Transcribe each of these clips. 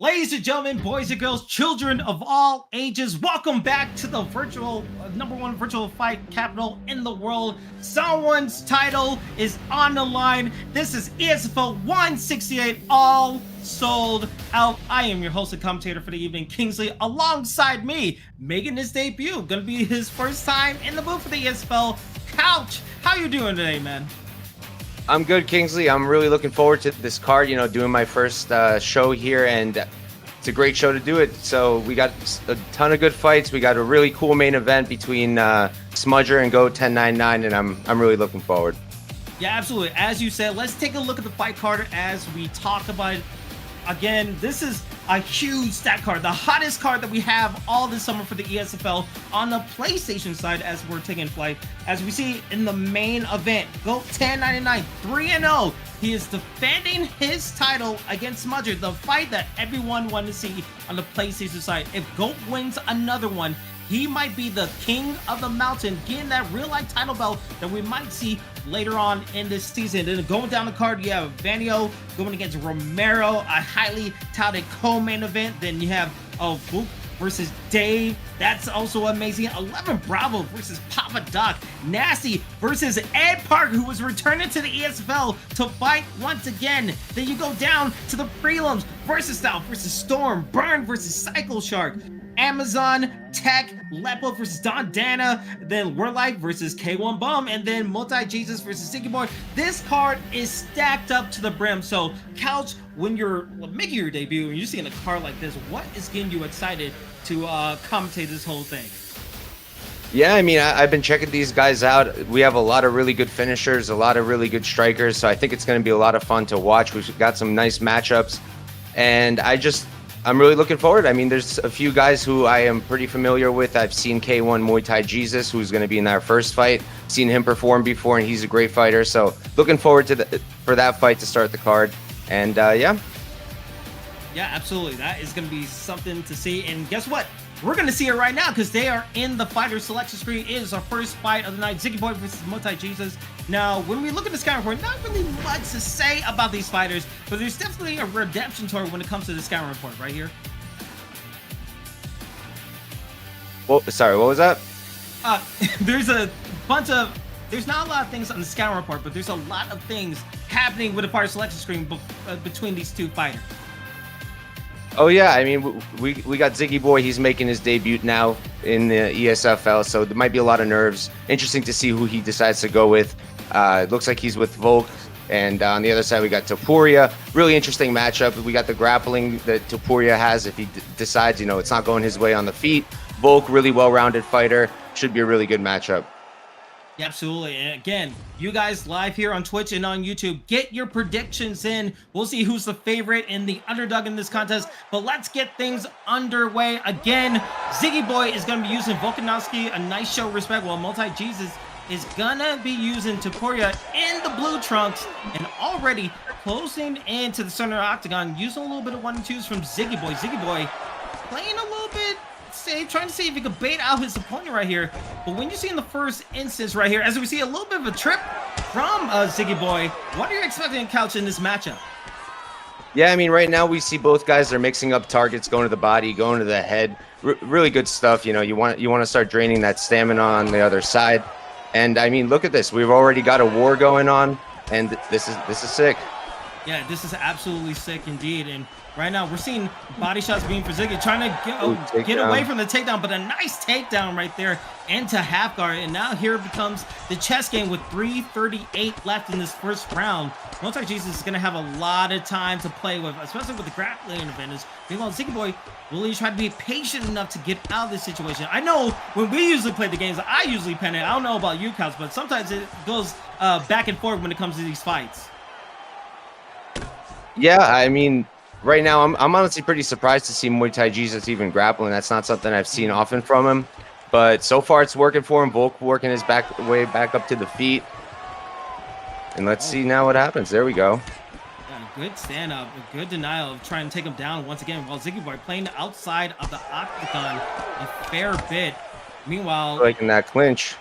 Ladies and gentlemen, boys and girls, children of all ages, welcome back to the virtual #1 virtual fight capital in the world. Someone's title is on the line. This is ESFL 168, all sold out. I am your host and commentator for the evening, Kingsley. Alongside me, making his debut, gonna be his first time in the booth for the ESFL couch. How you doing today, man? I'm good, Kingsley. I'm really looking forward to this card, doing my first show here, and it's a great show to do it. So we got a ton of good fights. We got a really cool main event between Smudger and GOAT1099, and I'm really looking forward. Yeah, absolutely. As you said, let's take a look at the fight card as we talk about it. Again, this is a huge stat card, the hottest card that we have all this summer for the ESFL on the PlayStation side as we're taking flight. As we see in the main event, GOAT1099 3-0. He is defending his title against Smudger, the fight that everyone wanted to see on the PlayStation side. If GOAT wins another one, he might be the king of the mountain, getting that real-life title belt that we might see later on in this season. Then going down the card, you have Vanio going against Romero, a highly touted co-main event. Then you have Book versus Dave. That's also amazing. 11 Bravo versus Papa Doc. Nasty versus EdParker, who was returning to the ESFL to fight once again. Then you go down to the prelims, versus Style versus Storm, Burn versus Cycle Shark, Amazon, Tech, Leppo versus Dandana, then Wordlife versus K1 Bum, and then Multi-Jesus versus Ziggy Boy. This card is stacked up to the brim. So, Couch, when you're making your debut and you're seeing a card like this, what is getting you excited to commentate this whole thing? Yeah, I mean, I've been checking these guys out. We have a lot of really good finishers, a lot of really good strikers, so I think it's going to be a lot of fun to watch. We've got some nice matchups, and I'm really looking forward. I mean, there's a few guys who I am pretty familiar with. I've seen K1 Muay Thai Jesus, who's going to be in our first fight. Seen him perform before, and he's a great fighter. So looking forward to for that fight to start the card. And yeah, absolutely. That is going to be something to see. And guess what? We're going to see it right now because they are in the fighter selection screen. It is our first fight of the night. Ziggy Boy versus Multi-Jesus. Now, when we look at the scouting report, not really much to say about these fighters, but there's definitely a redemption tour when it comes to the scouting report right here. Well, sorry, what was that? There's not a lot of things on the scouting report, but there's a lot of things happening with the fighter selection screen between these two fighters. Oh yeah, I mean, we got Ziggy Boy. He's making his debut now in the ESFL, so there might be a lot of nerves. Interesting to see who he decides to go with. It looks like he's with Volk, and on the other side we got Topuria. Really interesting matchup. We got the grappling that Topuria has if he decides, it's not going his way on the feet. Volk, really well-rounded fighter. Should be a really good matchup. Yeah, absolutely. And again, you guys live here on Twitch and on YouTube, get your predictions in. We'll see who's the favorite and the underdog in this contest. But let's get things underway. Again, Ziggy Boy is going to be using Volkanovski, a nice show of respect, while Multi-Jesus is going to be using Topuria in the blue trunks and already closing into the center octagon, using a little bit of 1-2s from Ziggy Boy. Ziggy Boy playing a little bit safe, trying to see if he could bait out his opponent right here. But when you see in the first instance right here, as we see a little bit of a trip from Ziggy Boy, what are you expecting, Couch, in this matchup? Yeah, I mean, right now we see both guys are mixing up targets, going to the body, going to the head. Really good stuff. You want to start draining that stamina on the other side. And I mean, look at this. We've already got a war going on, and this is sick. Yeah, this is absolutely sick indeed. And right now we're seeing body shots being for Ziggy, trying to get away from the takedown, but a nice takedown right there into half guard. And now here becomes the chess game with 3:38 left in this first round. Multi-Jesus is going to have a lot of time to play with, especially with the grappling advantage. Meanwhile, Ziggy Boy will try to be patient enough to get out of this situation. I know when we usually play the games, I usually panic. I don't know about you, Couch, but sometimes it goes back and forth when it comes to these fights. Yeah, I mean, right now I'm honestly pretty surprised to see Muay Thai Jesus even grappling. That's not something I've seen often from him. But so far it's working for him. Volk working his way back up to the feet. And let's see now what happens. There we go. Yeah, good stand up, a good denial of trying to take him down once again, while Ziggy Boy playing outside of the octagon a fair bit. Meanwhile, like in that clinch.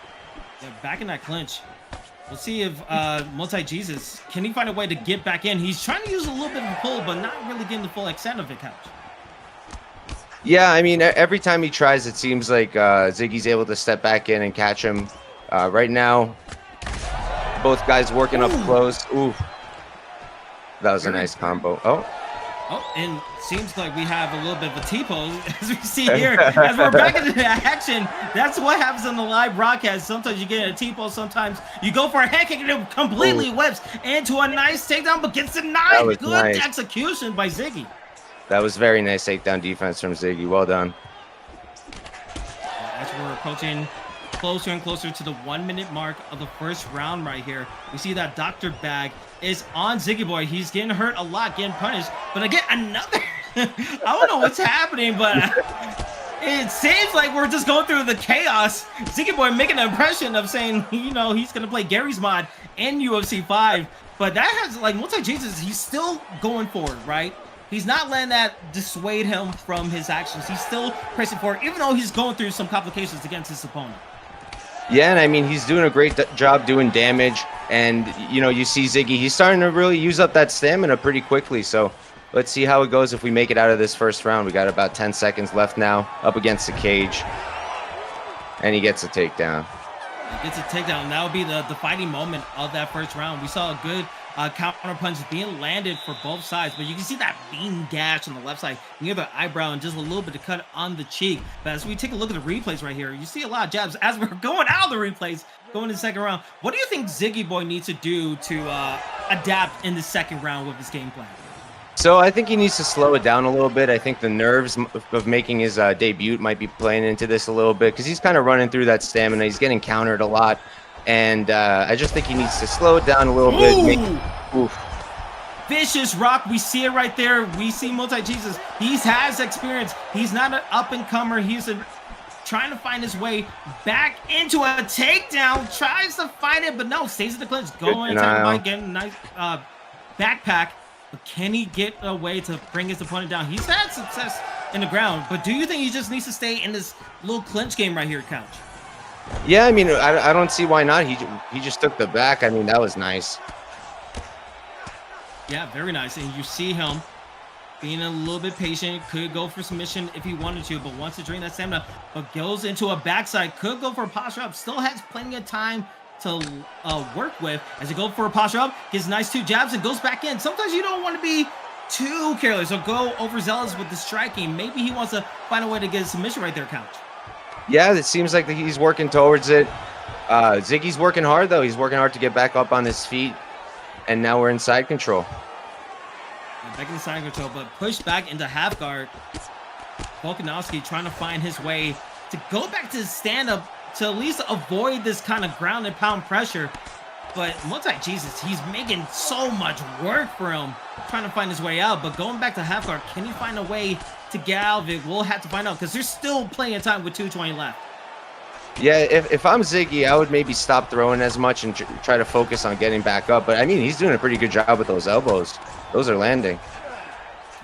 Yeah, back in that clinch. We'll see if Multi-Jesus, can he find a way to get back in? He's trying to use a little bit of a pull, but not really getting the full extent of it, Couch. Yeah, I mean, every time he tries, it seems like Ziggy's able to step back in and catch him. Right now, both guys working up close. Ooh, that was a nice combo. Oh, and seems like we have a little bit of a T-pose, as we see here, as we're back into action. That's what happens on the live broadcast. Sometimes you get a T-pose, sometimes you go for a head kick, and it completely whips into a nice takedown, but gets denied. Good execution by Ziggy. That was very nice takedown defense from Ziggy. Well done. As we're approaching closer and closer to the 1 minute mark of the first round right here, we see that doctor bag is on Ziggy Boy. He's getting hurt a lot, getting punished. But again, another, I don't know what's happening, but it seems like we're just going through the chaos. Ziggy Boy making an impression of saying, you know, he's going to play Gary's mod in UFC 5. But that has, like, multi-Jesus, he's still going forward, right? He's not letting that dissuade him from his actions. He's still pressing forward, even though he's going through some complications against his opponent. Yeah, and I mean, he's doing a great job doing damage. And, you know, you see Ziggy, he's starting to really use up that stamina pretty quickly. So let's see how it goes if we make it out of this first round. We got about 10 seconds left now, up against the cage. And he gets a takedown. He gets a takedown. That would be the defining moment of that first round. We saw a good counter punch being landed for both sides, but you can see that bean gash on the left side near the eyebrow and just a little bit of cut on the cheek. But as we take a look at the replays right here, you see a lot of jabs as we're going out of the replays, going to the second round. What do you think Ziggy Boy needs to do to adapt in the second round with his game plan? So I think he needs to slow it down a little bit. I think the nerves of making his debut might be playing into this a little bit because he's kind of running through that stamina. He's getting countered a lot. And I just think he needs to slow it down a little bit. Vicious rock. We see it right there. We see multi-Jesus. He has experience. He's not an up-and-comer. He's trying to find his way back into a takedown. Tries to find it, but no. Stays in the clinch. Going to getting a nice backpack. But can he get a way to bring his opponent down? He's had success in the ground. But do you think he just needs to stay in this little clinch game right here, Couch? Yeah, I mean, I don't see why not. He just took the back. I mean, that was nice. Yeah, very nice. And you see him being a little bit patient. Could go for submission if he wanted to, but wants to drain that stamina. But goes into a backside. Could go for a posture up. Still has plenty of time to work with. As he goes for a posture up, gets nice 2 jabs and goes back in. Sometimes you don't want to be too careless or go overzealous with the striking. Maybe he wants to find a way to get a submission right there, Couch. Yeah, it seems like he's working towards it. Ziggy's working hard, though. He's working hard to get back up on his feet. And now we're in side control. Yeah, back in side control, but pushed back into half guard. Volkanovski trying to find his way to go back to his stand-up to at least avoid this kind of ground and pound pressure. But multi-Jesus, he's making so much work for him, trying to find his way out. But going back to half guard, can he find a way to get out of it? We'll have to find out because there's still plenty of time with 2:20 left. Yeah, if I'm Ziggy, I would maybe stop throwing as much and try to focus on getting back up. But I mean, he's doing a pretty good job with those elbows. Those are landing.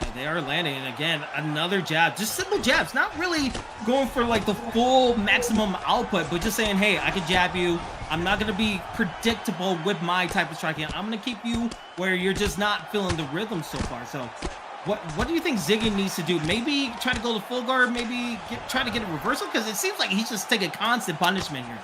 Yeah, they are landing. And again, another jab. Just simple jabs. Not really going for like the full maximum output, but just saying, hey, I can jab you. I'm not going to be predictable with my type of striking. I'm going to keep you where you're just not feeling the rhythm so far. So what do you think Ziggy needs to do? Maybe try to go to full guard, maybe try to get a reversal? Because it seems like he's just taking constant punishment here.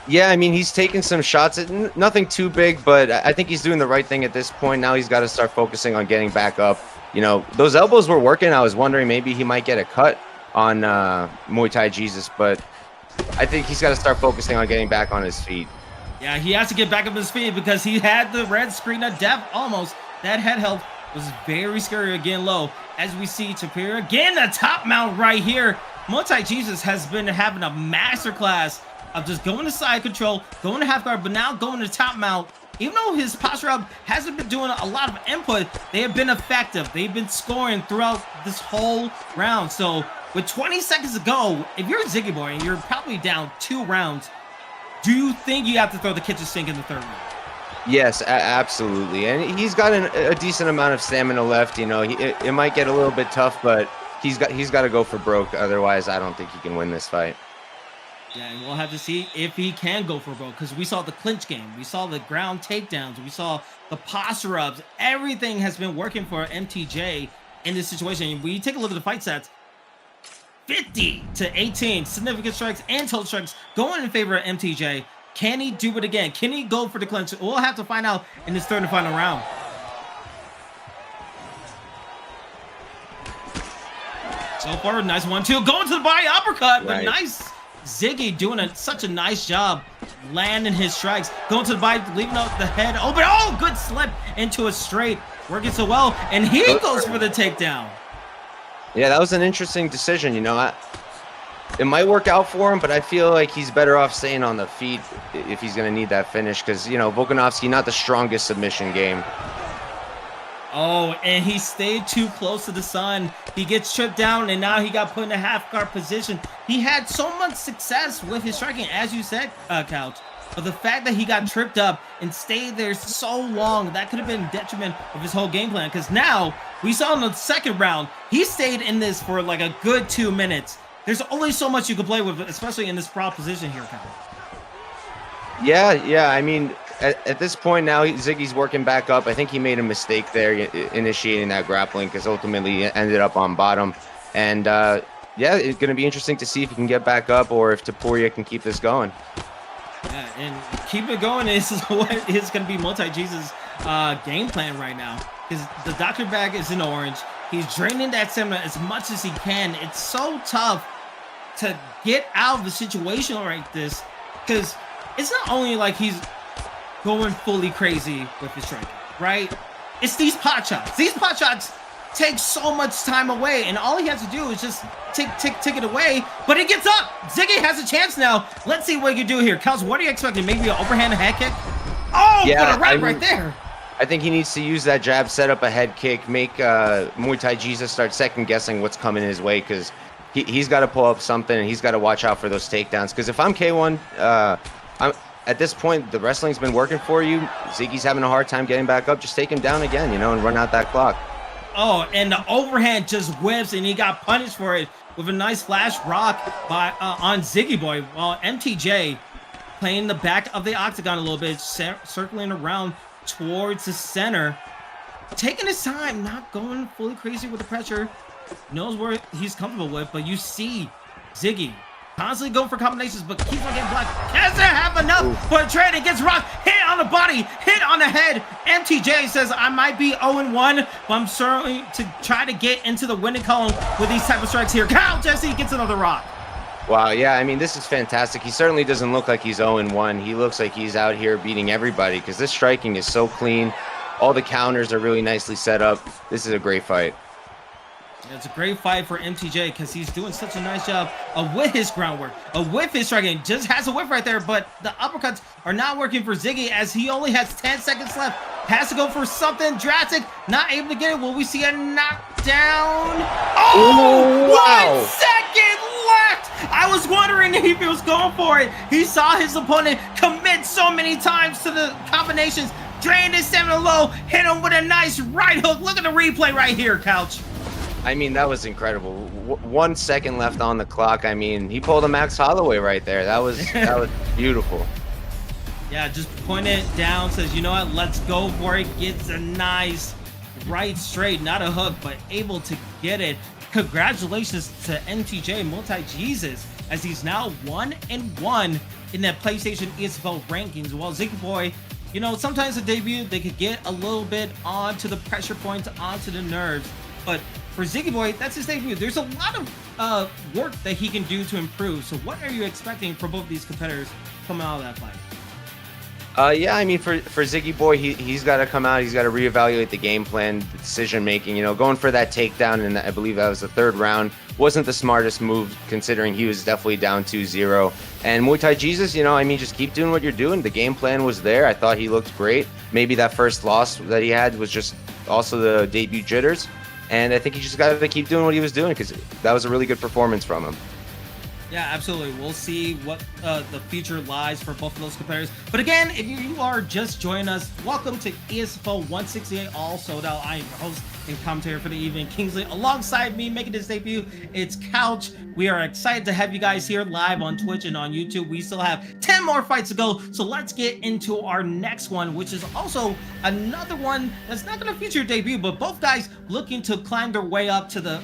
Yeah, I mean, he's taking some shots at nothing too big, but I think he's doing the right thing at this point. Now he's got to start focusing on getting back up. You know, those elbows were working. I was wondering maybe he might get a cut on Muay Thai Jesus, but I think he's got to start focusing on getting back on his feet. Yeah, he has to get back on his feet because he had the red screen of death almost. That head health was very scary again low. As we see Tapir again, a top mount right here. Multi-Jesus has been having a masterclass of just going to side control, going to half guard, but now going to top mount. Even though his posture up hasn't been doing a lot of input, they have been effective. They've been scoring throughout this whole round. So with 20 seconds to go, if you're Ziggy Boy and you're probably down 2 rounds, do you think you have to throw the kitchen sink in the 3rd round? Yes, absolutely. And he's got a decent amount of stamina left. You know, it might get a little bit tough, but he's got to go for broke. Otherwise, I don't think he can win this fight. Yeah, and we'll have to see if he can go for broke because we saw the clinch game. We saw the ground takedowns. We saw the posture ups. Everything has been working for MTJ in this situation. When you take a look at the fight stats, 50-18. Significant strikes and total strikes going in favor of MTJ. Can he do it again? Can he go for the clinch? We'll have to find out in this third and final round. So far, nice 1-2. Going to the body uppercut, but nice. Ziggy doing such a nice job landing his strikes. Going to the body, leaving out the head open. Oh, good slip into a straight. Working so well. And he goes for the takedown. Yeah, that was an interesting decision. You know, it might work out for him, but I feel like he's better off staying on the feet if he's going to need that finish because, you know, Volkanovski, not the strongest submission game. Oh, and he stayed too close to the sun. He gets tripped down, and now he got put in a half guard position. He had so much success with his striking, as you said, Couch. But the fact that he got tripped up and stayed there so long, that could have been detriment of his whole game plan. Because now, we saw in the second round, he stayed in this for like a good 2 minutes. There's only so much you can play with, especially in this prop position here, Couch. Yeah. I mean, at this point now, Ziggy's working back up. I think he made a mistake there initiating that grappling because ultimately he ended up on bottom. And yeah, it's going to be interesting to see if he can get back up or if Topuria can keep this going. Yeah, and keep it going is what is going to be Multi-Jesus' game plan right now. Because the Dr. Bag is in orange. He's draining that stamina as much as he can. It's so tough to get out of the situation like this. Because it's not only like he's going fully crazy with his striking, right? It's these pot shots. These pot shots take so much time away, and all he has to do is just tick it away, but he gets up. Ziggy has a chance now. Let's see what he can do here. Kels, what are you expecting? Maybe an overhand head kick? Oh, yeah, what a right there. I think he needs to use that jab, set up a head kick, make Muay Thai Jesus start second-guessing what's coming his way, because he's got to pull up something, and he's got to watch out for those takedowns, because if I'm K1, at this point, the wrestling's been working for you. Ziggy's having a hard time getting back up. Just take him down again, you know, and run out that clock. Oh, and the overhand just whips, and he got punished for it with a nice flash rock by on Ziggy Boy. While MTJ playing the back of the octagon a little bit, circling around towards the center, taking his time, not going fully crazy with the pressure. Knows where he's comfortable with, but you see Ziggy constantly going for combinations, but keeps on getting blocked. Doesn't have enough for a trade. It gets rocked. Hit on the body. Hit on the head. MTJ says, I might be 0-1, but I'm certainly to try to get into the winning column with these type of strikes here. Kyle Jesse gets another rock. Wow, yeah, I mean, this is fantastic. He certainly doesn't look like he's 0-1. He looks like he's out here beating everybody because this striking is so clean. All the counters are really nicely set up. This is a great fight. It's a great fight for MTJ because he's doing such a nice job with his groundwork, with his striking. Just has a whiff right there, but the uppercuts are not working for Ziggy as he only has 10 seconds left. Has to go for something drastic. Not able to get it. Will we see a knockdown? Oh, wow. 1 second left. I was wondering if he was going for it. He saw his opponent commit so many times to the combinations. Drained his stamina low. Hit him with a nice right hook. Look at the replay right here, Couch. I mean, that was incredible. 1 second left on the clock. I mean, he pulled a Max Holloway right there. That was beautiful. Yeah, just point it down, says, you know what, let's go for it. Gets a nice right straight, not a hook, but able to get it. Congratulations to MTJ Multi-Jesus, as he's now 1-1 in that PlayStation ESFL rankings. While Ziggy Boy, you know, sometimes the debut, they could get a little bit onto the pressure points, onto the nerves. But for Ziggy Boy, that's his debut. There's a lot of work that he can do to improve. So what are you expecting for both these competitors coming out of that fight? Yeah, I mean, for Ziggy Boy, he's got to come out. He's got to reevaluate the game plan, the decision making. You know, going for that takedown, and I believe that was the third round, wasn't the smartest move considering he was definitely down 2-0. And Muay Thai Jesus, you know, I mean, just keep doing what you're doing. The game plan was there. I thought he looked great. Maybe that first loss that he had was just also the debut jitters. And I think he just got to keep doing what he was doing because that was a really good performance from him. Yeah, absolutely. We'll see what the future lies for both of those competitors. But again, if you are just joining us, welcome to ESFL 168 All Sold Out. I am your host, and commentator for the evening, Kingsley. Alongside me, making his debut, it's Couch. We are excited to have you guys here live on Twitch and on YouTube. We still have 10 more fights to go, so let's get into our next one, which is also another one that's not going to feature your debut, but both guys looking to climb their way up to the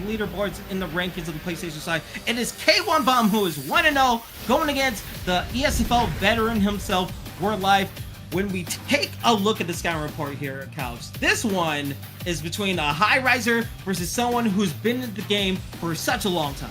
leaderboards in the rankings of the PlayStation side. It is K1 Bum, who is 1-0, going against the ESFL veteran himself, Wordlife. When we take a look at the scouting report here at Couch, this one is between a high riser versus someone who's been in the game for such a long time.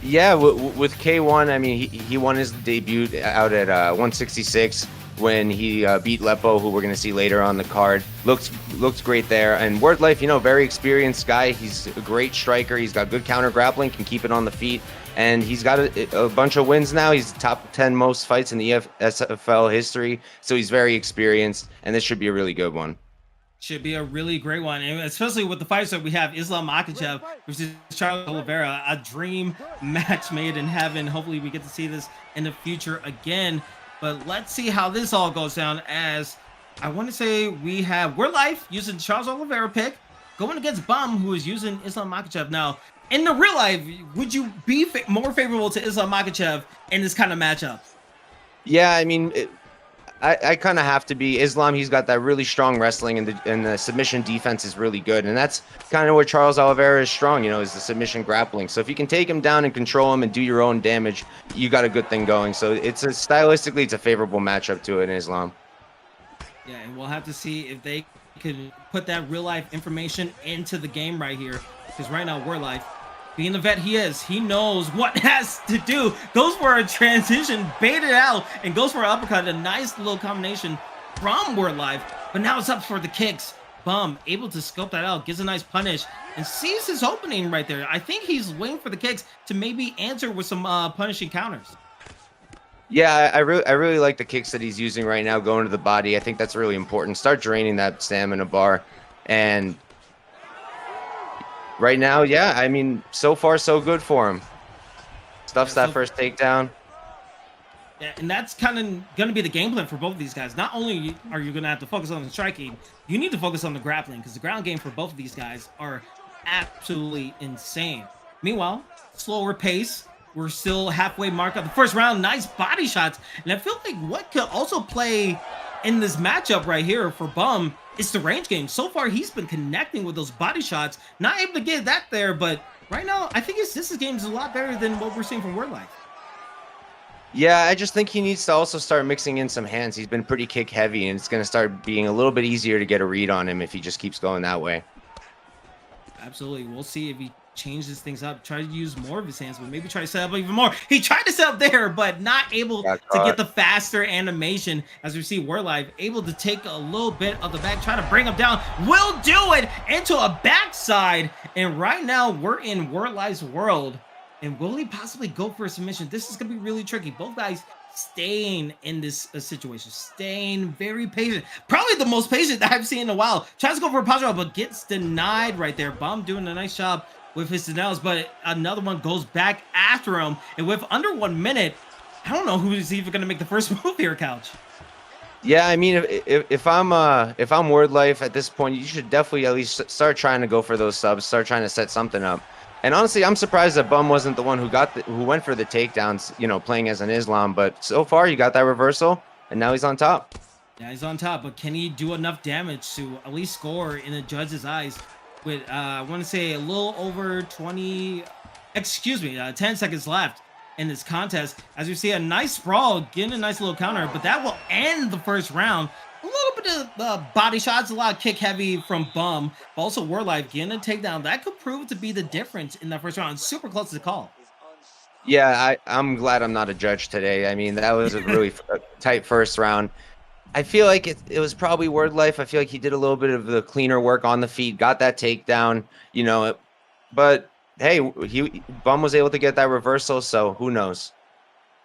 Yeah, with K1, I mean, he won his debut out at 166 when he beat Leppo, who we're going to see later on the card. Looked great there. And Wordlife, you know, very experienced guy. He's a great striker. He's got good counter grappling, can keep it on the feet. And he's got a bunch of wins now. He's top 10 most fights in the ESFL history. So he's very experienced, and this should be a really good one. Should be a really great one, and especially with the fights that we have, Islam Makhachev versus Charles Oliveira, a dream match made in heaven. Hopefully we get to see this in the future again. But let's see how this all goes down, as I want to say we have Wordlife using Charles Oliveira pick, going against Bum, who is using Islam Makhachev. Now, in the real life, would you be more favorable to Islam Makhachev in this kind of matchup? Yeah, I mean, I kind of have to be. Islam, he's got that really strong wrestling, and the submission defense is really good. And that's kind of where Charles Oliveira is strong, you know, is the submission grappling. So if you can take him down and control him and do your own damage, you got a good thing going. So stylistically, it's a favorable matchup to it in Islam. Yeah, and we'll have to see if they can put that real life information into the game right here. Because right now, Wordlife, being the vet he is, he knows what has to do. Goes for a transition, bait it out, and goes for an uppercut. A nice little combination from Wordlife. But now it's up for the kicks. Bum, able to scope that out, gives a nice punish, and sees his opening right there. I think he's waiting for the kicks to maybe answer with some punishing counters. Yeah, I really like the kicks that he's using right now, going to the body. I think that's really important. Start draining that stamina bar. And right now, yeah, I mean, so far so good for him. Stuffs that first takedown. Yeah, and that's kind of going to be the game plan for both of these guys. Not only are you going to have to focus on the striking, you need to focus on the grappling, because the ground game for both of these guys are absolutely insane. Meanwhile, slower pace. We're still halfway mark of the first round. Nice body shots. And I feel like what could also play in this matchup right here for Bum is the range game. So far, he's been connecting with those body shots. Not able to get that there, but right now, I think this game is a lot better than what we're seeing from Wordlife. Yeah, I just think he needs to also start mixing in some hands. He's been pretty kick heavy, and it's going to start being a little bit easier to get a read on him if he just keeps going that way. Absolutely. We'll see if he changes things up, try to use more of his hands, but maybe try to set up even more. He tried to set up there, but not able to get the faster animation. As we see Wordlife able to take a little bit of the back, try to bring him down. Will do it into a backside. And right now we're in Wordlife's world. And will he possibly go for a submission? This is going to be really tricky. Both guys staying in this situation, staying very patient. Probably the most patient that I've seen in a while. Tries to go for a punch, but gets denied right there. Bum doing a nice job with his denials, but another one goes back after him. And with under 1 minute, I don't know who's even going to make the first move here, Couch. Yeah, I mean, if I'm Wordlife at this point, you should definitely at least start trying to go for those subs, start trying to set something up. And honestly, I'm surprised that Bum wasn't the one who went for the takedowns, you know, playing as an Islam. But so far, you got that reversal, and now he's on top. Yeah, he's on top, but can he do enough damage to at least score in the judge's eyes? With I want to say a little over 10 seconds left in this contest, as we see a nice sprawl, getting a nice little counter, but that will end the first round. A little bit of body shots, a lot of kick heavy from Bum, but also Wordlife getting a takedown. That could prove to be the difference in that first round. Super close to the call. Yeah, I'm glad I'm not a judge today. I mean, that was a really tight first round. I feel like it was probably Wordlife. I feel like he did a little bit of the cleaner work on the feet, got that takedown, you know. But hey, Bum was able to get that reversal, so who knows?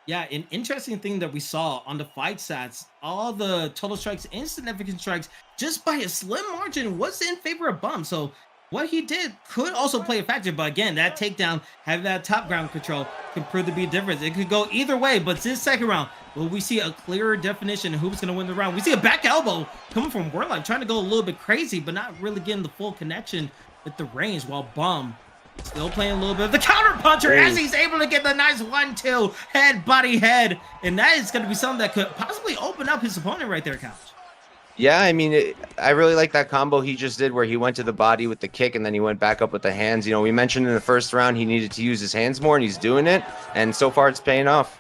Yeah, an interesting thing that we saw on the fight stats, all the total strikes and significant strikes, just by a slim margin, was in favor of Bum. So what he did could also play a factor, but again, that takedown, having that top ground control, can prove to be a difference. It could go either way, but this second round, will we see a clearer definition of who's going to win the round? We see a back elbow coming from Wordlife, trying to go a little bit crazy, but not really getting the full connection with the range, while Bum still playing a little bit of the counter puncher as he's able to get the nice 1-2 head, body, head, and that is going to be something that could possibly open up his opponent right there, Couch. Yeah, I mean, I really like that combo he just did where he went to the body with the kick and then he went back up with the hands. You know, we mentioned in the first round he needed to use his hands more, and he's doing it. And so far it's paying off.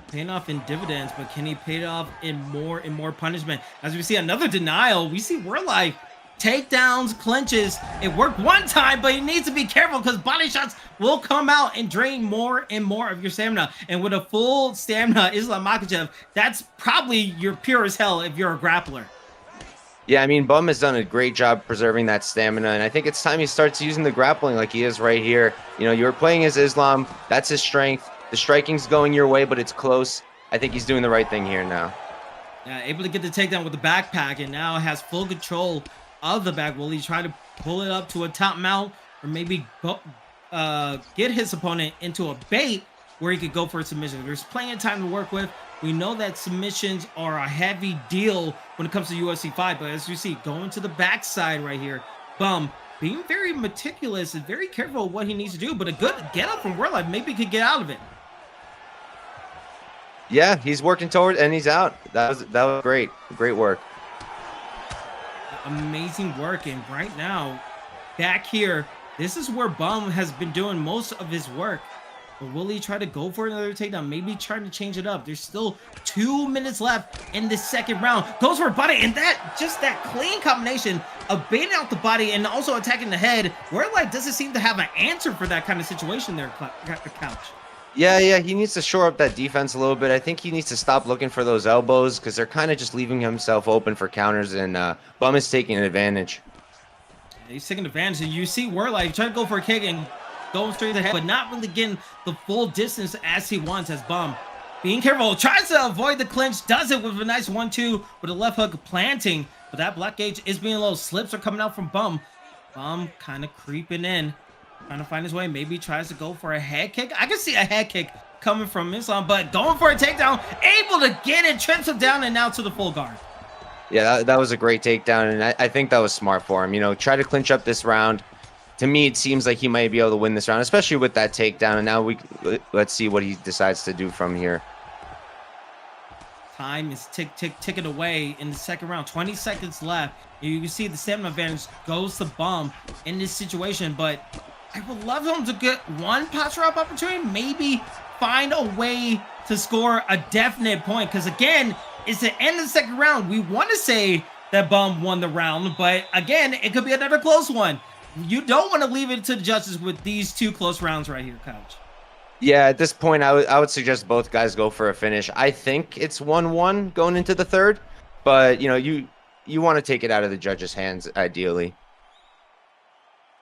Paying off in dividends, but can he pay it off in more and more punishment? As we see another denial, we see Wordlife takedowns, clinches. It worked one time, but he needs to be careful because body shots will come out and drain more and more of your stamina. And with a full stamina Islam Makhachev, that's probably your pure as hell if you're a grappler. Yeah, I mean, Bum has done a great job preserving that stamina, and I think it's time he starts using the grappling like he is right here. You know, you were playing as Islam. That's his strength. The striking's going your way, but it's close. I think he's doing the right thing here now. Yeah, able to get the takedown with the backpack, and now has full control of the back. Will he try to pull it up to a top mount, or maybe get his opponent into a bait where he could go for a submission? There's plenty of time to work with. We know that submissions are a heavy deal when it comes to UFC 5, but as you see, going to the backside right here, Bum being very meticulous and very careful of what he needs to do, but a good get up from Wordlife, maybe he could get out of it. Yeah, he's working toward, and he's out. That was great. Great work. Amazing work, and right now, back here, this is where Bum has been doing most of his work. But will he try to go for another takedown? Maybe trying to change it up. There's still 2 minutes left in the second round. Goes for a body, and that clean combination of baiting out the body and also attacking the head. Wordlife doesn't seem to have an answer for that kind of situation there, Couch. Yeah, he needs to shore up that defense a little bit. I think he needs to stop looking for those elbows because they're kind of just leaving himself open for counters, and Bum is taking advantage. Yeah, he's taking advantage, and you see Wordlife trying to go for a kick and going straight ahead, but not really getting the full distance as he wants, as Bum being careful, tries to avoid the clinch, does it with a nice 1-2 with a left hook planting, but that black gauge is being low. Slips are coming out from Bum. Bum kind of creeping in, trying to find his way. Maybe tries to go for a head kick. I can see a head kick coming from Islam, but going for a takedown, able to get it, trips him down, and now to the full guard. Yeah, that was a great takedown, and I think that was smart for him. You know, try to clinch up this round. To me, it seems like he might be able to win this round, especially with that takedown. And now let's see what he decides to do from here. Time is ticking away in the second round. 20 seconds left. You can see the stamina advantage goes to Bum in this situation, but I would love him to get one posture up opportunity, maybe find a way to score a definite point. Because again, it's the end of the second round. We want to say that Bum won the round, but again, it could be another close one. You don't want to leave it to the judges with these 2 close rounds right here, Coach. Yeah, at this point, I would suggest both guys go for a finish. I think it's 1-1 going into the third, but you know, you want to take it out of the judges' hands ideally.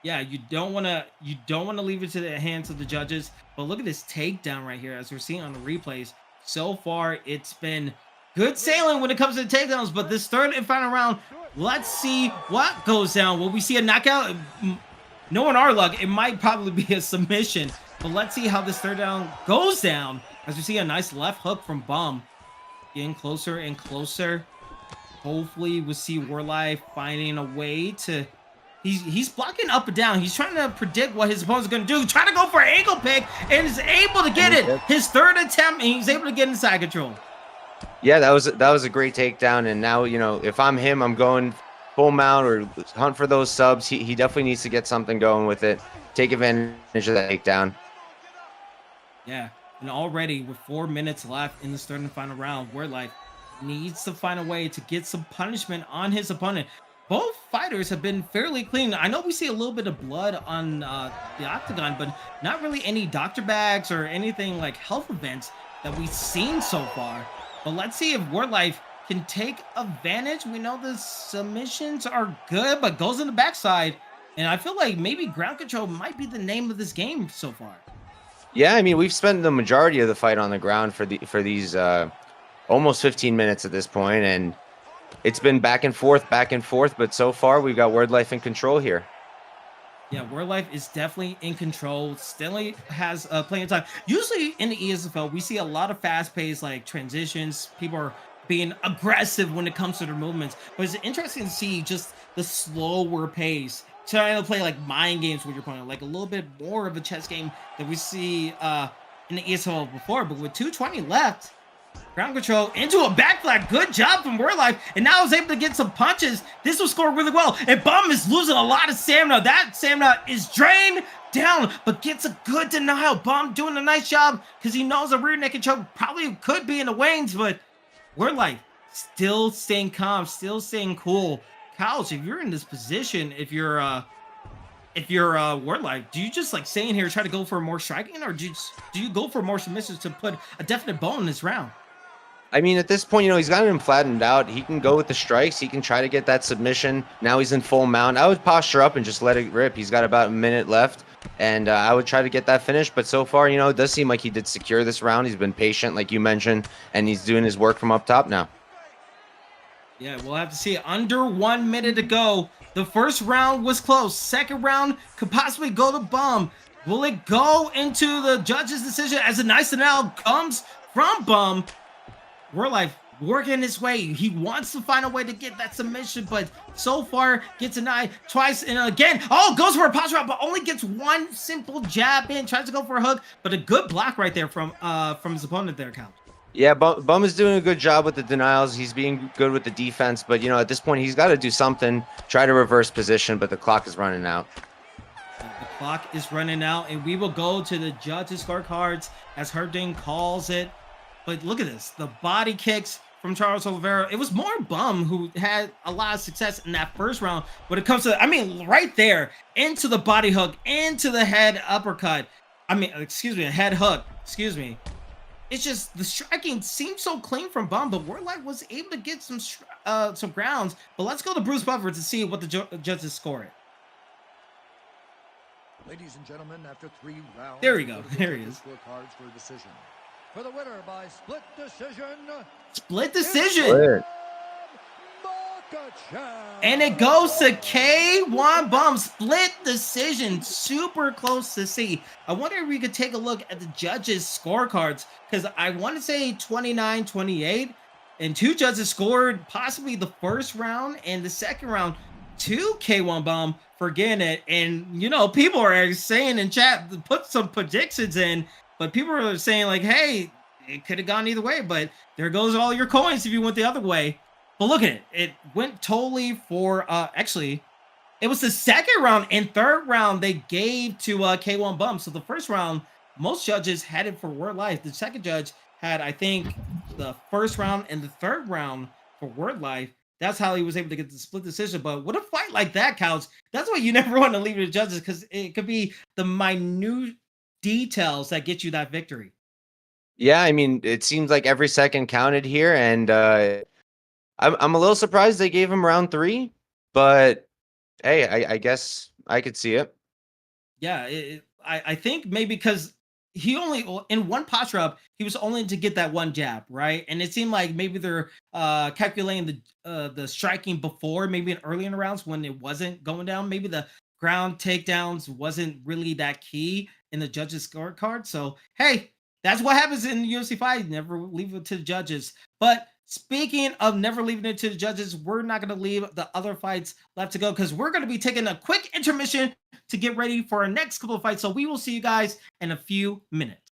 Yeah, you don't want to leave it to the hands of the judges. But look at this takedown right here, as we're seeing on the replays. So far, it's been good sailing when it comes to the takedowns, but this third and final round, let's see what goes down. Will we see a knockout? Knowing our luck, it might probably be a submission, but let's see how this third down goes down, as we see a nice left hook from Bum. Getting closer and closer. Hopefully we'll see Wordlife finding a way to... He's blocking up and down. He's trying to predict what his opponent's going to do. Trying to go for an ankle pick, and is able to get it. His third attempt, and he's able to get inside control. Yeah, that was a great takedown, and now, you know, if I'm him, I'm going full mount or hunt for those subs. He definitely needs to get something going with it. Take advantage of that takedown. Yeah, and already with 4 minutes left in this third and final round, Wordlife needs to find a way to get some punishment on his opponent. Both fighters have been fairly clean. I know we see a little bit of blood on the octagon, but not really any doctor bags or anything like health events that we've seen so far. But let's see if Wordlife can take advantage. We know the submissions are good, but goes in the backside. And I feel like maybe ground control might be the name of this game so far. Yeah, I mean, we've spent the majority of the fight on the ground for these almost 15 minutes at this point, and it's been back and forth, but so far we've got Wordlife in control here. Yeah, Wordlife is definitely in control. Stanley has plenty of time. Usually in the ESFL, we see a lot of fast-paced like transitions. People are being aggressive when it comes to their movements. But it's interesting to see just the slower pace, trying to play like mind games with your opponent, like a little bit more of a chess game that we see in the ESFL before. But with 2:20 left, ground control into a back flat. Good job from Wordlife. And now is able to get some punches. This will score really well. And Bum is losing a lot of stamina. That stamina is drained down, but gets a good denial. Bum doing a nice job because he knows a rear naked choke probably could be in the wings, but Wordlife still staying calm, still staying cool. Couch, if you're in this position, if you're Wordlife, do you just like stay in here, try to go for more striking, or do you go for more submissions to put a definite bone in this round? I mean, at this point, he's got him flattened out. He can go with the strikes. He can try to get that submission. Now he's in full mount. I would posture up and just let it rip. He's got about a minute left, and I would try to get that finish. But so far, it does seem like he did secure this round. He's been patient, like you mentioned, and he's doing his work from up top now. Yeah, we'll have to see. Under 1 minute to go. The first round was close. Second round could possibly go to Bum. Will it go into the judge's decision as a nice denial comes from Bum? Wordlife working his way. He wants to find a way to get that submission, but so far gets denied twice and again. Oh, goes for a posture up, but only gets one simple jab in. Tries to go for a hook, but a good block right there from his opponent there, Count. Yeah, Bum is doing a good job with the denials. He's being good with the defense, but at this point he's got to do something, try to reverse position, but the clock is running out. The clock is running out, and we will go to the judges' scorecards as Herding calls it. But look at this, the body kicks from Charles Oliveira. It was more Bum who had a lot of success in that first round when it comes to, right there, into the body hook, into the head uppercut. Head hook, It's just the striking seems so clean from Bum, but Wordlife was able to get some grounds. But let's go to Bruce Buffer to see what the judges score it. Ladies and gentlemen, after 3 rounds, there we go. There he is. Scorecards for a decision. For the winner by split decision. Split decision. And it goes to K1 Bum. Split decision. Super close to see. I wonder if we could take a look at the judges' scorecards, because I want to say 29-28, and 2 judges scored possibly the first round and the second round to K1 Bum for getting it. And, people are saying in chat, put some predictions in, but people are saying like, hey, it could have gone either way, but there goes all your coins if you went the other way. But look at it. It went totally for, actually, it was the second round and third round they gave to K1 Bum. So the first round, most judges had it for Wordlife. The second judge had, I think, the first round and the third round for Wordlife. That's how he was able to get the split decision. But with a fight like that, Couch, that's why you never want to leave it to judges, because it could be the minute details that get you that victory. Yeah, it seems like every second counted here, and I'm a little surprised they gave him round 3, but hey, I guess I could see it. Yeah, I think maybe because he only, in one posture up, he was only to get that one jab, right? And it seemed like maybe they're calculating the striking before, maybe early in the rounds when it wasn't going down. Maybe the ground takedowns wasn't really that key in the judges' scorecard. So, hey, that's what happens in UFC fight. Never leave it to the judges. But speaking of never leaving it to the judges, we're not going to leave the other fights left to go, because we're going to be taking a quick intermission to get ready for our next couple of fights. So we will see you guys in a few minutes.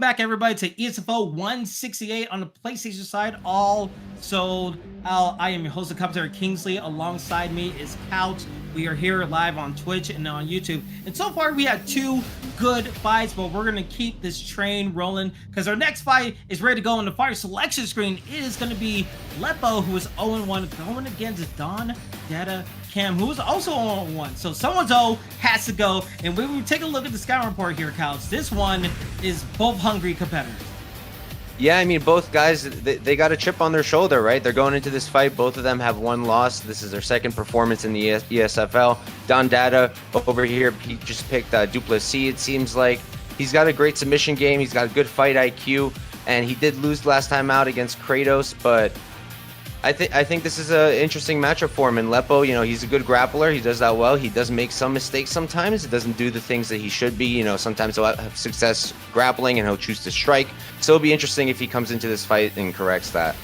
back, everybody, to ESFL 168 on the PlayStation side. All sold out. I am your host and commentator, Kingsley. Alongside me is Couch. We are here live on Twitch and on YouTube. And so far, we had 2 good fights, but we're going to keep this train rolling because our next fight is ready to go on the fire selection screen. It is going to be Leppo, who is 0-1, going against Dandana Cam, who is also 0-1. So someone's O has to go. And when we take a look at the scout report here, Couch, this one is both hungry competitors. Yeah, I mean, both guys, they got a chip on their shoulder, right? They're going into this fight. Both of them have 1 loss. This is their 2nd performance in the ESFL. Dandana over here, he just picked Duplessis, it seems like. He's got a great submission game. He's got a good fight IQ. And he did lose last time out against Kratos, but I think this is an interesting matchup for him. And Leppo, you know, he's a good grappler. He does that well. He does make some mistakes sometimes. He doesn't do the things that he should be. You know, sometimes he'll have success grappling and he'll choose to strike. So it'll be interesting if he comes into this fight and corrects that.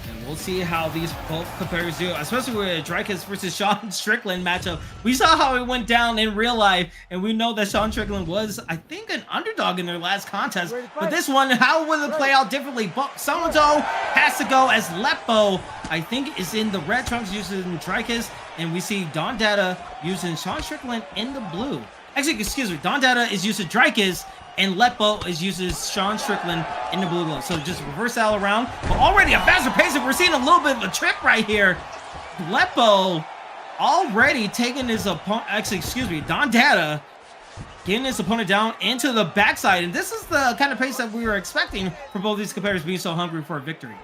And we'll see how these both competitors do, especially with Dreykus versus Sean Strickland matchup. We saw how it went down in real life, and we know that Sean Strickland was, I think, an underdog in their last contest. But this one, how will it play out differently? But Someone's-O has to go as Leppo, I think, is in the red trunks using Dreykus, and we see Dandana using Sean Strickland in the blue. Actually, excuse me, Dandana is using Dreykus, and Leppo is uses Sean Strickland in the blue gloves. So just reverse that all around. But already a faster pace, and we're seeing a little bit of a trick right here. Leppo already taking his opponent, actually, excuse me, Dandana getting his opponent down into the backside. And this is the kind of pace that we were expecting for both these competitors being so hungry for a victory.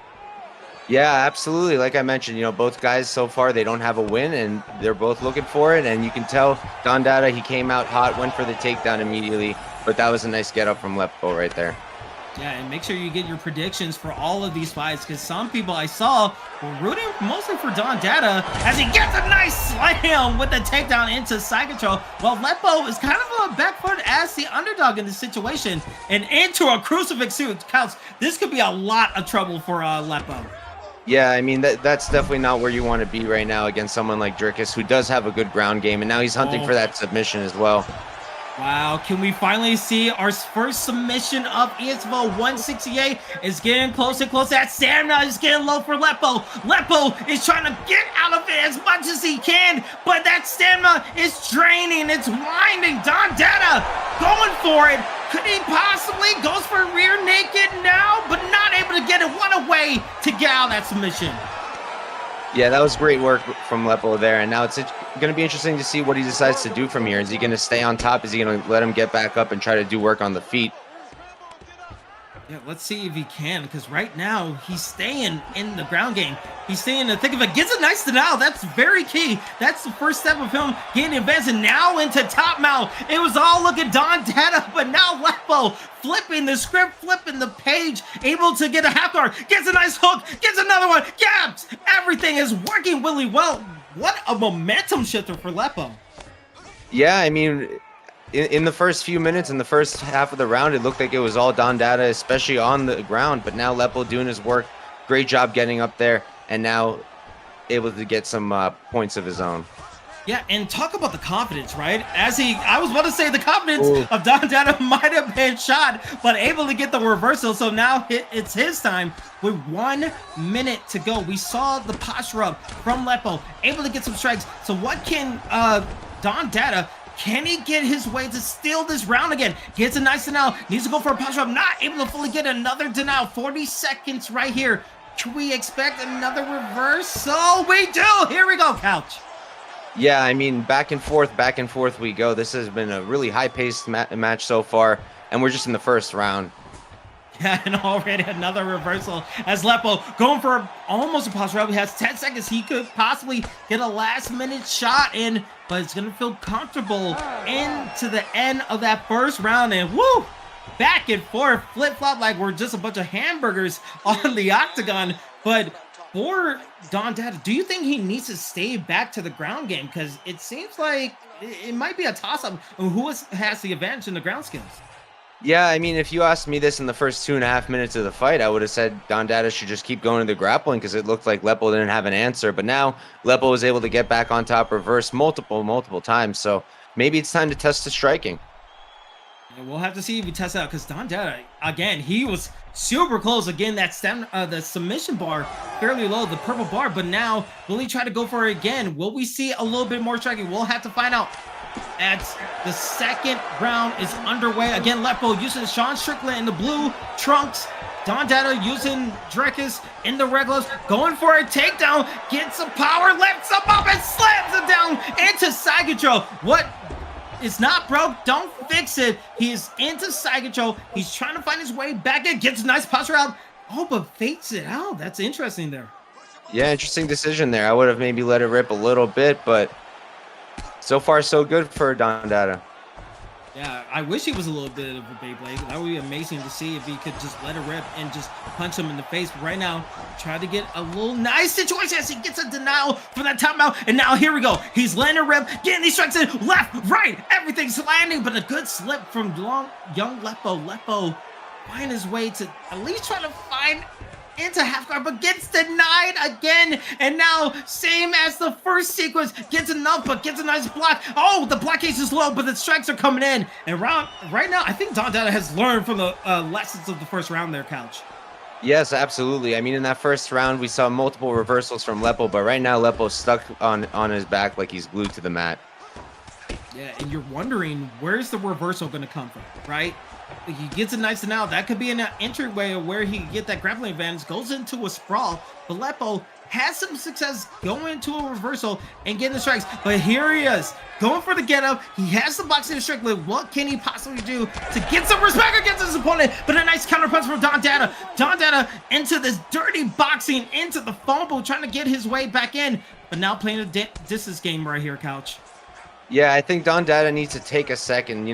Yeah, absolutely. Like I mentioned, you know, both guys so far, they don't have a win, and they're both looking for it. And you can tell Dandana, he came out hot, went for the takedown immediately. But that was a nice get up from Leppo right there. Yeah, and make sure you get your predictions for all of these fights, because some people I saw were rooting mostly for Dandana as he gets a nice slam with the takedown into side control. Well, Leppo is kind of a back foot as the underdog in this situation, and into a crucifix suit. Counts. This could be a lot of trouble for Leppo. Yeah, I mean, that's definitely not where you want to be right now against someone like Dreykus, who does have a good ground game, and now he's hunting for that submission as well. Wow, can we finally see our first submission of ESFL 168? It's getting closer and closer. That stamina is getting low for Leppo. Leppo is trying to get out of it as much as he can, but that stamina is draining. It's winding. Dandana going for it. Could he possibly goes for rear naked now, but not able to get it one away to get out of that submission? Yeah, that was great work from Leppo there, and now it's going to be interesting to see what he decides to do from here. Is he going to stay on top? Is he going to let him get back up and try to do work on the feet? Yeah, let's see if he can, because right now he's staying in the ground game. He's staying in the thick of it. Gets a nice denial. That's very key. That's the first step of him getting advanced, and now into top mount. It was all looking Dandana, but now Leppo flipping the script, flipping the page, able to get a half guard. Gets a nice hook. Gets another one. Gaps. Everything is working really well. What a momentum shifter for Leppo. Yeah, I mean, in the first few minutes, in the first half of the round, it looked like it was all Dandana, especially on the ground. But now Leppo doing his work. Great job getting up there, and now able to get some points of his own. Yeah, and talk about the confidence, right? I was about to say the confidence of Dandana might have been shot, but able to get the reversal. So now it's his time with 1 minute to go. We saw the posture up from Leppo, able to get some strikes. So what can Dandana, can he get his way to steal this round again? Gets a nice denial, needs to go for a posture up, not able to fully get another denial. 40 seconds right here. Can we expect another reverse? So we do. Here we go, Couch. Yeah, I mean, back and forth we go. This has been a really high-paced match so far, and we're just in the first round. Yeah, and already another reversal as Leppo going for almost a posture up. He has 10 seconds. He could possibly get a last-minute shot in, but it's going to feel comfortable into the end of that first round. And woo! Back and forth, flip-flop like we're just a bunch of hamburgers on the octagon. But for Dandana, do you think he needs to stay back to the ground game? Because it seems like it might be a toss-up on who has the advantage in the ground skills. Yeah, I mean, if you asked me this in the first 2.5 minutes of the fight, I would have said Dandana should just keep going to the grappling because it looked like Leppo didn't have an answer. But now Leppo was able to get back on top, reverse multiple times. So maybe it's time to test the striking. And we'll have to see if we test out because Dandana, again, he was super close. Again, that the submission bar fairly low, the purple bar, but now will he try to go for it again? Will we see a little bit more striking? We'll have to find out. As the second round is underway. Again, Leppo using Sean Strickland in the blue trunks. Dandana using Drekus in the red gloves, going for a takedown, gets some power, lifts him up and slams him down into side control. What is not broke, don't fix it. He is into side control. He's trying to find his way back in, gets a nice posture out. Oh, but fakes it out. That's interesting there. Yeah, interesting decision there. I would have maybe let it rip a little bit, but so far so good for Dandana. Yeah, I wish he was a little bit of a Beyblade. That would be amazing to see if he could just let it rip and just punch him in the face. But right now, try to get a little nice situation as he gets a denial for that timeout. And now here we go. He's letting it rip, getting these strikes in left, right. Everything's landing, but a good slip from young Leppo. Leppo find his way to at least try to find into half guard, but gets denied again. And now, same as the first sequence, gets enough, but gets a nice block. Oh, the block case is low, but the strikes are coming in. And right now, I think Dandana has learned from the lessons of the first round there, Couch. Yes, absolutely. I mean, in that first round, we saw multiple reversals from Leppo, but right now, Leppo's stuck on his back like he's glued to the mat. Yeah, and you're wondering, where's the reversal going to come from, right? He gets a nice denial. That could be an entryway of where he can get that grappling advantage. Goes into a sprawl. But Leppo has some success going into a reversal and getting the strikes. But here he is, going for the get up. He has the boxing Strickland. What can he possibly do to get some respect against his opponent? But a nice counter punch from Dandana. Dandana into this dirty boxing, into the phone booth, trying to get his way back in. But now playing a distance game right here, Couch. Yeah, I think Dandana needs to take a second,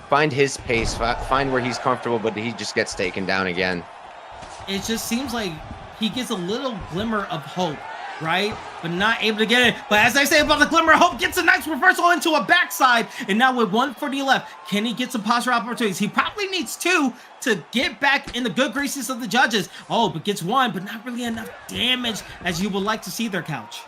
find his pace, find where he's comfortable, but he just gets taken down again. It just seems like he gets a little glimmer of hope, right? But not able to get it. But as I say about the glimmer of hope, gets a nice reversal into a backside. And now with 140 left, can he get some posture opportunities? He probably needs two to get back in the good graces of the judges. Oh, but gets one, but not really enough damage as you would like to see there, Couch.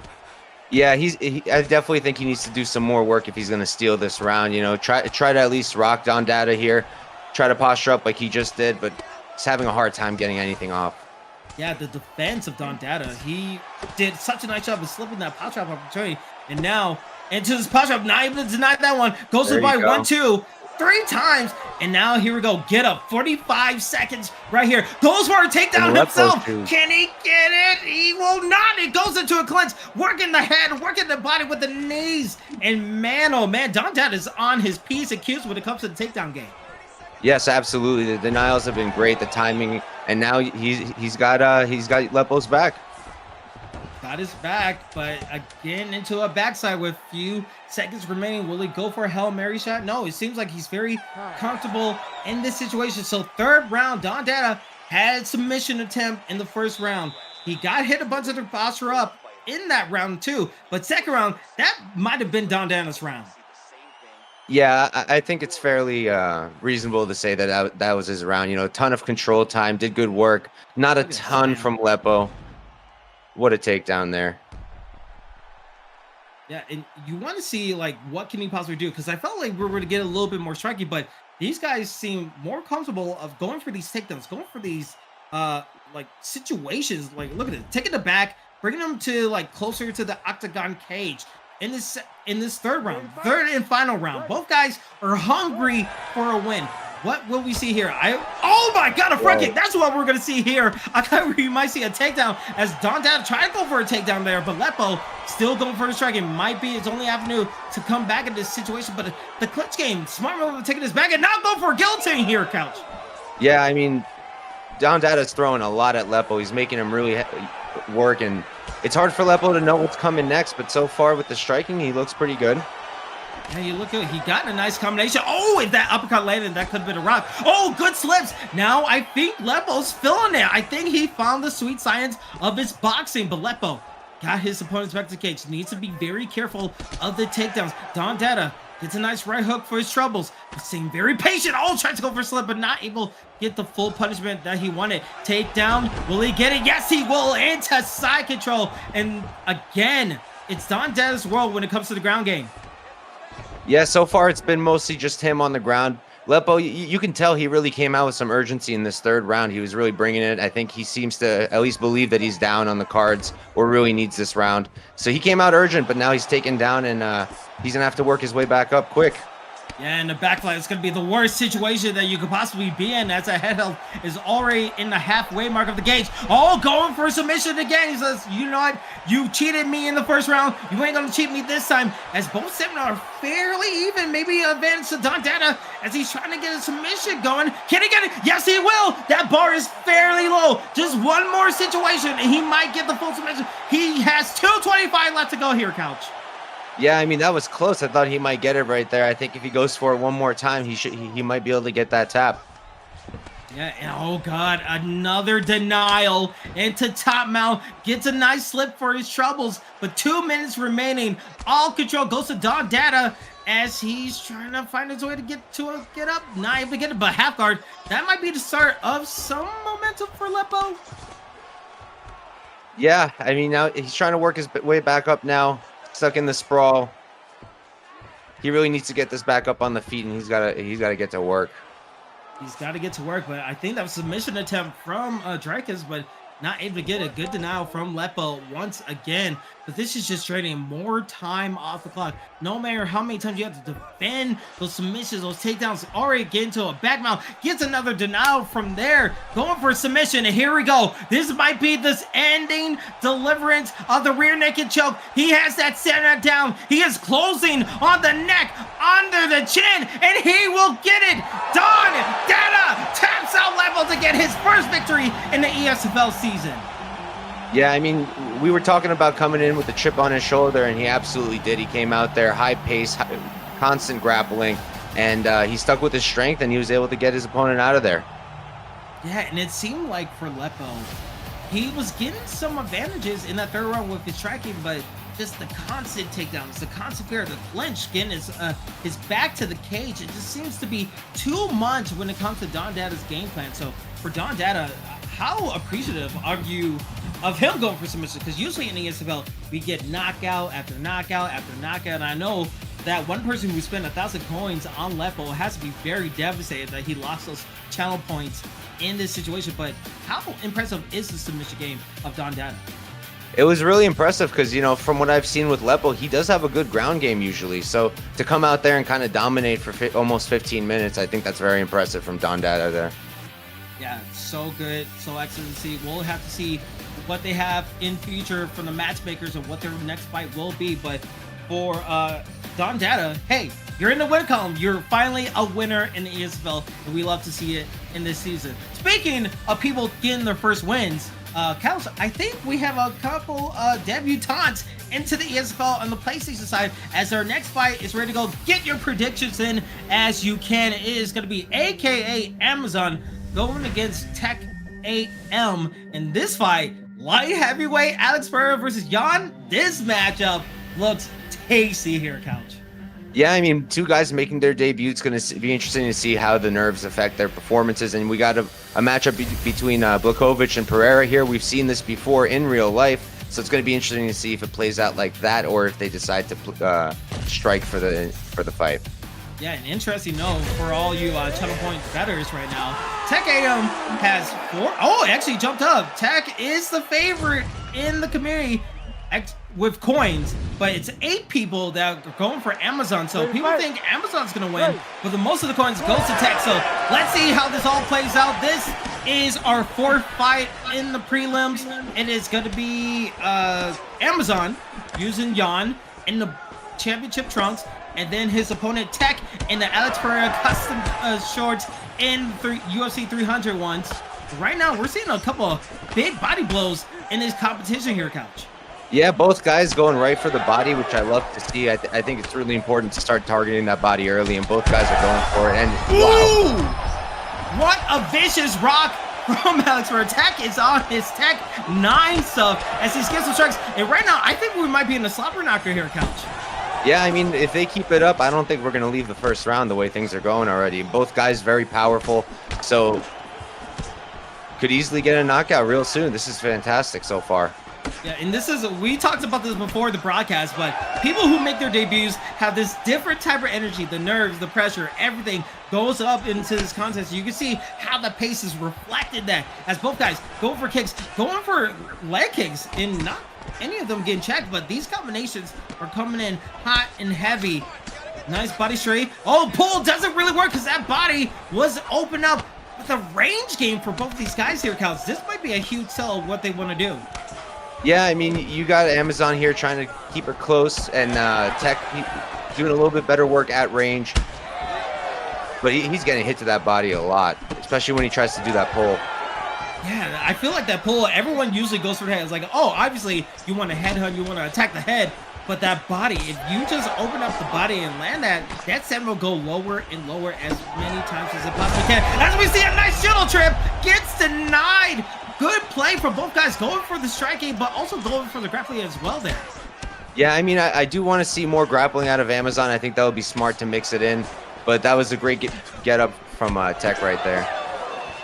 Yeah, I definitely think he needs to do some more work if he's going to steal this round. Try to at least rock Dandana here. Try to posture up like he just did, but he's having a hard time getting anything off. Yeah, the defense of Dandana, he did such a nice job of slipping that posture up opportunity. And now, into this posture up, not able to deny that one. Goes to by 1, 2, 3 times. And now here we go. Get up. 45 seconds right here. Goes for a takedown himself. Can he get it? He will not. It goes into a clinch. Working the head, working the body with the knees. And man, oh man, Dandana is on his P's and Q's when it comes to the takedown game. Yes, absolutely. The denials have been great. The timing, and now he's got Leppo's back. Got his back, but again into a backside with few seconds remaining. Will he go for a Hail Mary shot? No, it seems like he's very comfortable in this situation. So third round, Dandana had submission attempt in the first round. He got hit a bunch of the posture up in that round too, but second round, that might have been Dandana's round. Yeah, I think it's fairly reasonable to say that was his round. A ton of control time, did good work. Not a ton from Leppo. What a takedown there. Yeah, and you want to see, like, what can he possibly do? Because I felt like we were going to get a little bit more striking, but these guys seem more comfortable of going for these takedowns, going for these, like, situations. Like, look at it. Taking the back, bringing them to, like, closer to the octagon cage. In this third round, third and final round, both guys are hungry for a win. What will we see here? Oh my God, a front kick. That's what we're going to see here. I thought we might see a takedown as Dandana tried to go for a takedown there, but Leppo still going for the strike. It might be his only avenue to come back in this situation, but the clutch game, smart move of taking his back and not go for a guillotine here, Couch. Yeah, I mean, Dandana's throwing a lot at Leppo. He's making him really work, and it's hard for Leppo to know what's coming next, but so far with the striking, he looks pretty good. Yeah, you look good. He got a nice combination. Oh, if that uppercut landed, that could have been a rock. Oh, good slips. Now I think Leppo's feeling it. I think he found the sweet science of his boxing, but Leppo got his opponents back to the cage. Needs to be very careful of the takedowns. Dandana gets a nice right hook for his troubles, but staying very patient. Oh, tries to go for a slip, but not able to get the full punishment that he wanted. Takedown. Will he get it? Yes, he will. Into side control. And again, it's Dandana's world when it comes to the ground game. Yeah, so far it's been mostly just him on the ground, Leppo, you can tell he really came out with some urgency in this third round. He was really bringing it. I think he seems to at least believe that he's down on the cards or really needs this round. So he came out urgent, but now he's taken down, and he's going to have to work his way back up quick. Yeah, and the backline is going to be the worst situation that you could possibly be in, as a head health is already in the halfway mark of the gauge. Oh, going for a submission again. He says, you know what? You cheated me in the first round. You ain't going to cheat me this time. As both seven are fairly even. Maybe advantage to Dandana as he's trying to get a submission going. Can he get it? Yes, he will. That bar is fairly low. Just one more situation, and he might get the full submission. He has 2:25 left to go here, Couch. Yeah, I mean, that was close. I thought he might get it right there. I think if he goes for it one more time, he might be able to get that tap. Yeah, and oh god, another denial into top mount. Gets a nice slip for his troubles, but 2 minutes remaining. All control goes to Dandana as he's trying to find his way to get up. Not able to get it, but half guard. That might be the start of some momentum for Leppo. Yeah, I mean, now he's trying to work his way back up now. Stuck in the sprawl. He really needs to get this back up on the feet, and he's got to get to work. He's got to get to work, but I think that was a submission attempt from Drakus, but not able to get a good denial from Leppo once again. But this is just trading more time off the clock. No matter how many times you have to defend those submissions, those takedowns, already get into a back mount. Gets another denial from there. Going for a submission, and here we go. This might be this ending deliverance of the rear naked choke. He has that center down. He is closing on the neck, under the chin, and he will get it. Dandana taps out Leppo to get his first victory in the ESFL season. Yeah, I mean, we were talking about coming in with a chip on his shoulder, and he absolutely did. He came out there, high pace, constant grappling, and he stuck with his strength, and he was able to get his opponent out of there. Yeah, and it seemed like for Leppo, he was getting some advantages in that third round with his striking, but just the constant takedowns, the constant fear, the clinch, getting his back to the cage. It just seems to be too much when it comes to Dandana's game plan. So for Dandana, how appreciative are you of him going for submission? Because usually in the ESFL, we get knockout after knockout after knockout. And I know that one person who spent 1,000 coins on Leppo has to be very devastated that he lost those channel points in this situation. But how impressive is the submission game of Dandana? It was really impressive because, you know, from what I've seen with Leppo, he does have a good ground game usually. So to come out there and kind of dominate for almost 15 minutes, I think that's very impressive from Dandana there. Yeah, so good, so excellent to see. We'll have to see what they have in future from the matchmakers and what their next fight will be. But for Dandana, hey, you're in the win column. You're finally a winner in the ESFL, and we love to see it in this season. Speaking of people getting their first wins, Couch, I think we have a couple debutantes into the ESFL on the PlayStation side, as our next fight is ready to go. Get your predictions in as you can. It is going to be AKA Amazon going against Tech AM in this fight. Light heavyweight Alex Pereira versus Jan. This matchup looks tasty here, Couch. Yeah, I mean, two guys making their debut. It's going to be interesting to see how the nerves affect their performances. And we got a matchup between Blakovic and Pereira here. We've seen this before in real life, so it's going to be interesting to see if it plays out like that or if they decide to strike for the fight. Yeah, an interesting note for all you channel point bettors right now. Tech AM has 4. Oh, it actually jumped up. Tech is the favorite in the community with coins, but it's 8 people that are going for Amazon. So people think Amazon's going to win, but the most of the coins goes to Tech. So let's see how this all plays out. This is our 4th fight in the prelims. It is going to be Amazon using Jan in the championship trunks, and then his opponent Tech in the Alex Pereira custom shorts in UFC 300 ones. Right now, we're seeing a couple of big body blows in this competition here, Couch. Yeah, both guys going right for the body, which I love to see. I think it's really important to start targeting that body early, and both guys are going for it. And wow, what a vicious rock from Alex Pereira. Tech is on his Tech 9 stuff as he skips some strikes. And right now, I think we might be in a slobber knocker here, Couch. Yeah, I mean, if they keep it up, I don't think we're going to leave the first round the way things are going already. Both guys very powerful, so could easily get a knockout real soon. This is fantastic so far. Yeah, and this is, we talked about this before the broadcast, but people who make their debuts have this different type of energy. The nerves, the pressure, everything goes up into this contest. You can see how the pace is reflected that as both guys going for kicks, going for leg kicks, and not any of them getting checked, but these combinations are coming in hot and heavy. Nice body straight. Oh, pull doesn't really work because that body was open up with a range game for both of these guys here, Cows. This might be a huge tell of what they want to do. Yeah, I mean, you got Amazon here trying to keep her close, and Tech doing a little bit better work at range. But he's getting hit to that body a lot, especially when he tries to do that pull. Yeah, I feel like that pull, everyone usually goes for the head. It's like, oh, obviously you want to headhunt, you want to attack the head, but that body, if you just open up the body and land that send will go lower and lower as many times as it possibly can. As we see a nice shuttle trip, gets denied. Good play from both guys, going for the striking, but also going for the grappling as well there. Yeah, I mean, I do want to see more grappling out of Amazon. I think that would be smart to mix it in, but that was a great get up from Tech right there.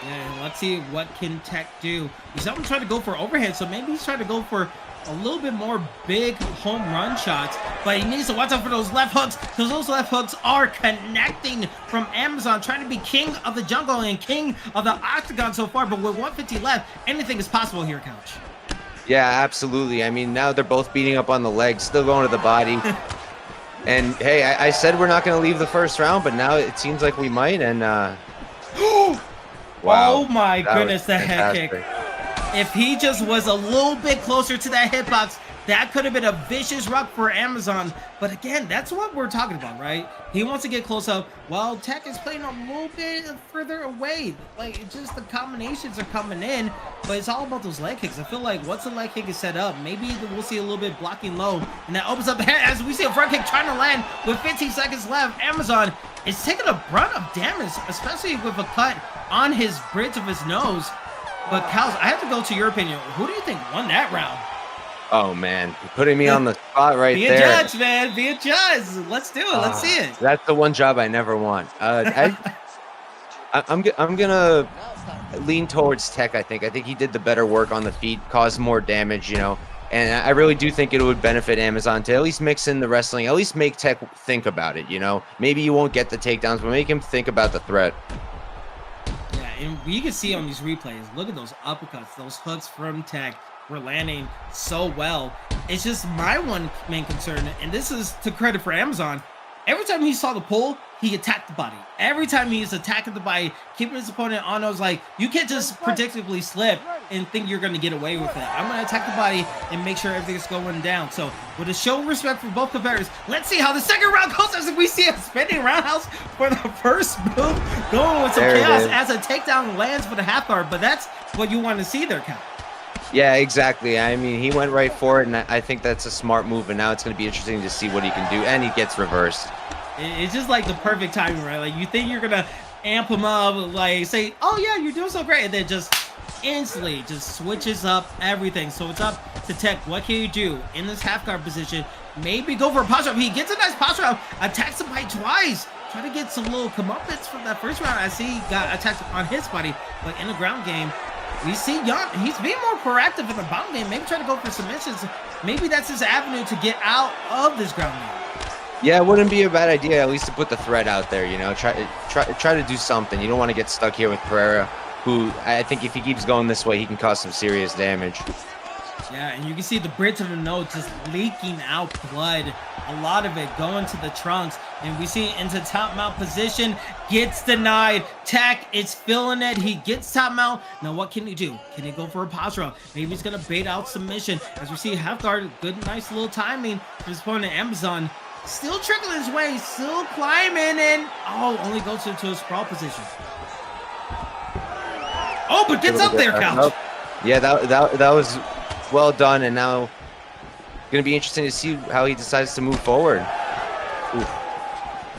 Yeah, let's see what can Tech do. He's not trying to go for overhead, so maybe he's trying to go for a little bit more big home run shots, but he needs to watch out for those left hooks, because those left hooks are connecting from Amazon, trying to be king of the jungle and king of the octagon so far. But with 150 left, anything is possible here, Couch. Yeah, absolutely. I mean, now they're both beating up on the legs, still going to the body. And hey, I said we're not going to leave the first round, but now it seems like we might. And wow, oh my goodness, the head kick. If he just was a little bit closer to that hitbox, that could have been a vicious ruck for Amazon. But again, that's what we're talking about, right? He wants to get close up while Tech is playing a little bit further away. Like, it's just the combinations are coming in, but it's all about those leg kicks. I feel like once the leg kick is set up, maybe we'll see a little bit blocking low, and that opens up the head as we see a front kick trying to land with 15 seconds left. Amazon is taking a brunt of damage, especially with a cut on his bridge of his nose. But Cows, I have to go to your opinion. Who do you think won that round? Oh man, you're putting me on the spot right there. Be a judge, man. Be a judge. Let's do it. Let's see it. That's the one job I never want. I'm gonna lean towards Tech. I think he did the better work on the feet, caused more damage, you know. And I really do think it would benefit Amazon to at least mix in the wrestling, at least make Tech think about it, you know. Maybe you won't get the takedowns, but make him think about the threat. And you can see on these replays, look at those uppercuts, those hooks from Tech were landing so well. It's just my one main concern, and this is to credit for Amazon. Every time he saw the pull, he attacked the body. Every time he's attacking the body, keeping his opponent on those, like, you can't just predictably slip and think you're going to get away with it. I'm going to attack the body and make sure everything's going down. So, with a show of respect for both competitors, let's see how the second round goes as we see a spinning roundhouse for the first move, going with some chaos as a takedown lands for the half guard. But that's what you want to see there, Cal. Yeah, exactly. I mean, he went right for it, and I think that's a smart move, and now it's going to be interesting to see what he can do, and he gets reversed. It's just like the perfect timing, right? Like, you think you're going to amp him up, like, say, oh, yeah, you're doing so great, and then just instantly just switches up everything. So it's up to Tech. What can you do in this half guard position? Maybe go for a posture up. He gets a nice posture up, attacks him by twice. Try to get some little comeuppance from that first round. I see he got attacked on his body, but in the ground game, we see Young, he's being more proactive in the bound game. Maybe try to go for submissions. Maybe that's his avenue to get out of this ground game. Yeah, it wouldn't be a bad idea, at least to put the threat out there, you know. Try to do something. You don't want to get stuck here with Pereira, who I think if he keeps going this way, he can cause some serious damage. Yeah, and you can see the bridge of the nose just leaking out blood. A lot of it going to the trunks. And we see into top mount position. Gets denied. Tech is feeling it. He gets top mount. Now what can he do? Can he go for a posture? Maybe he's going to bait out submission. As we see half guard, good, nice little timing for his opponent, Amazon. Still trickling his way. Still climbing. And only goes into a sprawl position. Oh, but gets up there, Couch. Yeah, that was well done, and now going to be interesting to see how he decides to move forward. Oof.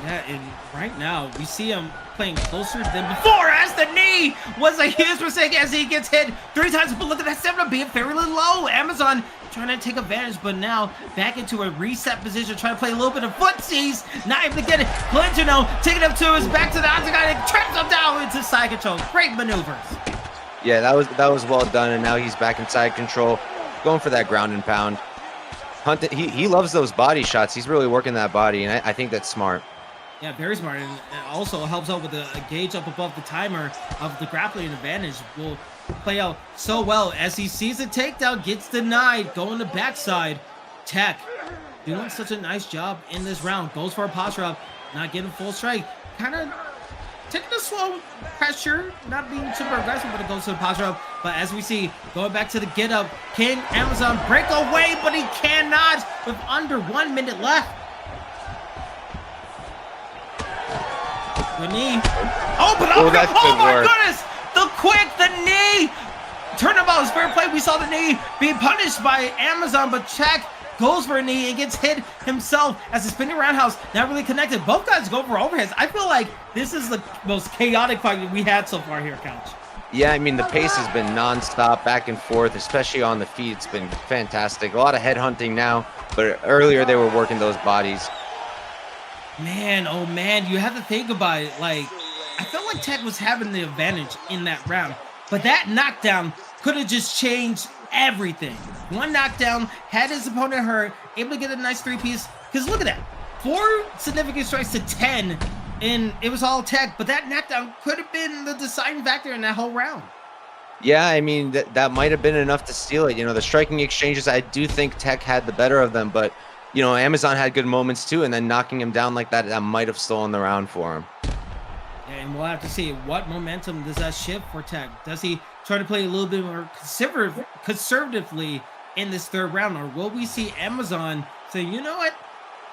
Yeah, and right now we see him playing closer than before as the knee was a huge mistake as he gets hit 3 times. But look at that stamina being fairly low. Amazon trying to take advantage, but now back into a reset position, trying to play a little bit of footsies. Not able to get it. Clinton taking up to his back to the octagon and traps him down into side control. Great maneuvers. Yeah, that was well done, and now he's back in side control. going for that ground and pound. Hunt, he loves those body shots. He's really working that body, and I think that's smart. Yeah, very smart, and it also helps out with a gauge up above the timer of the grappling advantage. Will play out so well as he sees a takedown, gets denied, going to backside. Tech doing such a nice job in this round. Goes for a posture up, not getting full strike. Kind of taking a slow pressure, not being super aggressive, but it goes to the posture up. But as we see, going back to the get up, can Amazon break away? But he cannot with under 1 minute left. The knee. Oh, but oh my goodness! The knee! Turnabout is fair play. We saw the knee being punished by Amazon, but Check goes for a knee and gets hit himself as the spinning roundhouse not really connected. Both guys go for overheads. I feel like this is the most chaotic fight we had so far here, Couch. Yeah, I mean, the pace has been non-stop, back and forth, especially on the feet. It's been fantastic. A lot of head hunting now, but earlier they were working those bodies. Man, oh man, you have to think about it. Like, I felt like Tech was having the advantage in that round, but that knockdown could have just changed everything. One knockdown, had his opponent hurt, able to get a nice three-piece. Because look at that, 4 significant strikes to 10, and it was all Tech, but that knockdown could have been the deciding factor in that whole round. Yeah, I mean, that might have been enough to steal it. You know, the striking exchanges, I do think Tech had the better of them, but, you know, Amazon had good moments too, and then knocking him down like that might have stolen the round for him. Yeah, and we'll have to see what momentum does that shift for Tech. Does he try to play a little bit more conservatively in this third round, or will we see Amazon say, you know what,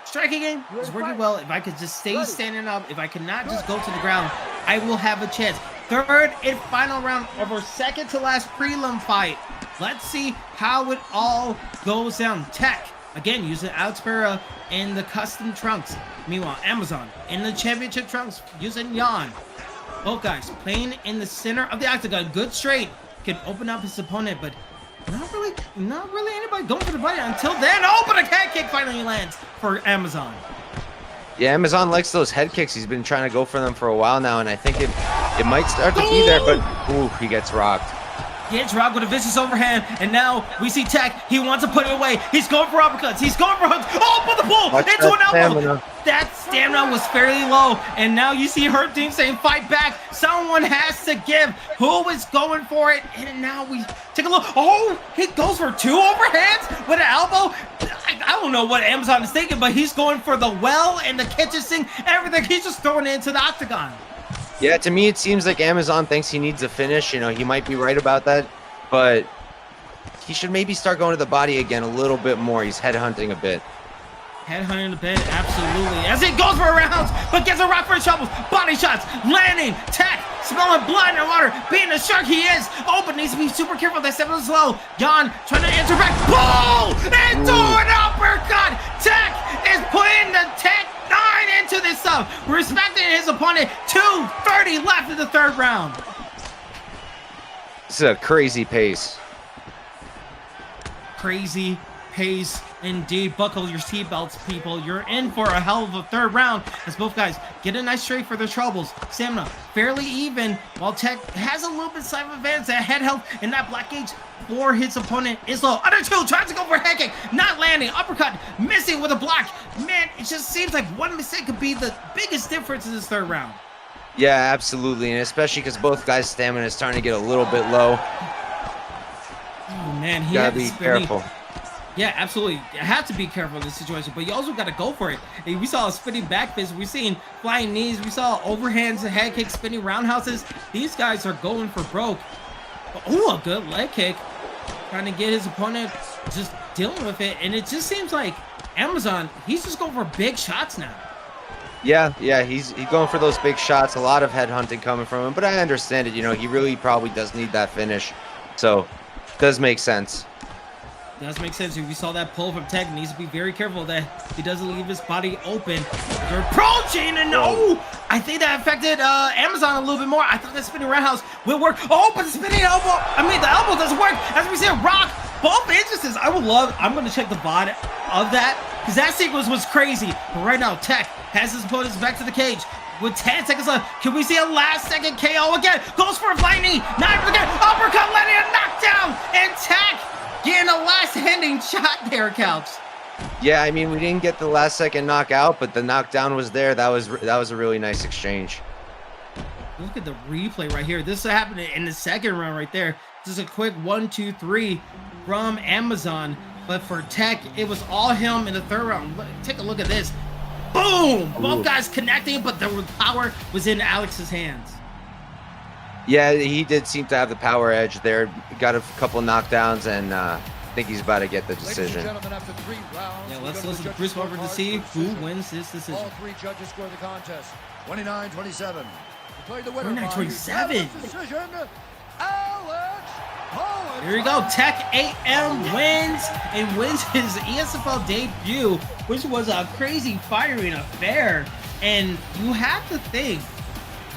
striking game is working well. If I could just stay standing up, if I cannot just go to the ground, I will have a chance. Third and final round of our second to last prelim fight. Let's see how it all goes down. Tech, again, using Alex Pereira in the custom trunks. Meanwhile, Amazon in the championship trunks using Jan. Both guys playing in the center of the octagon. Good straight. Can open up his opponent, but not really anybody going for the body until then. Oh, but a head kick finally lands for Amazon. Yeah, Amazon likes those head kicks. He's been trying to go for them for a while now, and I think it might start to be there, but ooh, he gets rocked. Gets rocked with a vicious overhand, and now we see Tech. He wants to put it away. He's going for uppercuts. He's going for hooks. Oh, but the pull into an elbow. Stamina. That stamina was fairly low, and now you see her team saying, fight back. Someone has to give. Who is going for it? And now we take a look. Oh, he goes for 2 overhands with an elbow. I don't know what Amazon is thinking, but he's going for the well and the kitchen sink, everything. He's just throwing it into the octagon. Yeah, to me, it seems like Amazon thinks he needs a finish. You know, he might be right about that, but he should maybe start going to the body again a little bit more. He's headhunting a bit. Headhunting a bit, absolutely. As he goes for rounds, but gets a rock for his shovels. Body shots, landing, Tech, smelling blood in the water. Being a shark he is. Oh, but needs to be super careful. That step is slow. Jan trying to enter back. Pull! Into an uppercut. Tech is putting the Tech 9 into this stuff. Respecting his opponent. 2:30 left in the third round. This is a crazy pace. Crazy pace indeed. Buckle your seatbelts, people. You're in for a hell of a third round as both guys get a nice straight for their troubles. Stamina fairly even, while Tech has a little bit slight of advantage. That head health and that black gauge for his opponent is low. Under 2, tries to go for a head kick, not landing. Uppercut, missing with a block. Man, it just seems like one mistake could be the biggest difference in this third round. Yeah, absolutely, and especially because both guys' stamina is starting to get a little bit low. Oh man, he gotta be careful. Yeah, absolutely. You have to be careful in this situation, but you also got to go for it. We saw a spinning back fist. We've seen flying knees. We saw overhands, head kicks, spinning roundhouses. These guys are going for broke. Oh, a good leg kick. Trying to get his opponent just dealing with it. And it just seems like Amazon, he's just going for big shots now. Yeah, he's going for those big shots. A lot of head hunting coming from him, but I understand it. You know, he really probably does need that finish. So, it does make sense. Does make sense. If you saw that pull from Tech, needs to be very careful that he doesn't leave his body open. They're approaching, and I think that affected Amazon a little bit more. I thought that spinning roundhouse will work. Oh, but the spinning elbow, the elbow doesn't work. As we see a rock, both instances. I'm going to check the VOD of that, because that sequence was crazy. But right now, Tech has his opponents back to the cage. With 10 seconds left, can we see a last-second KO again? Goes for a flying knee, not again. Uppercut, landing a knockdown, and Tech getting a last-handing shot there, Couch. Yeah, I mean, we didn't get the last second knockout, but the knockdown was there. That was a really nice exchange. Look at the replay right here. This happened in the second round right there. This is a quick 1, 2, 3 from Amazon. But for Tech, it was all him in the third round. Take a look at this. Boom! Both guys connecting, but the power was in Alex's hands. Yeah, he did seem to have the power edge there. Got a couple knockdowns, and I think he's about to get the decision. Yeah, let's listen to Bruce Wavvy to see who wins this decision. All three judges score the contest. 29-27. 29-27. Decision, Alex Collins. Here we go. Tech AM wins his ESFL debut, which was a crazy firing affair. And you have to think,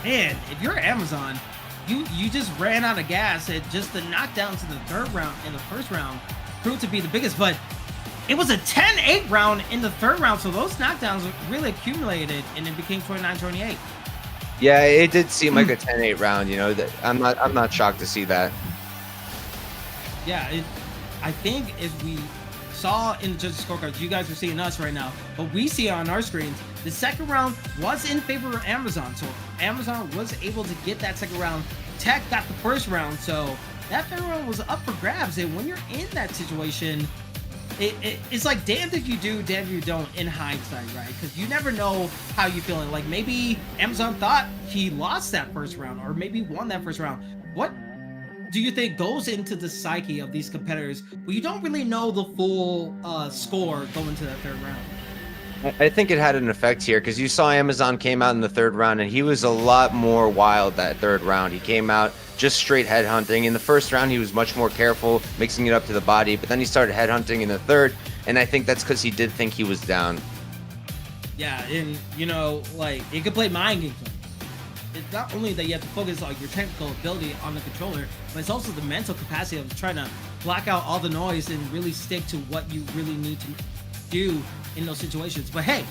man, if you're Amazon, you just ran out of gas, and just the knockdowns in the third round and the first round proved to be the biggest. But it was a 10-8 round in the third round, so those knockdowns really accumulated, and it became 29-28. Yeah, it did seem like a 10-8 round. You know, I'm not shocked to see that. Yeah, I think if we saw in the judges' scorecards, you guys are seeing us right now, but we see on our screens, the second round was in favor of Amazon. So Amazon was able to get that second round. Tech got the first round, so that third round was up for grabs. And when you're in that situation, it's like damned if you do, damned if you don't in hindsight, right? Because you never know how you're feeling. Like maybe Amazon thought he lost that first round, or maybe won that first round. What do you think goes into the psyche of these competitors when you don't really know the full score going to that third round? I think it had an effect here, because you saw Amazon came out in the third round, and he was a lot more wild that third round. He came out just straight headhunting. In the first round, he was much more careful, mixing it up to the body, but then he started headhunting in the third, and I think that's because he did think he was down. Yeah, and you know, like, it could play mind games. It's not only that you have to focus on your technical ability on the controller, but it's also the mental capacity of trying to block out all the noise and really stick to what you really need to do in those situations. But hey,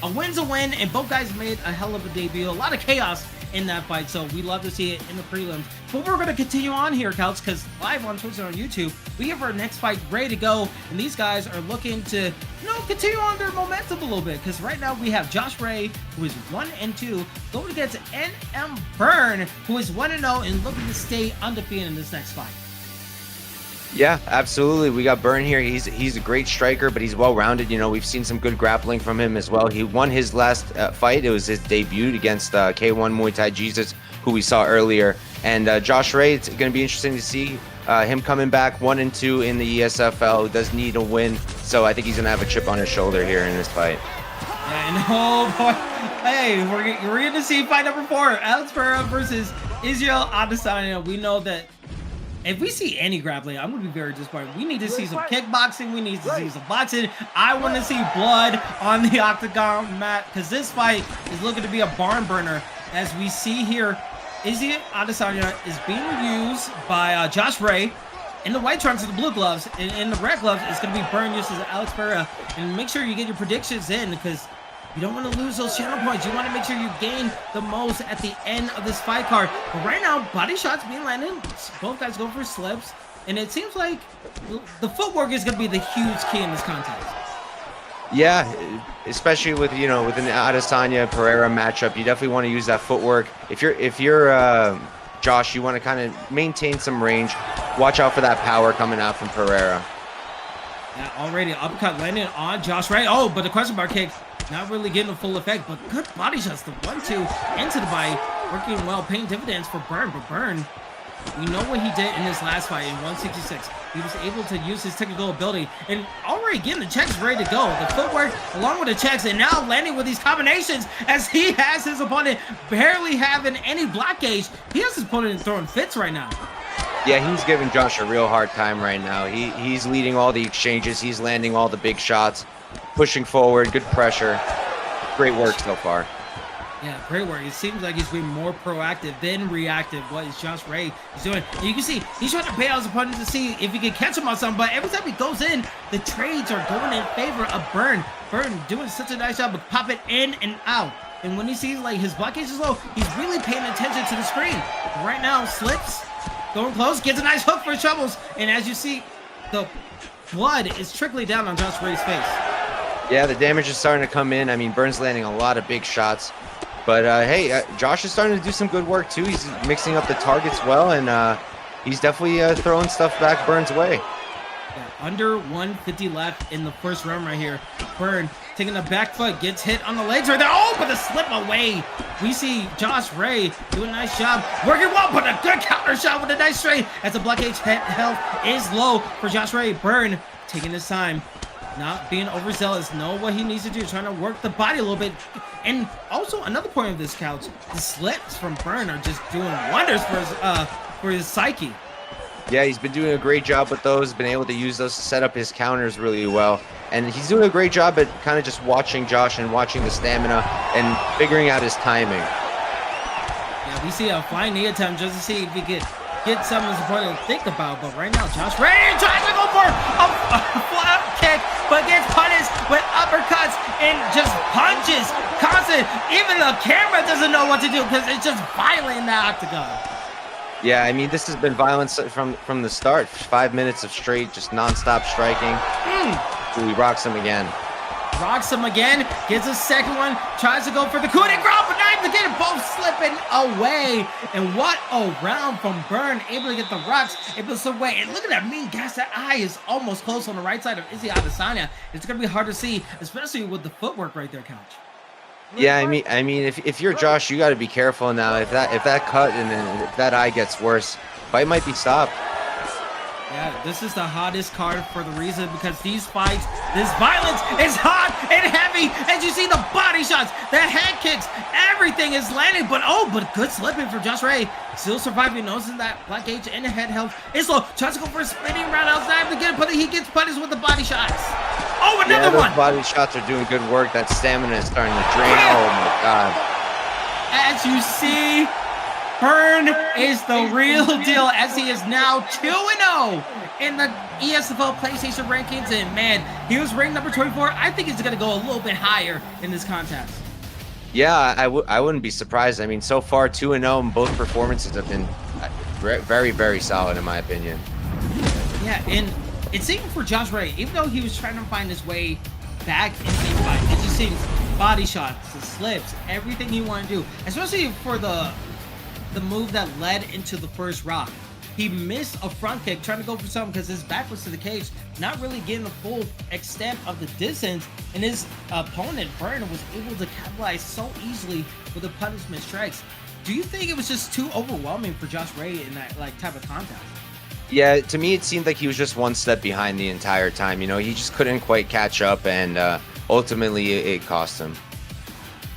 a win's a win, and both guys made a hell of a debut. A lot of chaos in that fight, so we love to see it in the prelims. But we're going to continue on here, Couch, because live on Twitch and on YouTube, we have our next fight ready to go, and these guys are looking to, you know, continue on their momentum a little bit, because right now we have Josh Ray, who is 1-2, going against NM Burn, who is 1-0 and looking to stay undefeated in this next fight. Yeah, absolutely. We got Burn here. He's a great striker, but he's well-rounded. You know, we've seen some good grappling from him as well. He won his last fight. It was his debut against K1 Muay Thai Jesus, who we saw earlier. And Josh Ray, it's going to be interesting to see him coming back 1-2 in the ESFL. Does need a win, so I think he's going to have a chip on his shoulder here in this fight. Yeah, and oh boy, hey, we're going to see fight number 4, Alex Pereira versus Israel Adesanya. We know that if we see any grappling, I'm going to be very disappointed. We need to see some kickboxing. We need to see some boxing. I want to see blood on the octagon mat, because this fight is looking to be a barn burner. As we see here, Israel Adesanya is being used by Josh Ray in the white trunks and the blue gloves. In the red gloves, it's going to be Burn uses Alex Pereira. And make sure you get your predictions in, because you don't want to lose those channel points. You want to make sure you gain the most at the end of this fight card. But right now, body shots being landed. Both guys go for slips. And it seems like the footwork is going to be the huge key in this contest. Yeah, especially with, you know, with an Adesanya Pereira matchup, you definitely want to use that footwork. If you're Josh, you want to kind of maintain some range. Watch out for that power coming out from Pereira. Yeah, already uppercut landing on Josh Ray. Oh, but the question mark kick not really getting a full effect, but good body shots. The 1-2 into the body, working well, paying dividends for Burn. But Burn, we know what he did in his last fight in 166. He was able to use his technical ability, and already getting the checks ready to go. The footwork along with the checks, and now landing with these combinations as he has his opponent barely having any block gauge. He has his opponent throwing fits right now. Yeah, he's giving Josh a real hard time right now. He's leading all the exchanges. He's landing all the big shots, pushing forward, good pressure. Great work so far. Yeah, great work. It seems like he's being more proactive than reactive. What is Josh Ray is doing? And you can see he's trying to pay out his opponent to see if he can catch him on something. But every time he goes in, the trades are going in favor of Burn. Burn doing such a nice job of popping in and out. And when he sees like his block gauge is low, he's really paying attention to the screen. Right now, slips, going close, gets a nice hook for his troubles. And as you see, the blood is trickling down on Josh Ray's face. Yeah, the damage is starting to come in. I mean, Burns landing a lot of big shots. But hey, Josh is starting to do some good work too. He's mixing up the targets well, and he's definitely throwing stuff back Burns' way. Yeah, under 150 left in the first round right here. Burn taking the back foot, gets hit on the legs right there. Oh, but the slip away. We see Josh Ray doing a nice job, working well, but a good counter shot with a nice straight as the blockade health is low for Josh Ray. Burn taking his time, not being overzealous, know what he needs to do, trying to work the body a little bit. And also another point of this couch, the slips from Burn are just doing wonders for his psyche. Yeah, he's been doing a great job with those, been able to use those to set up his counters really well. And he's doing a great job at kind of just watching Josh and watching the stamina and figuring out his timing. Yeah, we see a flying knee attempt just to see if he could get something important to think about. But right now, Josh Ray tries to go for a flat kick, but gets punished with uppercuts and just punches constant. Even the camera doesn't know what to do because it's just violent in the octagon. Yeah, I mean, this has been violence from the start. 5 minutes of straight, just nonstop striking. He rocks him again. Rocks him again, gets a second one, tries to go for the coup de grace, but not able to get it, both slipping away. And what a round from Burn, able to get the rocks, able to slip away. And look at that mean gas, that eye is almost close on the right side of Izzy Adesanya. It's going to be hard to see, especially with the footwork right there, Couch. Yeah, I mean, if you're Josh, you got to be careful now. If that cut and then if that eye gets worse, fight might be stopped. Yeah, this is the hottest card for the reason because these fights, this violence is hot and heavy. As you see the body shots, the head kicks, everything is landing. But good slipping for Josh Ray. Still surviving, noticing that black H and the head health is low. Tries to go for a spinning round outside to get it, but he gets punished with the body shots. Oh, another one. Body shots are doing good work. That stamina is starting to drain. Oh my God. As you see, Burn is the real deal as he is now 2-0 in the ESFL PlayStation rankings. And man, he was ranked number 24. I think he's going to go a little bit higher in this contest. Yeah, I wouldn't be surprised. I mean, so far 2-0 and both performances have been very, very solid in my opinion. Yeah, and it's even for Josh Ray, even though he was trying to find his way back in the fight, it just seems body shots, the slips, everything he wanted to do, especially for the move that led into the first rock. He missed a front kick, trying to go for something because his back was to the cage, not really getting the full extent of the distance, and his opponent, Burn, was able to capitalize so easily with the punishment strikes. Do you think it was just too overwhelming for Josh Ray in that type of contest? Yeah, to me, it seemed like he was just one step behind the entire time. You know, he just couldn't quite catch up, and ultimately it cost him.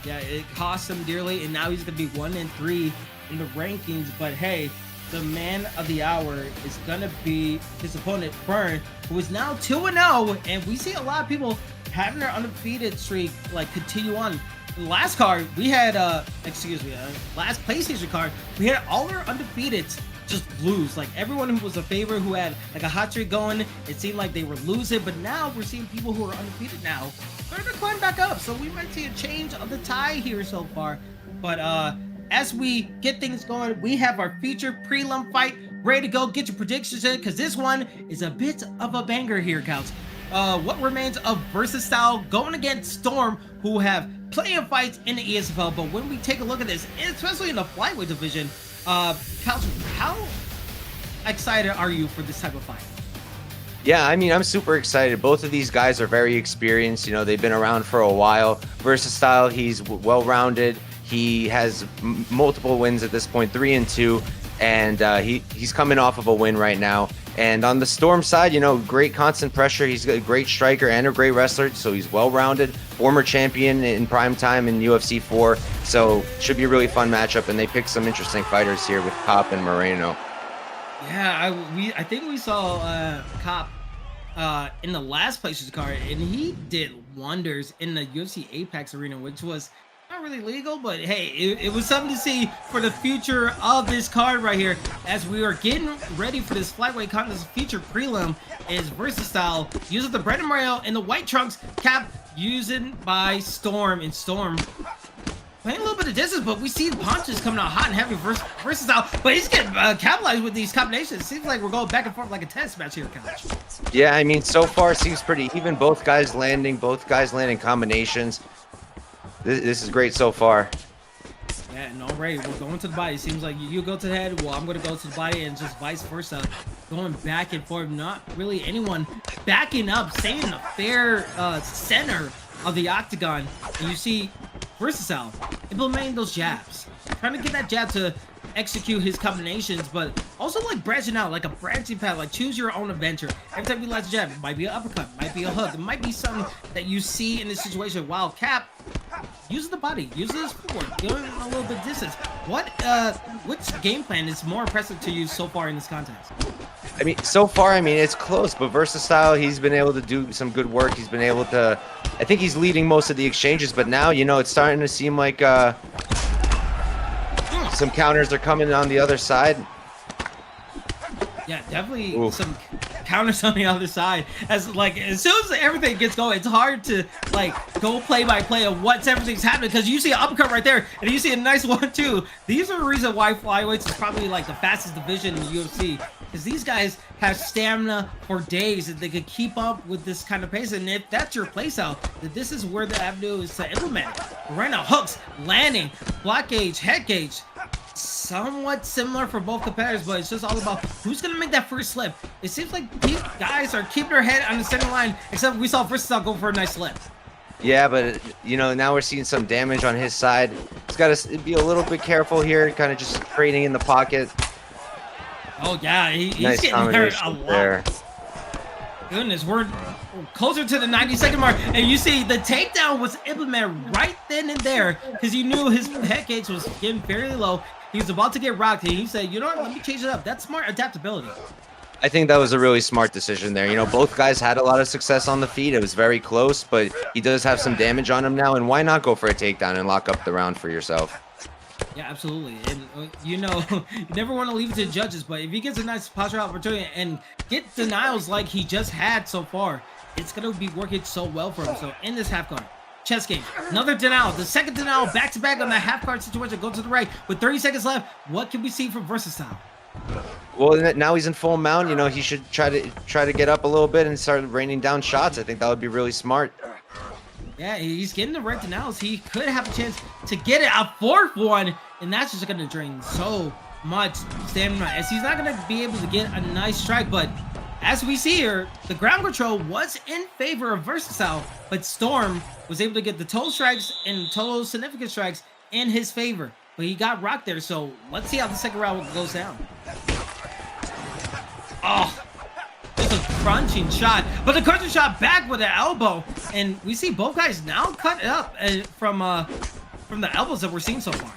Yeah, it cost him dearly, and now he's going to be 1-3 in the rankings. But hey, the man of the hour is going to be his opponent, Burn, who is now 2-0, and we see a lot of people having their undefeated streak continue on. The last card, we had, last PlayStation card, we had all our undefeateds just lose. Everyone who was a favorite, who had a hot streak going, it seemed like they were losing, but now we're seeing people who are undefeated now starting to climb back up. So we might see a change of the tide here so far. But as we get things going, we have our featured prelim fight ready to go. Get your predictions in, because this one is a bit of a banger here, Counts. What remains of Versus Style going against Storm, who have plenty of fights in the ESFL. But when we take a look at this, especially in the flyweight division, Counts, how excited are you for this type of fight? Yeah, I mean, I'm super excited. Both of these guys are very experienced. You know, they've been around for a while. Versus Style, he's well-rounded. He has multiple wins at this point, 3-2, and he's coming off of a win right now. And on the Storm side, you know, great constant pressure. He's a great striker and a great wrestler, so he's well-rounded. Former champion in prime time in UFC 4, so should be a really fun matchup. And they picked some interesting fighters here with Cop and Moreno. Yeah, I think we saw Cop in the last PlayStation card, and he did wonders in the UFC Apex arena, which was not really legal, but hey, it was something to see for the future of this card right here. As we are getting ready for this flyweight contest, feature prelim is Versus Style using the Brendan Moreno in the white trunks, Cap using by Storm, and Storm playing a little bit of distance, but we see punches coming out hot and heavy versus out. But he's getting capitalized with these combinations. It seems like we're going back and forth like a tennis match here, Couch. Yeah, I mean, so far it seems pretty even. Both guys landing combinations. This is great so far. Yeah, and already we're going to the body. It seems like you go to the head, well, I'm going to go to the body, and just vice versa. Going back and forth, not really anyone backing up, staying in the fair center of the octagon. And you see Versatile implementing those jabs, trying to get that jab to execute his combinations, but also like branching out, like a branching path, like choose your own adventure. Every time you launch a jab, it might be an uppercut, might be a hook, it might be something that you see in this situation. While Cap uses the body, uses his footwork, going a little bit distance. Which game plan is more impressive to you so far in this contest? I mean, so far, I mean, it's close, but Versatile, he's been able to do some good work. He's been able to, I think he's leading most of the exchanges, but now, you know, it's starting to seem like some counters are coming on the other side. Yeah, definitely some counters on the other side. As soon as everything gets going, it's hard to like go play by play of what's everything's happening, because you see an uppercut right there and you see a nice 1-2. These are the reason why flyweights is probably like the fastest division in the UFC, because these guys have stamina for days and they could keep up with this kind of pace. And if that's your place out, that this is where the avenue is to implement. Right now, hooks, landing, block gauge, head gauge. Somewhat similar for both competitors, but it's just all about who's gonna make that first slip. It seems like these guys are keeping their head on the center line, except we saw Versatile go for a nice slip. Yeah, but you know, now we're seeing some damage on his side. He's got to be a little bit careful here, kind of just trading in the pocket. Oh yeah, he's nice getting hurt a lot. There. Goodness, we're closer to the 90-second mark, and you see the takedown was implemented right then and there, because you knew his head gauge was getting fairly low. He was about to get rocked, and he said, you know what, let me change it up. That's smart adaptability. I think that was a really smart decision there. You know, both guys had a lot of success on the feet. It was very close, but he does have some damage on him now, and why not go for a takedown and lock up the round for yourself? Yeah, absolutely. And, you know, you never want to leave it to the judges, but if he gets a nice posture opportunity and get denials like he just had so far, it's going to be working so well for him. So in this half guard, chess game, another denial, the second denial back-to-back on that half guard situation. Go to the right with 30 seconds left. What can we see from Versatile? Well, now he's in full mount. You know, he should try to get up a little bit and start raining down shots. I think that would be really smart. Yeah, he's getting the right denials. He could have a chance to get it a fourth one, and that's just going to drain so much stamina, as he's not going to be able to get a nice strike. But as we see here, the ground control was in favor of Versatile, but Storm was able to get the total strikes and total significant strikes in his favor. But he got rocked there, so let's see how the second round goes down. Oh, just a crunching shot, but the crunching shot back with an elbow, and we see both guys now cut up from the elbows that we're seeing so far.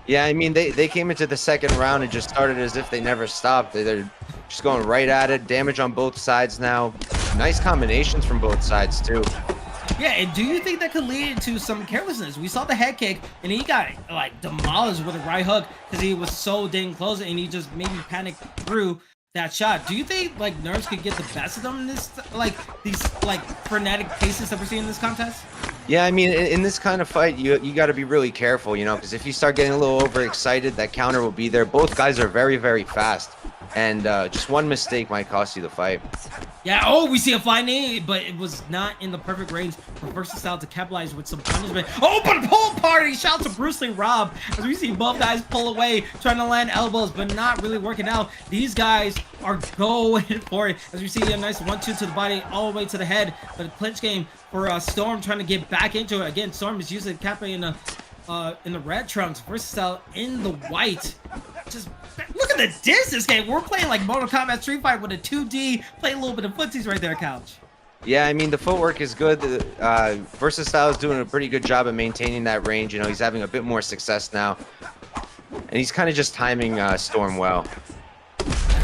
Yeah, I mean, they came into the second round and just started as if they never stopped. They're just going right at it. Damage on both sides now. Nice combinations from both sides too. Yeah, and do you think that could lead to some carelessness? We saw the head kick, and he got like demolished with a right hook because he was so dang close, and he just maybe panicked through that shot. Do you think like nerves could get the best of them in this, like these like frenetic paces that we're seeing in this contest? Yeah, I mean, in this kind of fight, you got to be really careful, you know, because if you start getting a little overexcited, that counter will be there. Both guys are very, very fast, and just one mistake might cost you the fight. Yeah, oh, we see a flying knee, but it was not in the perfect range for Versatile to capitalize with some punishment. Oh, but a pull party! Shout out to Bruce Lee Rob, as we see both guys pull away, trying to land elbows, but not really working out. These guys are going for it, as we see a nice 1-2 to the body, all the way to the head. But a clinch game for Storm trying to get back into it. Again, Storm is using Kappa in the red trunks, Versatile in the white. Just look at the distance game. We're playing like Mortal Kombat Street Fighter with a 2D, playing a little bit of footsies right there, Couch. Yeah, I mean, the footwork is good. Versatile is doing a pretty good job at maintaining that range. You know, he's having a bit more success now. And he's kind of just timing Storm well.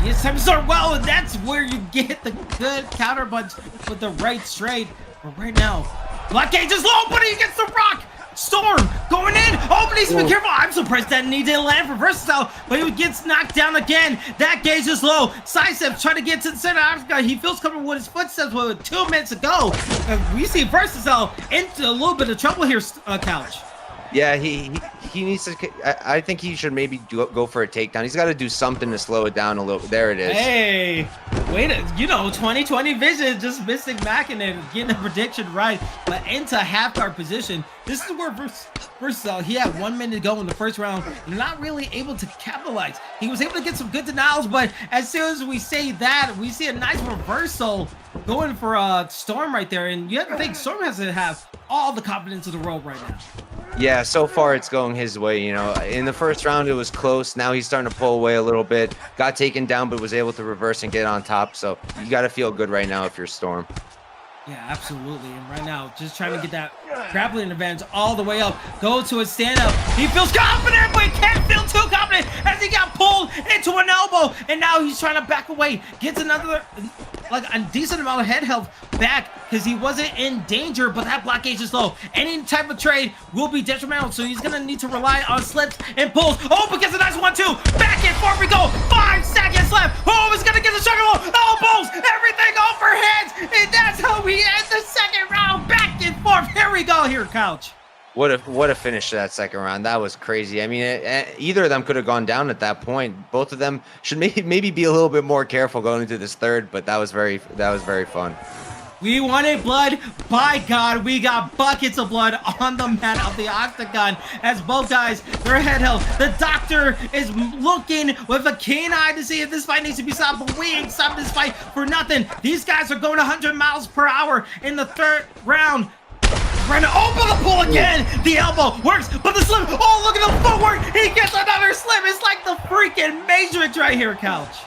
He's timing Storm well, and that's where you get the good counter punch with the right straight. But right now, Black Cage is low, but he gets the rock. Storm going in. Oh, but he's been careful. I'm surprised that he didn't land for Versatile, but he gets knocked down again. That gauge is low. Sidestep trying to get to the center. He feels comfortable with his footsteps with 2 minutes to go. We see Versatile into a little bit of trouble here, Couch. Yeah, he needs to. I think he should maybe go for a takedown. He's got to do something to slow it down a little. There it is. Hey, wait, 2020 vision, just missing Mac and getting the prediction right, but into half guard position. This is where Versatile, he had 1 minute to go in the first round, not really able to capitalize. He was able to get some good denials, but as soon as we say that, we see a nice reversal going for a Storm right there, and you have to think Storm has to have all the confidence in the world right now. Yeah, so far it's going his way. You know, in the first round it was close. Now he's starting to pull away a little bit. Got taken down, but was able to reverse and get on top. So you got to feel good right now if you're Storm. Yeah, absolutely. And right now, just trying to get that grappling advantage all the way up. Go to a stand-up. He feels confident, but he can't feel too confident as he got pulled into an elbow. And now he's trying to back away. Gets another, like, a decent amount of head health back because he wasn't in danger, but that block gauge is low. Any type of trade will be detrimental, so he's going to need to rely on slips and pulls. Oh, but gets a nice 1-2. Back and forth we go. 5 seconds left. Oh, he's going to get the struggle. Elbows, everything overheads, and that's how we end the second round. Back and forth. Here we go here, Couch. What a finish to that second round. That was crazy. I mean, either of them could have gone down at that point. Both of them should maybe be a little bit more careful going into this third, but that was very fun. We wanted blood. By God, we got buckets of blood on the mat of the octagon as both guys, their head held. The doctor is looking with a keen eye to see if this fight needs to be stopped, but we ain't stopped this fight for nothing. These guys are going 100 miles per hour in the third round. Trying to open the pull again. The elbow works, but the slip. Oh, look at the footwork. He gets another slip. It's like the freaking Matrix right here, Couch.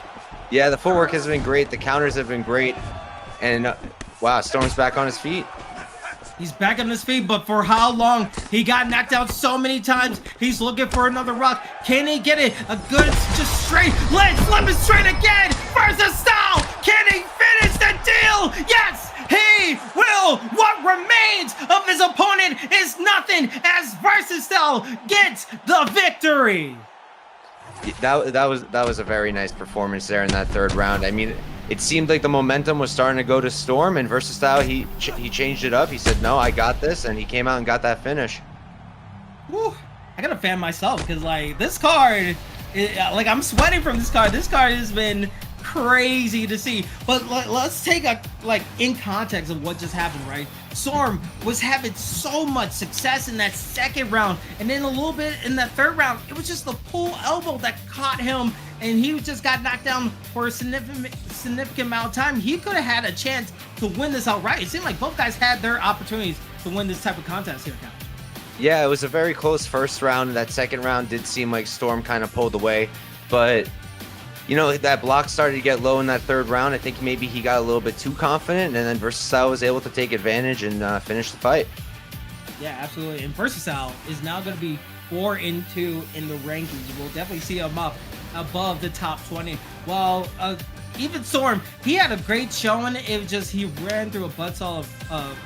Yeah, the footwork has been great. The counters have been great. And wow, Storm's back on his feet. He's back on his feet, but for how long? He got knocked out so many times. He's looking for another rock. Can he get it? A good, just straight leg flip is straight again. Versus style. Can he finish the deal? Yes, he will. What remains of his opponent is nothing as Versatile gets the victory. That was a very nice performance there in that third round. I mean, it seemed like the momentum was starting to go to Storm, and Versatile, he changed it up. He said, no, I got this, and he came out and got that finish. Whew. I gotta fan myself because, like, this card, like, I'm sweating from this card. This card has been crazy to see. But let's take a, like, in context of what just happened, right? Storm was having so much success in that second round, and then a little bit in that third round. It was just the pull elbow that caught him, and he just got knocked down for a significant amount of time. He could have had a chance to win this outright. It seemed like both guys had their opportunities to win this type of contest here, Couch. Yeah, it was a very close first round. That second round did seem like Storm kind of pulled away, but you know, that block started to get low in that third round. I think maybe he got a little bit too confident, and then Versatile was able to take advantage and finish the fight. Yeah, absolutely. And Versatile is now going to be 4-2 in the rankings. We'll definitely see him up above the top 20. While even Storm, he had a great showing. It was just he ran through a buzzsaw of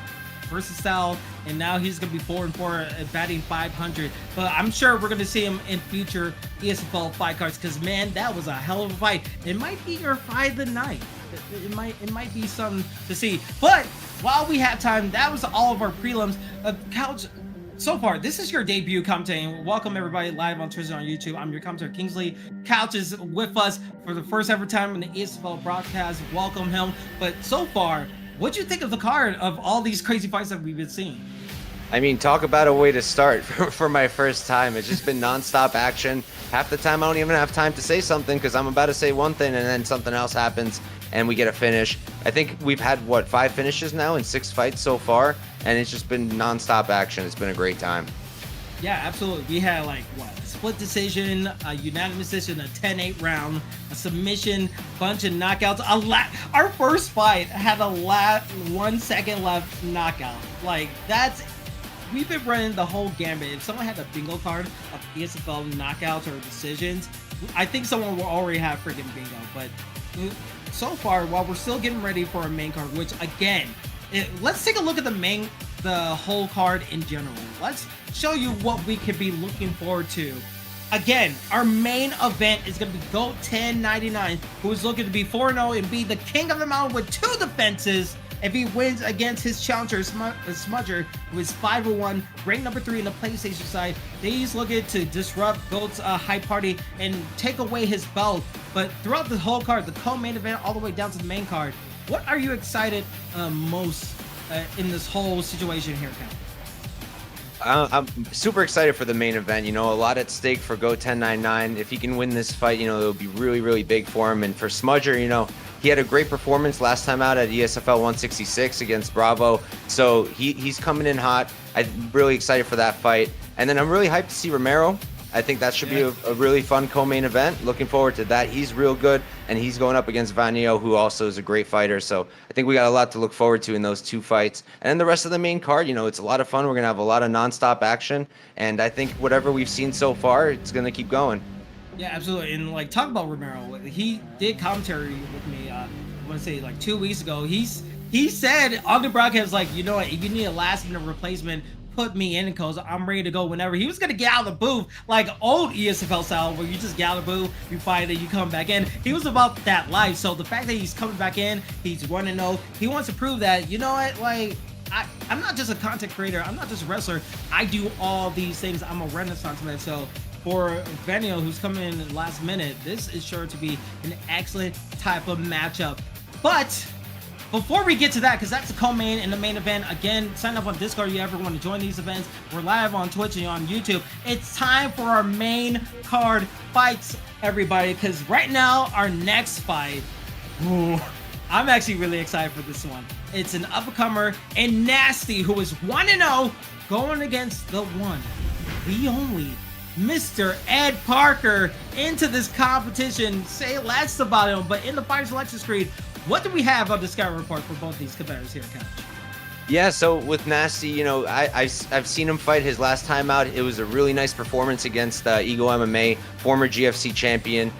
Versatile, and now he's going to be 4-4 batting 500. But I'm sure we're going to see him in future ESFL fight cards because, man, that was a hell of a fight. It might be your fight of the night. It might be something to see. But while we have time, that was all of our prelims. Couch, so far, this is your debut commentating. Welcome, everybody, live on Twitch and on YouTube. I'm your commentator, Kingsley. Couch is with us for the first ever time in the ESFL broadcast. Welcome him. But so far, what'd you think of the card of all these crazy fights that we've been seeing? I mean, talk about a way to start for my first time. It's just been nonstop action. Half the time I don't even have time to say something because I'm about to say one thing and then something else happens and we get a finish. I think we've had, what, 5 finishes now in 6 fights so far, and it's just been nonstop action. It's been a great time. Yeah, absolutely. We had, like, what, a split decision, a unanimous decision, a 10-8 round, a submission, bunch of knockouts. Our first fight had a 1 second left knockout. Like, we've been running the whole gambit. If someone had a bingo card of ESFL knockouts or decisions, I think someone will already have freaking bingo. But so far, while we're still getting ready for a main card, which, again, let's take a look at the whole card in general. Let's show you what we could be looking forward to Again, our main event is going to be GOAT1099, who is looking to be 4-0 and be the king of the mountain with 2 defenses. If he wins against his challenger, Smudger, who is 5-1, ranked number 3 in the PlayStation side, he's looking to disrupt GOAT's high party and take away his belt. But throughout the whole card, the co-main event all the way down to the main card, what are you excited most in this whole situation here, Ken? I'm super excited for the main event. You know, a lot at stake for GOAT1099. If he can win this fight, you know, it'll be really, really big for him. And for Smudger, you know, he had a great performance last time out at ESFL 166 against Bravo. So he's coming in hot. I'm really excited for that fight. And then I'm really hyped to see Romero. I think that should be a really fun co-main event. Looking forward to that. He's real good, and he's going up against Vanio, who also is a great fighter. So I think we got a lot to look forward to in those 2 fights. And then the rest of the main card, you know, it's a lot of fun. We're going to have a lot of nonstop action. And I think whatever we've seen so far, it's going to keep going. Yeah, absolutely. And like, talk about Romero. He did commentary with me, I want to say like 2 weeks ago. He said on the broadcast, like, you know what, if you need a last-minute replacement, put me in, because I'm ready to go whenever. He was going to get out of the booth like old ESFL style, where you just get out of the booth, you fight it, you come back in. He was about that life. So the fact that he's coming back in, he's 1-0, he wants to prove that, you know what, like, I'm not just a content creator, I'm not just a wrestler, I do all these things. I'm a renaissance man. So for Vanio, who's coming in last minute, this is sure to be an excellent type of matchup. But before we get to that, because that's the co-main and the main event, again, sign up on Discord if you ever want to join these events. We're live on Twitch and on YouTube. It's time for our main card fights, everybody, because right now, our next fight, ooh, I'm actually really excited for this one. It's an up-and-comer and Nasty, who is 1-0, going against the one, the only, Mr. EdParker, into this competition. Say less about him, but in the fighter selection screen, what do we have on the scout report for both these competitors here, Couch? Yeah, so with Nasty, you know, I've seen him fight his last time out. It was a really nice performance against Eagle MMA, former GFC champion.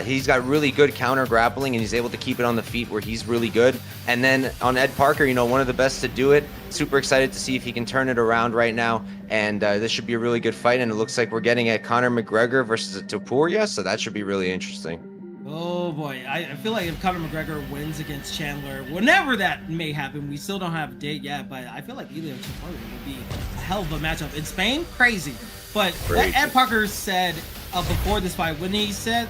He's got really good counter grappling, and he's able to keep it on the feet where he's really good. And then on EdParker, you know, one of the best to do it. Super excited to see if he can turn it around right now. And this should be a really good fight. And it looks like we're getting a Conor McGregor versus a Topuria, so that should be really interesting. Oh boy, I feel like if Conor McGregor wins against Chandler, whenever that may happen, we still don't have a date yet, but I feel like Ilya Topuria would be a hell of a matchup. In Spain, crazy. But what EdParker said before this fight, when he said,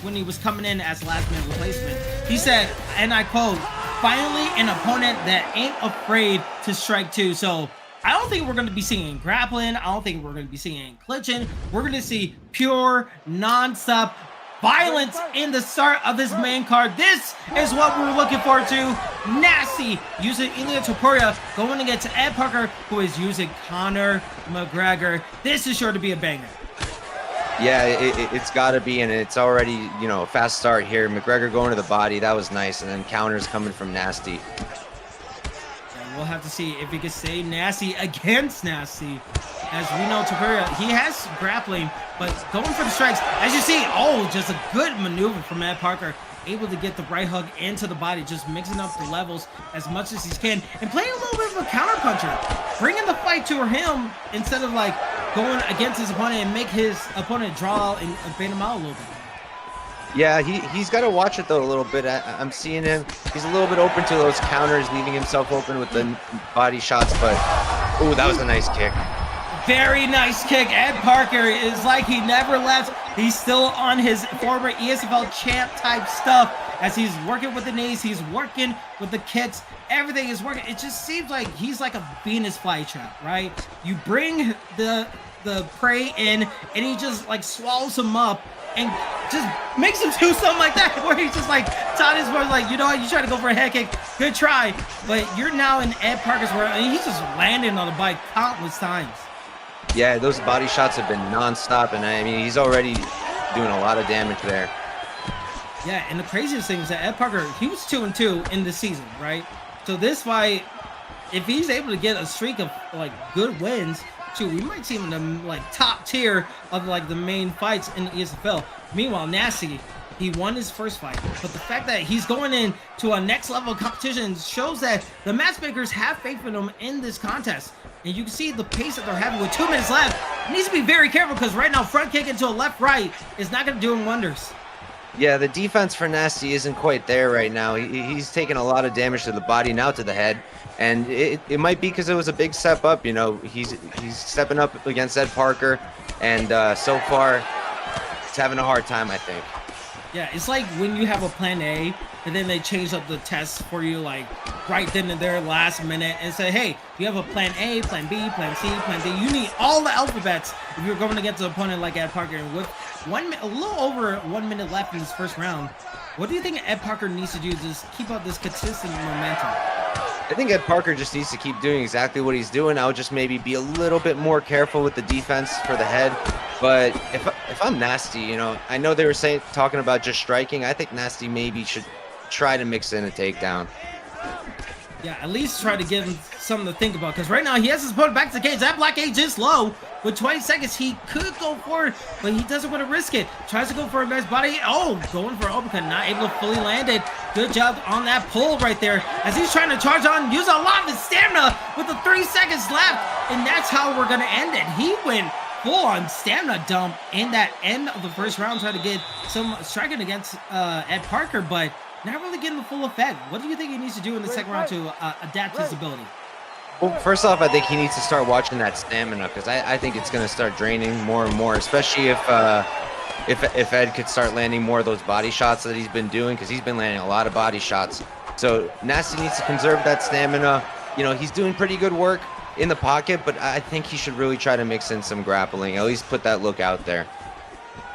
when he was coming in as last-minute replacement, he said, and I quote, "Finally an opponent that ain't afraid to strike too." So I don't think we're going to be seeing grappling. I don't think we're going to be seeing clinching. We're going to see pure, non-stop violence in the start of this main card. This is what we're looking forward to. Nasty using Ilya Topuria going against EdParker, who is using Conor McGregor. This is sure to be a banger. Yeah, it's got to be, and it's already, you know, a fast start here. McGregor going to the body, that was nice, and then counters coming from Nasty. And we'll have to see if he can stay Nasty against Nasty. As we know, Topuria, he has grappling, but going for the strikes. As you see, oh, just a good maneuver from EdParker, able to get the right hook into the body, just mixing up the levels as much as he can, and playing a little bit of a counter puncher, bringing the fight to him instead of like going against his opponent and make his opponent draw and bait him out a little bit. Yeah, he's got to watch it though a little bit. I'm seeing him. He's a little bit open to those counters, leaving himself open with the body shots, but ooh, that was a nice kick. Very nice kick. EdParker is like he never left. He's still on his former ESFL champ type stuff as he's working with the knees. He's working with the kicks. Everything is working. It just seems like he's like a Venus flytrap, right? You bring the prey in and he just like swallows him up and just makes him do something like that where he's just like taught his boy, like, you know what, you try to go for a head kick, good try, but you're now in EdParker's world and he's just landing on the bike countless times. Yeah, those body shots have been non-stop, and I mean, he's already doing a lot of damage there. Yeah, and the craziest thing is that EdParker, he was 2-2 in the season, right? So this fight, if he's able to get a streak of like good wins, shoot, we might see him in the like top tier of like the main fights in the ESFL. Meanwhile, Nasty, he won his first fight, but the fact that he's going into a next level competition shows that the matchmakers have faith in him in this contest. And you can see the pace that they're having with 2 minutes left. He needs to be very careful because right now front kick into a left-right is not going to do him wonders. Yeah, the defense for Nasty isn't quite there right now. He's taking a lot of damage to the body, now to the head. And it might be because it was a big step up. You know, he's stepping up against EdParker. And so far, he's having a hard time, I think. Yeah, it's like when you have a plan A and then they change up the tests for you like right then and there last minute and say, hey, you have a plan A, plan B, plan C, plan D. You need all the alphabets if you're going against an opponent like EdParker. And with a little over 1 minute left in this first round, what do you think EdParker needs to do to just keep up this consistent momentum? I think EdParker just needs to keep doing exactly what he's doing. I would just maybe be a little bit more careful with the defense for the head. But if I'm Nasty, you know, I know they were talking about just striking. I think Nasty maybe should try to mix in a takedown. Yeah, at least try to give him something to think about. Because right now he has his opponent back to the cage. That black cage is low. With 20 seconds, he could go for it, but he doesn't want to risk it. Tries to go for a nice body. Oh, going for an uppercut. Not able to fully land it. Good job on that pull right there. As he's trying to charge on, use a lot of his stamina with the 3 seconds left. And that's how we're going to end it. He went full on stamina dump in that end of the first round, trying to get some striking against EdParker, but not really getting the full effect. What do you think he needs to do in the second round to adapt his ability? Well, first off, I think he needs to start watching that stamina, because I think it's going to start draining more and more, especially if Ed could start landing more of those body shots that he's been doing, because he's been landing a lot of body shots. So Nasty needs to conserve that stamina. You know, he's doing pretty good work in the pocket, but I think he should really try to mix in some grappling, at least put that look out there.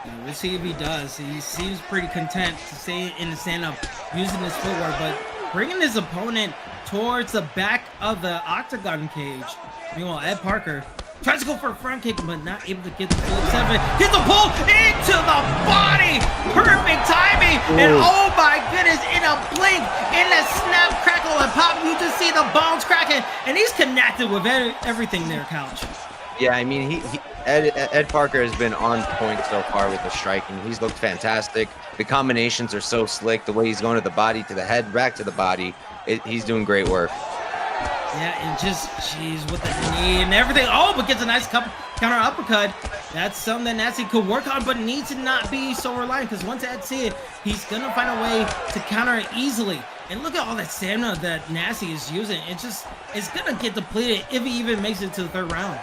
Yeah, we'll see if he does. He seems pretty content to stay in the stand-up using his footwork, but bringing his opponent towards the back of the octagon cage. Meanwhile, EdParker tries to go for a front kick, but not able to get the full seven. Gets a pull into the body. Perfect timing. Ooh. And oh my goodness, in a blink, in a snap, crackle, and pop, you just see the bones cracking. And he's connected with everything there, Couch. Yeah, I mean, EdParker has been on point so far with the striking. He's looked fantastic. The combinations are so slick. The way he's going to the body, to the head, back to the body. He's doing great work. Yeah, and just, jeez, with the knee and everything. Oh, but gets a nice counter uppercut. That's something that Nasty could work on, but needs to not be so reliant, because once Ed sees it, he's going to find a way to counter it easily. And look at all that stamina that Nasty is using. It's going to get depleted if he even makes it to the third round.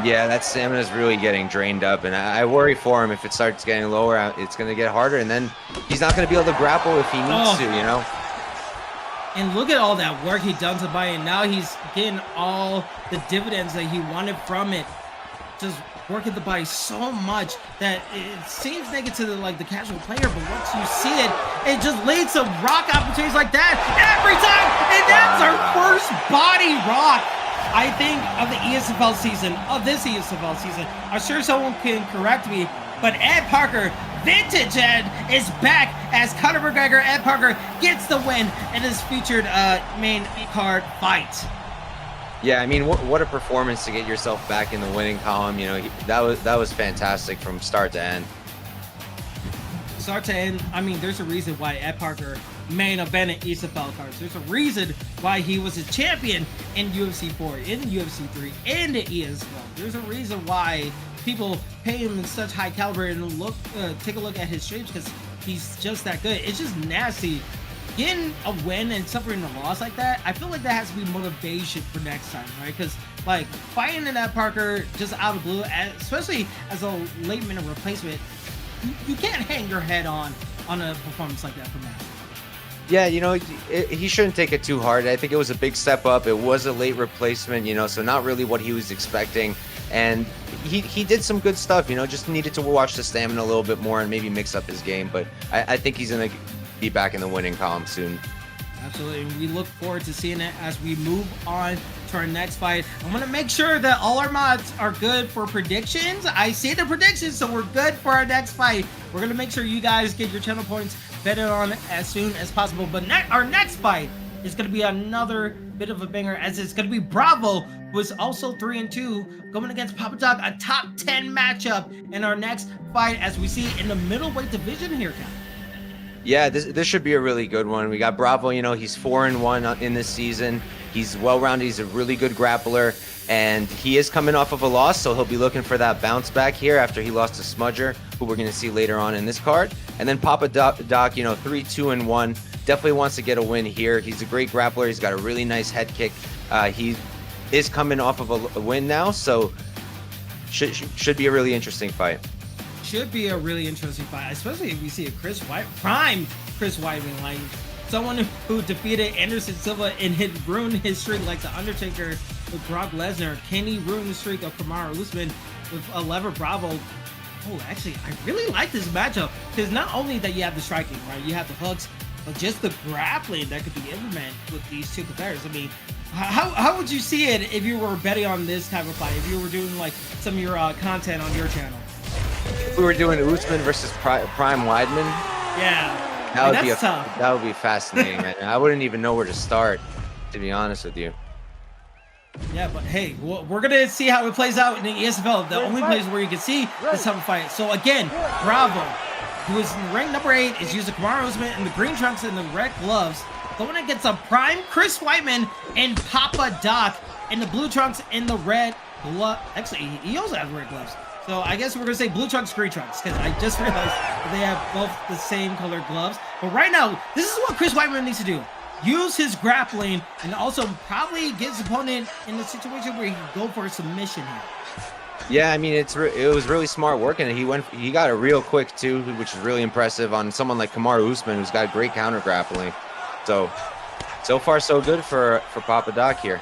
Yeah, that stamina is really getting drained up, and I worry for him. If it starts getting lower, it's going to get harder, and then he's not going to be able to grapple if he needs to, you know? And look at all that work he done to the body, and now he's getting all the dividends that he wanted from it. Just working the body so much that it seems negative to the casual player, but once you see it, it just leads to rock opportunities like that every time, and that's our first body rock, I think, of the ESFL season, of this ESFL season. I'm sure someone can correct me, but EdParker, Vintage Ed, is back as Conor McGregor. EdParker gets the win in his featured main card fight. Yeah, I mean, what a performance to get yourself back in the winning column. You know, that was fantastic from start to end. Start to end, I mean, there's a reason why EdParker main event ESFL cards. There's a reason why he was a champion in UFC 4, in UFC 3, and the ESFL. There's a reason why people pay him in such high caliber, and take a look at his streams, because he's just that good. It's just Nasty getting a win and suffering a loss like that. I feel like that has to be motivation for next time, right? Because fighting in EdParker just out of blue, especially as a late minute replacement, you can't hang your head on a performance like that from Nasty. Yeah, you know, he shouldn't take it too hard. I think it was a big step up. It was a late replacement, you know, so not really what he was expecting. And he did some good stuff, you know, just needed to watch the stamina a little bit more and maybe mix up his game. But I think he's going to be back in the winning column soon. Absolutely. We look forward to seeing it as we move on to our next fight. I want to make sure that all our mods are good for predictions. I see the predictions, so we're good for our next fight. We're going to make sure you guys get your channel points betted on as soon as possible. But our next fight is going to be another bit of a banger, as it's going to be Bravo, who is also 3-2, going against Papa Dog, a top 10 matchup in our next fight, as we see in the middleweight division here, Cal. Yeah, this should be a really good one. We got Bravo, you know, he's 4-1 in this season. He's well-rounded. He's a really good grappler, and he is coming off of a loss, so he'll be looking for that bounce back here after he lost to Smudger, who we're going to see later on in this card. And then Papa Doc, you know, 3-2-1, definitely wants to get a win here. He's a great grappler. He's got a really nice head kick. He is coming off of a win now, so should be a really interesting fight. Should be a really interesting fight, especially if we see a prime Chris Weidman, like someone who defeated Anderson Silva and ruined his streak like The Undertaker with Brock Lesnar. Can he ruin the streak of Kamaru Usman with a Lever Bravo? Oh, actually, I really like this matchup because not only that you have the striking, right? You have the hooks, but just the grappling that could be implemented with these two competitors. I mean, how would you see it if you were betting on this type of fight? If you were doing like some of your content on your channel? If we were doing Usman versus Prime Weidman, yeah, that would be fascinating, man. I wouldn't even know where to start, to be honest with you. Yeah, but hey, we're gonna see how it plays out in the ESFL. The only place where you can see this type of fight. So again, Bravo, who is in rank number 8, is using Kamaru Usman in the green trunks and the red gloves, going against a prime Chris Weidman and Papa Doc in the blue trunks and the red glove. Actually, he also has red gloves. So I guess we're gonna say blue trunks, green trunks, because I just realized they have both the same colored gloves. But right now, this is what Chris Weidman needs to do. Use his grappling and also probably get his opponent in a situation where he can go for a submission here. Yeah, I mean, it was really smart working. He got it real quick too, which is really impressive on someone like Kamaru Usman, who's got great counter grappling. So far so good for Papa Doc here.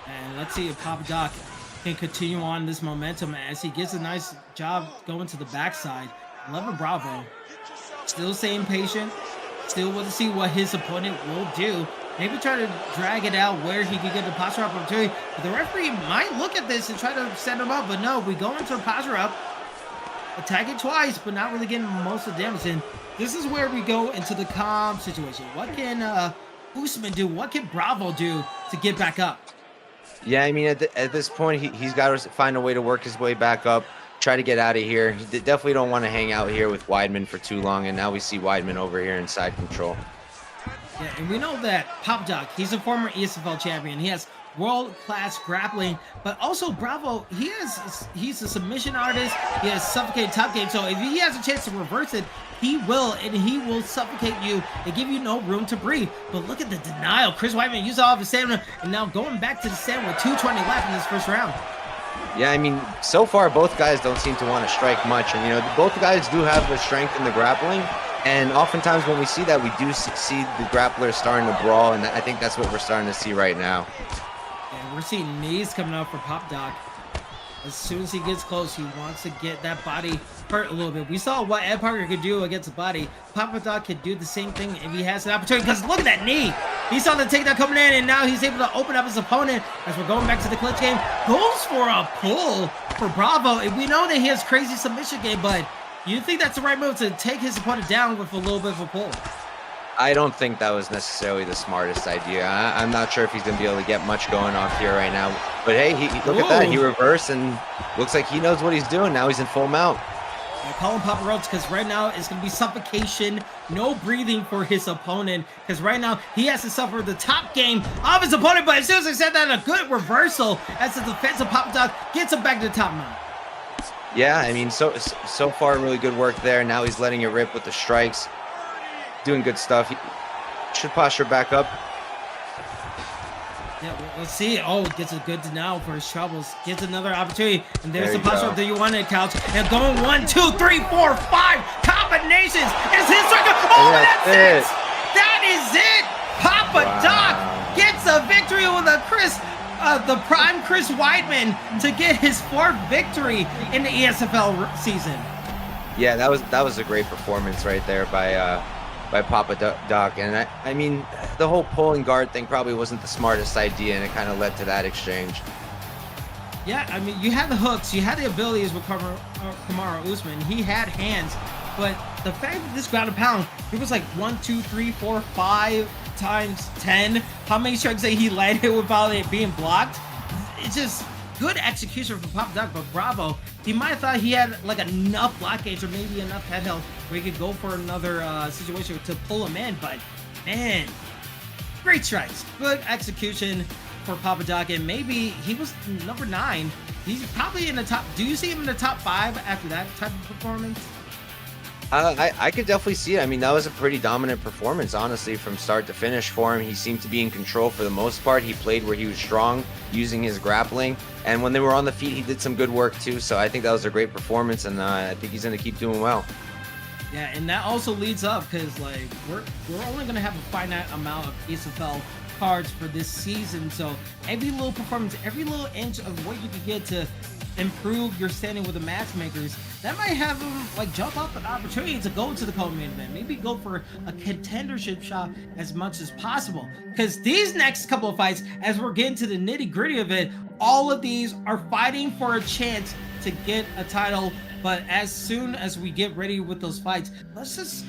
And let's see if Papa Doc can continue on this momentum as he gets a nice job going to the backside. Lever Bravo still staying patient, still want to see what his opponent will do. Maybe try to drag it out where he can get the posture up opportunity. But the referee might look at this and try to set him up, but no, we go into a posture up, attack it twice, but not really getting most of the damage in. This is where we go into the calm situation. What can Usman do? What can Bravo do to get back up? Yeah, I mean, at this point, he's got to find a way to work his way back up, try to get out of here. He definitely don't want to hang out here with Weidman for too long, and now we see Weidman over here in side control. Yeah, and we know that Papa Doc, he's a former ESFL champion. He has world-class grappling, but also Bravo, he's a submission artist. He has suffocated top game, so if he has a chance to reverse it, he will, and he will suffocate you and give you no room to breathe. But look at the denial. Chris Weidman used all of his stamina, and now going back to the stand with 2:20 left in this first round. Yeah, I mean, so far both guys don't seem to want to strike much, and you know, both guys do have the strength in the grappling, and oftentimes when we see that, we do see the grapplers starting to brawl, and I think that's what we're starting to see right now. And we're seeing knees coming out for Pop Doc. As soon as he gets close, he wants to get that body hurt a little bit. We saw what EdParker could do against the body. Papa Doc could do the same thing if he has an opportunity, because look at that knee. He saw the takedown coming in, and now he's able to open up his opponent. As we're going back to the clinch game, goes for a pull for Bravo. And we know that he has crazy submission game, but you think that's the right move to take his opponent down with a little bit of a pull? I don't think that was necessarily the smartest idea. I'm not sure if he's going to be able to get much going off here right now. But hey, look at that. He reversed, and looks like he knows what he's doing. Now he's in full mount. I call him Papa Roach because right now it's going to be suffocation, no breathing for his opponent, because right now he has to suffer the top game of his opponent. But as soon as I said that, a good reversal as the defensive Papa Doc gets him back to the top mount. Yeah, I mean, so far, really good work there. Now he's letting it rip with the strikes. Doing good stuff. He should posture back up. Yeah, let's see. Oh, gets a good denial for his troubles. Gets another opportunity. And there's the posture that you wanted, Couch. And going 1, 2, 3, 4, 5 combinations. It's his striker. Oh, that's it. That is it. Papa Doc gets a victory with the prime Chris Weidman to get his 4th victory in the ESFL season. Yeah, that was a great performance right there by Papa Doc. And I mean, the whole pulling guard thing probably wasn't the smartest idea, and it kind of led to that exchange. Yeah, I mean, you had the hooks, you had the abilities with Kamaru Usman. He had hands, but the fact that this ground and pound, it was like 1, 2, 3, 4, 5 times 10. How many strikes that he landed without it being blocked? It's just, Good execution from Papa Doc, but bravo. He might have thought he had like enough block gauge or maybe enough head health where he could go for another situation to pull him in, but man, great strikes. Good execution for Papa Doc, and maybe he was number 9. He's probably in the top. Do you see him in the top 5 after that type of performance? I could definitely see it. I mean, that was a pretty dominant performance, honestly, from start to finish for him. He seemed to be in control for the most part. He played where he was strong, using his grappling. And when they were on the feet, he did some good work too. So I think that was a great performance, and I think he's going to keep doing well. Yeah, and that also leads up because like we're only going to have a finite amount of ESFL cards for this season. So every little performance, every little inch of what you can get to improve your standing with the matchmakers, that might have him like jump up an opportunity to go to the co-main event, maybe go for a contendership shot as much as possible, because these next couple of fights, as we're getting to the nitty-gritty of it, all of these are fighting for a chance to get a title. But as soon as we get ready with those fights, let's just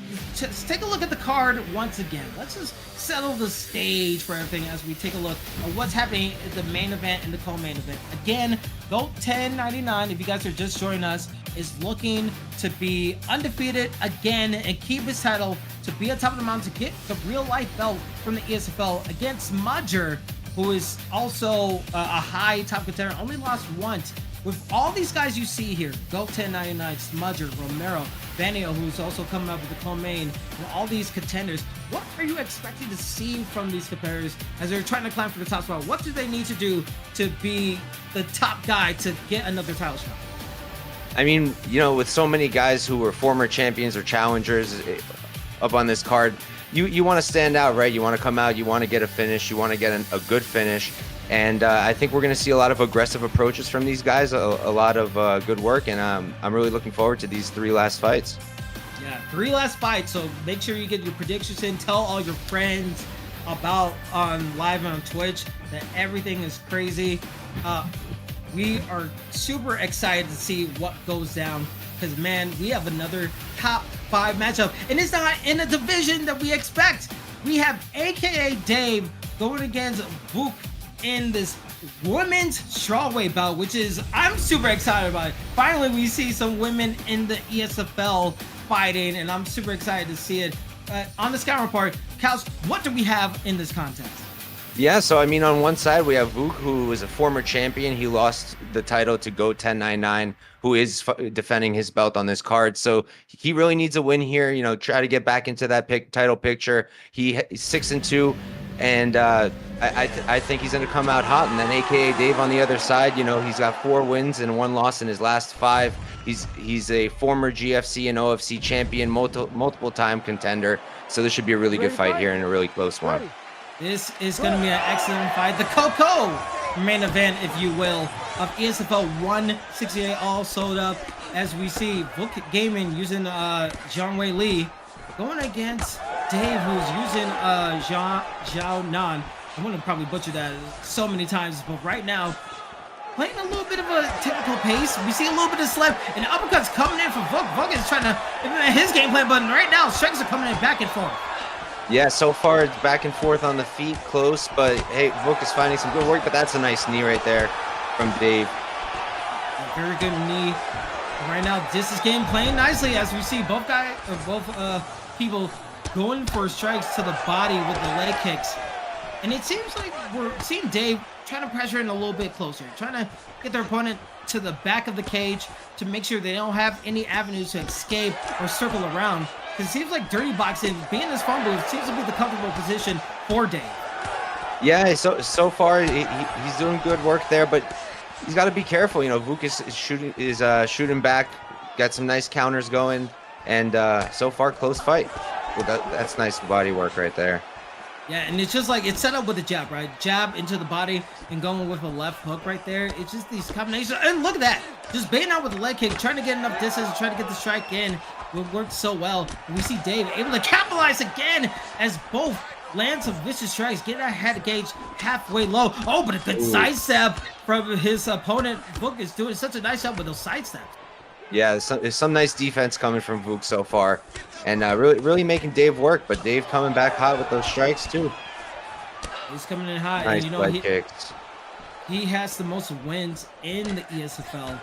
take a look at the card once again. Let's just settle the stage for everything as we take a look at what's happening at the main event and the co-main event. Again, GOAT1099, if you guys are just joining us, is looking to be undefeated again and keep his title, to be on top of the mountain, to get the real life belt from the ESFL against Smudger, who is also a high top contender, only lost once. With all these guys you see here, GOAT1099, Smudger, Romero, Vanio, who's also coming up with the co-main, and all these contenders, what are you expecting to see from these competitors as they're trying to climb for the top spot? What do they need to do to be the top guy to get another title shot? I mean, you know, with so many guys who were former champions or challengers up on this card, you want to stand out, right? You want to come out, you want to get a finish, you want to get a good finish. And I think we're going to see a lot of aggressive approaches from these guys, a lot of good work, and I'm really looking forward to these 3 last fights. Yeah, 3 last fights, so make sure you get your predictions in. Tell all your friends about on live on Twitch that everything is crazy. We are super excited to see what goes down because, man, we have another top 5 matchup, and it's not in a division that we expect. We have AKA Dave going against Vuk in this women's strawweight bout, which is, I'm super excited about it. Finally, we see some women in the ESFL fighting, and I'm super excited to see it. On the scout report, Kals, what do we have in this contest? Yeah, so I mean, on one side we have Vuk, who is a former champion. He lost the title to GOAT1099, who is defending his belt on this card. So he really needs a win here. You know, try to get back into that title picture. He's 6-2, and I think he's going to come out hot. And then AKA Dave on the other side, you know, he's got 4 wins and 1 loss in his last 5. He's a former GFC and OFC champion, multiple time contender. So this should be a really good fight here and a really close one. This is going to be an excellent fight. The Coco main event, if you will, of ESFL 168 all sold up. As we see, Book Gaming using Zhang Wei Li going against Dave, who's using Zhao Nan. I'm going to probably butcher that so many times, but right now, playing a little bit of a technical pace. We see a little bit of slap, and uppercuts coming in from Vuk. Vuk is trying to implement his game plan, but right now, strikes are coming in back and forth. Yeah, so far it's back and forth on the feet, close, but hey, Vuk is finding some good work, but that's a nice knee right there from Dave. A very good knee. And right now, this is game playing nicely as we see both people going for strikes to the body with the leg kicks. And it seems like we're seeing Dave trying to pressure in a little bit closer, trying to get their opponent to the back of the cage to make sure they don't have any avenues to escape or circle around. Because it seems like dirty boxing, being in this phone booth, seems to be the comfortable position for Dave. Yeah, so far he's doing good work there, but he's got to be careful. You know, Vuk is shooting back, got some nice counters going, and so far close fight. Well, that's nice body work right there. Yeah, and it's just like, it's set up with a jab, right? Jab into the body and going with a left hook right there. It's just these combinations. And look at that. Just baiting out with the leg kick, trying to get enough distance, trying to get the strike in. It worked so well. And we see Dave able to capitalize again as both land some vicious strikes, get that head gauge halfway low. Oh, but a good sidestep from his opponent. Vuk is doing such a nice job with those sidesteps. Yeah, there's some nice defense coming from Vuk so far, and really making Dave work. But Dave coming back hot with those strikes too. He's coming in hot. Nice and, you know, leg kicks. He has the most wins in the ESFL.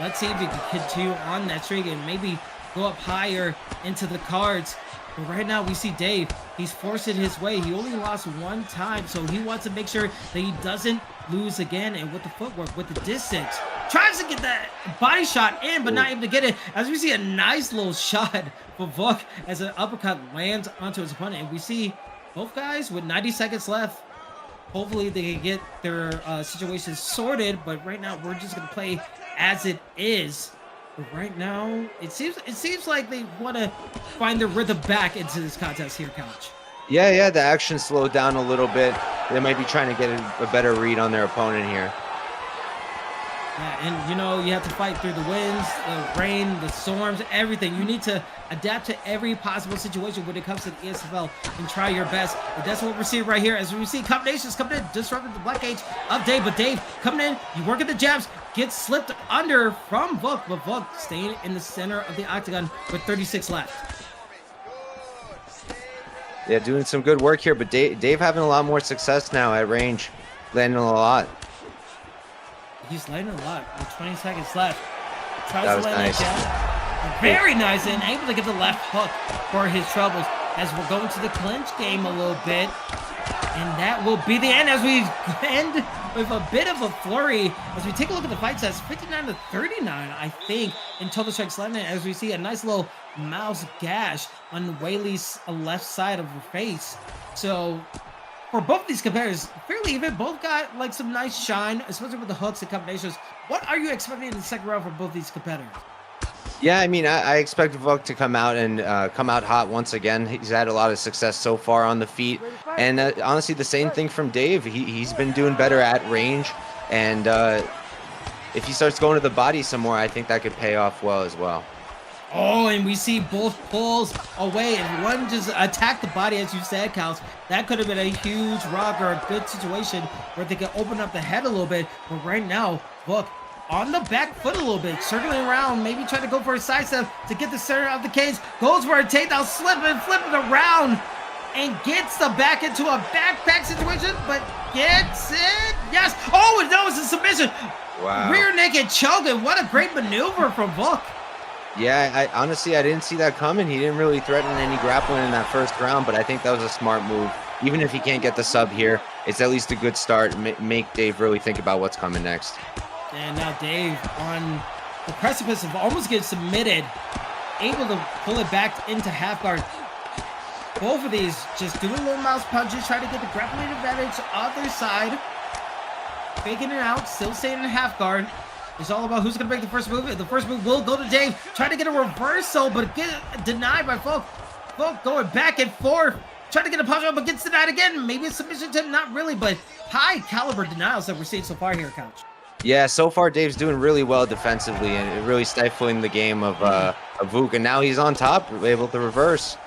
Let's see if he can continue on that streak and maybe go up higher into the cards. But right now we see Dave. He's forcing his way. He only lost one time, so he wants to make sure that he doesn't lose again. And with the footwork, with the distance, tries to get that body shot in, but not able to get it. As we see a nice little shot for Vuk as an uppercut lands onto his opponent. And we see both guys with 90 seconds left. Hopefully they can get their situations sorted, but right now we're just gonna play as it is. But right now, it seems like they want to find their rhythm back into this contest here, Couch. Yeah, the action slowed down a little bit. They might be trying to get a better read on their opponent here. Yeah, and you know, you have to fight through the winds, the rain, the storms, everything. You need to adapt to every possible situation when it comes to the ESFL and try your best. And that's what we're seeing right here as we see combinations coming in, disrupting the block gauge of Dave. But Dave coming in, you work at the jabs, gets slipped under from Vuk, but Vuk staying in the center of the octagon with 36 left. Yeah, doing some good work here, but Dave having a lot more success now at range, landing a lot. He's landing a lot with 20 seconds left. Tries That to was land nice. that jab. Very nice, and able to get the left hook for his troubles as we're going to the clinch game a little bit. And that will be the end as we end with a bit of a flurry. As we take a look at the fight stats, 59-39, I think, in total strikes landing, as we see a nice little mouse gash on Whaley's left side of her face. So for both these competitors, fairly even. Both got like some nice shine, especially with the hooks and combinations. What are you expecting in the second round for both these competitors? Yeah, I mean, I expect Vuk to come out and come out hot once again. He's had a lot of success so far on the feet. And honestly, the same thing from Dave. He's been doing better at range. And if he starts going to the body some more, I think that could pay off well as well. Oh, and we see both pulls away, and one just attacked the body, as you said, Cows. That could have been a huge rock or a good situation where they could open up the head a little bit. But right now, Vuk on the back foot a little bit, circling around, maybe trying to go for a side step to get the center of the cage. Goes for a takedown, slipping, flipping around, and gets the back into a backpack situation, but gets it. Yes. Oh, no, it's a submission. Wow. Rear naked choke, and what a great maneuver from Vuk. Yeah, honestly, I didn't see that coming. He didn't really threaten any grappling in that first round, but I think that was a smart move. Even if he can't get the sub here, it's at least a good start. Make Dave really think about what's coming next. And now Dave on the precipice of almost getting submitted, able to pull it back into half guard. Both of these just doing little mouse punches, trying to get the grappling advantage on their side. Faking it out, still staying in half guard. It's all about who's going to make the first move. The first move will go to Dave. Trying to get a reversal, but get denied by Vuk. Vuk going back and forth. Trying to get a punch out, but gets denied again. Maybe a submission attempt, not really, but high caliber denials that we're seeing so far here, Couch. Yeah, so far Dave's doing really well defensively and really stifling the game of Vuk, and now he's on top, able to reverse.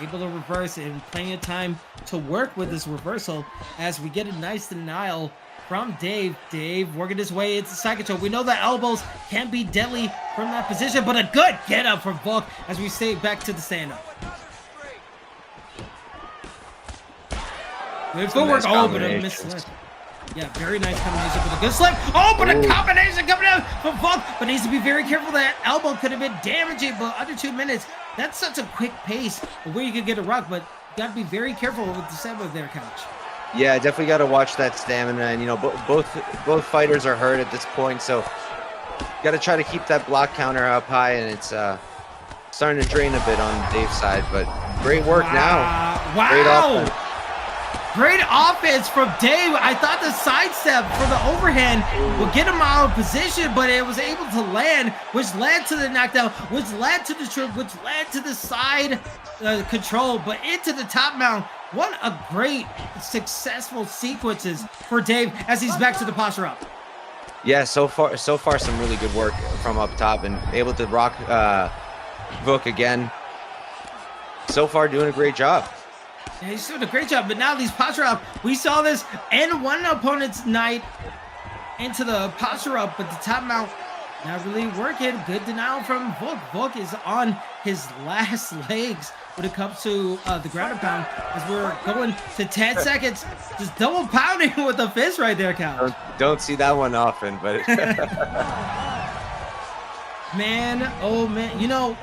Able to reverse and plenty of time to work with this reversal as we get a nice denial from Dave. Dave working his way into side control. We know that elbows can be deadly from that position, but a good get up from Vuk as we stay back to the stand-up. Good footwork. Oh, but a misslip. Yeah, very nice combination with a good slip. Oh, but a combination coming out from Vuk, but needs to be very careful. That elbow could have been damaging, but under 2 minutes, that's such a quick pace of where you can get a rock, but you got to be very careful with the stamina there, Couch. Yeah, definitely got to watch that stamina, and you know, both fighters are hurt at this point, so got to try to keep that block counter up high, and it's starting to drain a bit on Dave's side, but great work now. Wow. Great offense. Great offense from Dave. I thought the sidestep for the overhand would get him out of position, but it was able to land, which led to the knockdown, which led to the trip, which led to the side control, but into the top mount. What a great, successful sequences for Dave as he's back to the posture up. Yeah, so far some really good work from up top and able to rock Vuk again. So far doing a great job. Yeah, he's doing a great job, but now these posture up, we saw this in one opponent's night into the posture up, but the top mount not really working. Good denial from Vuk. Vuk is on his last legs when it comes to the ground and pound, as we're going to 10 seconds. Just double pounding with the fist right there, Cal. Don't see that one often, but man, oh man, you know,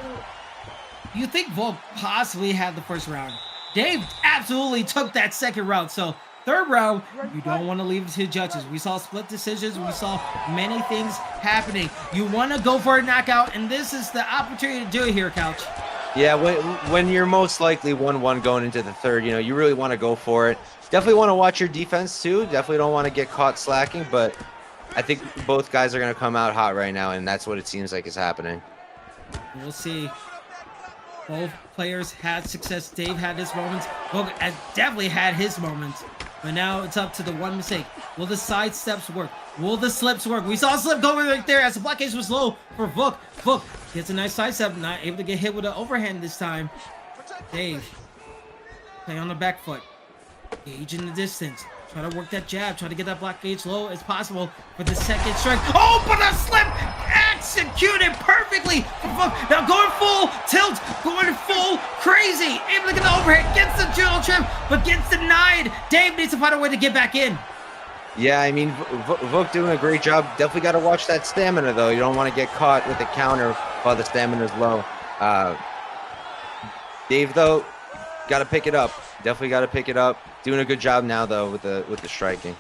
you think Vuk possibly had the first round. Dave absolutely took that second round. So third round, you don't want to leave it to judges. We saw split decisions. We saw many things happening. You want to go for a knockout, and this is the opportunity to do it here, Couch. yeah, when you're most likely 1-1 going into the third, you know, you really want to go for it. Definitely want to watch your defense too. Definitely don't want to get caught slacking, but I think both guys are going to come out hot right now, and that's what it seems like is happening. We'll see. Both players had success. Dave had his moments. Vuk has definitely had his moments. But now it's up to the one mistake. Will the side steps work? Will the slips work? We saw a slip going right there as the blockage was low for Vuk. Vuk gets a nice side step, not able to get hit with an overhand this time. Dave, play on the back foot. Gauge in the distance. Try to work that jab. Try to get that blockage low as possible for the second strike. Oh, but a slip executed perfectly. Now going full tilt, going full crazy. Able to get the overhead, gets the judo trim, but gets denied. Dave needs to find a way to get back in. Yeah, I mean, Vuk doing a great job. Definitely got to watch that stamina, though. You don't want to get caught with the counter while the stamina's low. Dave, though, got to pick it up. Definitely got to pick it up. Doing a good job now, though, with the striking.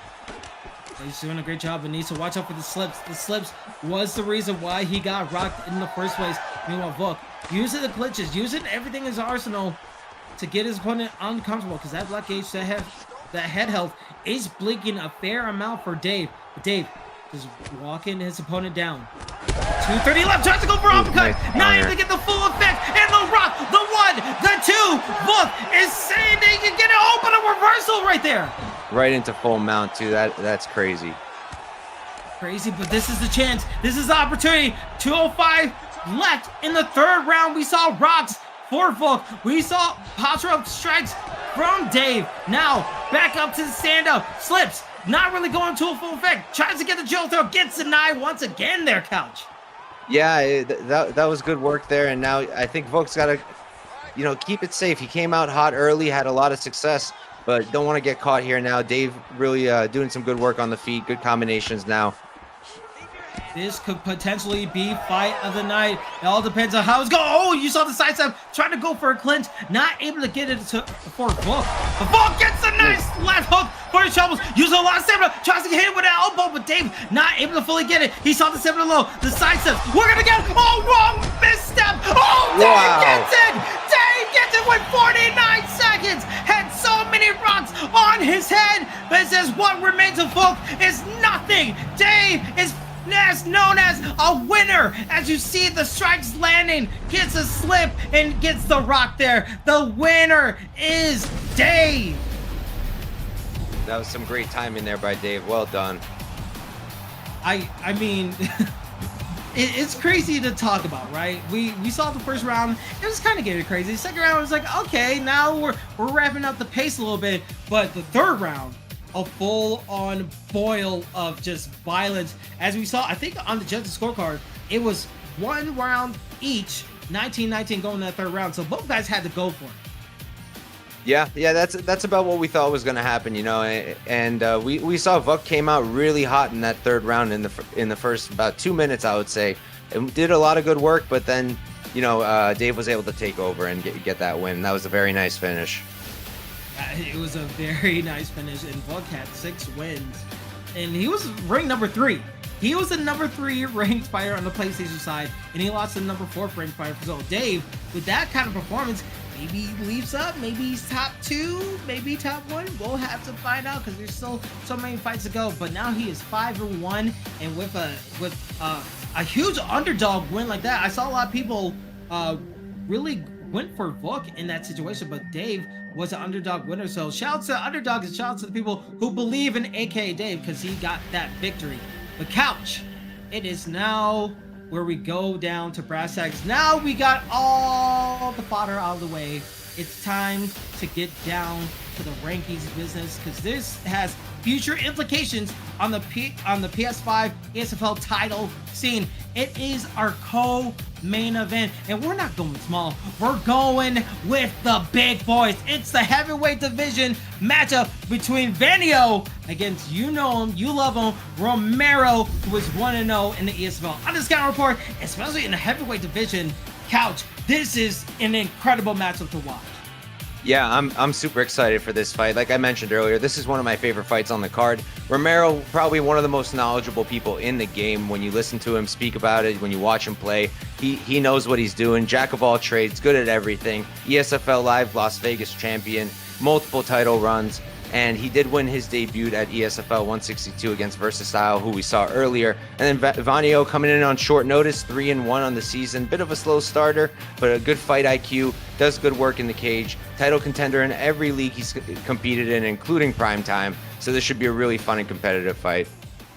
He's doing a great job, but needs to watch out for the slips. The slips was the reason why he got rocked in the first place. Meanwhile, Vuk using the glitches, using everything in his arsenal to get his opponent uncomfortable, because that block gauge, that head health is blinking a fair amount for Dave. But Dave just walking his opponent down. 230 left, tries to go for uppercut. Not able to get the full effect. And the rock, the one, the two. Vuk is saying they can get it open, a reversal right there. Right into full mount, too. That's crazy. Crazy, but this is the chance. This is the opportunity. 2:05 left in the third round. We saw rocks for Vuk. We saw posture up strikes from Dave. Now back up to the stand-up. Slips. Not really going to a full effect. Tries to get the drill throw. Gets denied once again there, Couch. Yeah, that was good work there. And now I think Vuk's got to, you know, keep it safe. He came out hot early, had a lot of success, but don't want to get caught here now. Dave really doing some good work on the feet. Good combinations now. This could potentially be fight of the night. It all depends on how it's going. Oh, you saw the side step. Trying to go for a clinch. Not able to get it for Vuk. Vuk gets a nice left hook for his troubles. Using a lot of stamina. Tries to hit it with that elbow, but Dave not able to fully get it. He saw the stamina low. The side steps. We're going to get it. Oh, wrong misstep. Oh, Dave gets it. Dave gets it with 49 seconds. Had so many rocks on his head. But it says what remains of Vuk is nothing. Dave is known as a winner. As you see the strikes landing, gets a slip and gets the rock there. The winner is Dave. That was some great timing there by Dave. Well done. I mean, it's crazy to talk about, right? We saw the first round. It was kind of getting crazy. The second round was like, okay, now we're wrapping up the pace a little bit. But the third round, a full-on boil of just violence. As we saw, I think on the judges scorecard, it was one round each, 19-19 going in that third round. So both guys had to go for it. Yeah, that's about what we thought was going to happen, you know. And we saw Vuk came out really hot in that third round in the first about 2 minutes, I would say. And did a lot of good work, but then, you know, Dave was able to take over and get that win. That was a very nice finish. It was a very nice finish, and Vuk had 6 wins, and he was ranked number 3. He was the number 3 ranked fighter on the PlayStation side, and he lost to the number 4 ranked fighter. So Dave, with that kind of performance, maybe he leaves up, maybe he's top 2, maybe top 1. We'll have to find out, because there's still so many fights to go. But now he is 5-1, and with a huge underdog win like that, I saw a lot of people really went for Vuk in that situation, but Dave was an underdog winner. So shout out to underdogs and shout out to the people who believe in AKA Dave, because he got that victory. The Couch, it is now where we go down to brass tacks. Now we got all the fodder out of the way. it's time to get down to the rankings business, because this has future implications on the PS5 ESFL title scene. It is our co-main event, and we're not going small. We're going with the big boys. It's the heavyweight division matchup between Vanio against, you know him, you love him, Romero, who is 1-0 in the ESFL Undiscounted Report, especially in the heavyweight division. Couch, this is an incredible matchup to watch. Yeah, I'm super excited for this fight. Like I mentioned earlier, this is one of my favorite fights on the card. Romero, probably one of the most knowledgeable people in the game. When you listen to him speak about it, when you watch him play, he knows what he's doing. Jack of all trades, good at everything. ESFL Live Las Vegas champion, multiple title runs, and he did win his debut at ESFL 162 against Versatile, who we saw earlier. And then Vanio coming in on short notice, 3-1 on the season. Bit of a slow starter, but a good fight IQ, does good work in the cage. Title contender in every league he's competed in, including Primetime. So this should be a really fun and competitive fight.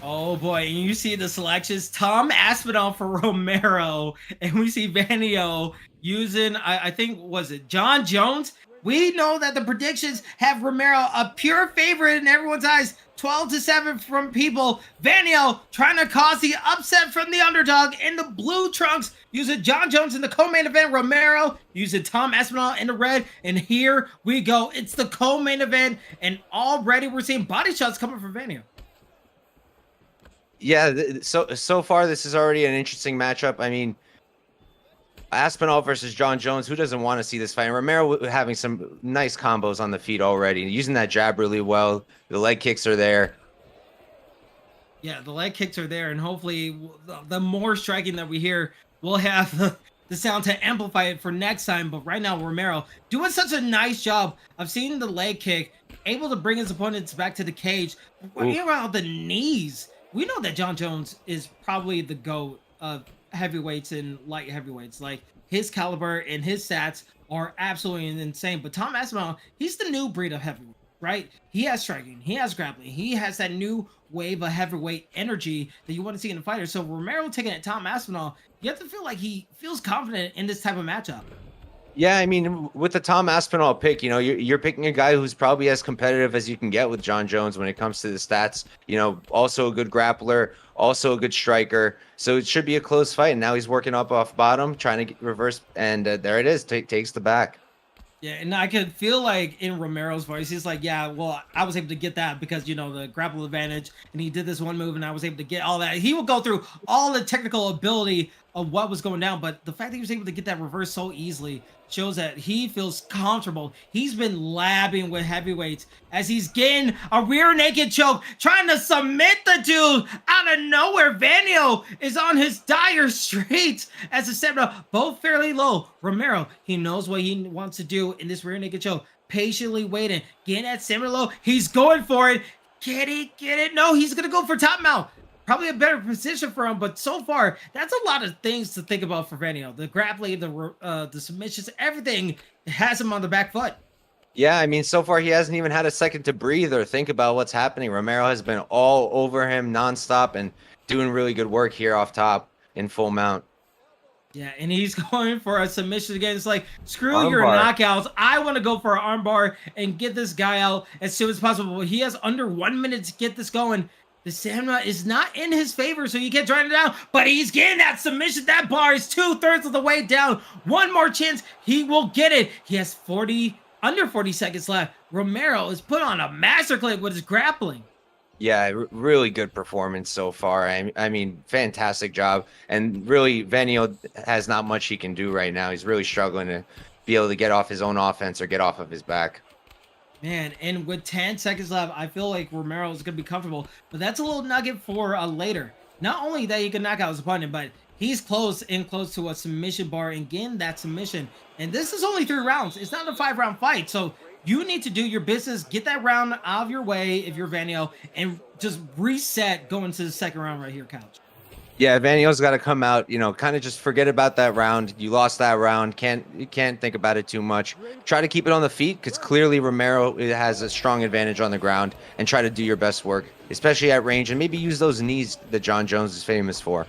Oh boy, and you see the selections. Tom Aspinall for Romero, and we see Vanio using, I think, was it John Jones? We know that the predictions have Romero a pure favorite in everyone's eyes, 12-7 from people. Vanio trying to cause the upset from the underdog in the blue trunks, using John Jones in the co-main event. Romero using Tom Aspinall in the red, and here we go. It's the co-main event, and already we're seeing body shots coming from Vanio. Yeah, so far this is already an interesting matchup. I mean, Aspinall versus John Jones, who doesn't want to see this fight? And Romero having some nice combos on the feet already, using that jab really well. The leg kicks are there. Yeah, the leg kicks are there, and hopefully the more striking that we hear, we'll have the sound to amplify it for next time. But right now, Romero doing such a nice job of seeing the leg kick, able to bring his opponents back to the cage. Working around the knees. We know that John Jones is probably the GOAT of heavyweights and light heavyweights. Like, his caliber and his stats are absolutely insane. But Tom Aspinall, he's the new breed of heavyweight, right? He has striking, he has grappling, he has that new wave of heavyweight energy that you want to see in a fighter. So Romero taking it, Tom Aspinall, you have to feel like he feels confident in this type of matchup. Yeah, I mean, with the Tom Aspinall pick, you know, you're picking a guy who's probably as competitive as you can get with John Jones when it comes to the stats. You know, also a good grappler, also a good striker. So it should be a close fight. And now he's working up off bottom, trying to get reverse, and there it is. Takes the back. Yeah, and I could feel like in Romero's voice, he's like, yeah, well, I was able to get that because, you know, the grapple advantage, and he did this one move, and I was able to get all that. He will go through all the technical ability of what was going down, but the fact that he was able to get that reverse so easily shows that he feels comfortable. He's been labbing with heavyweights as he's getting a rear naked choke, trying to submit the dude out of nowhere. Vanio is on his dire straits as the stamina, both fairly low. Romero, he knows what he wants to do in this rear naked choke, patiently waiting, getting that stamina low. He's going for it. Get it? No, he's gonna go for top mount. Probably a better position for him, but so far, that's a lot of things to think about for Vanio. The grappling, the submissions, everything has him on the back foot. Yeah, I mean, so far he hasn't even had a second to breathe or think about what's happening. Romero has been all over him nonstop and doing really good work here off top in full mount. Yeah, and he's going for a submission again. It's like, screw Arm your bar. knockouts. I want to go for an armbar and get this guy out as soon as possible. He has under 1 minute to get this going. The stamina is not in his favor, so you can't drive it down, but he's getting that submission. That bar is 2/3 of the way down. One more chance, he will get it. He has under 40 seconds left. Romero is put on a master clip with his grappling. Yeah, really good performance so far. I mean, fantastic job. And really, Vanio has not much he can do right now. He's really struggling to be able to get off his own offense or get off of his back. Man, and with 10 seconds left, I feel like Romero is going to be comfortable. But that's a little nugget for later. Not only that he can knock out his opponent, but he's close to a submission bar and getting that submission. And this is only 3 rounds. It's not a 5-round fight. So you need to do your business, get that round out of your way if you're Vanio, and just reset going to the second round right here, Couch. Yeah, Vanio's got to come out, you know, kind of just forget about that round. You lost that round. You can't think about it too much. Try to keep it on the feet because clearly Romero has a strong advantage on the ground, and try to do your best work, especially at range, and maybe use those knees that John Jones is famous for.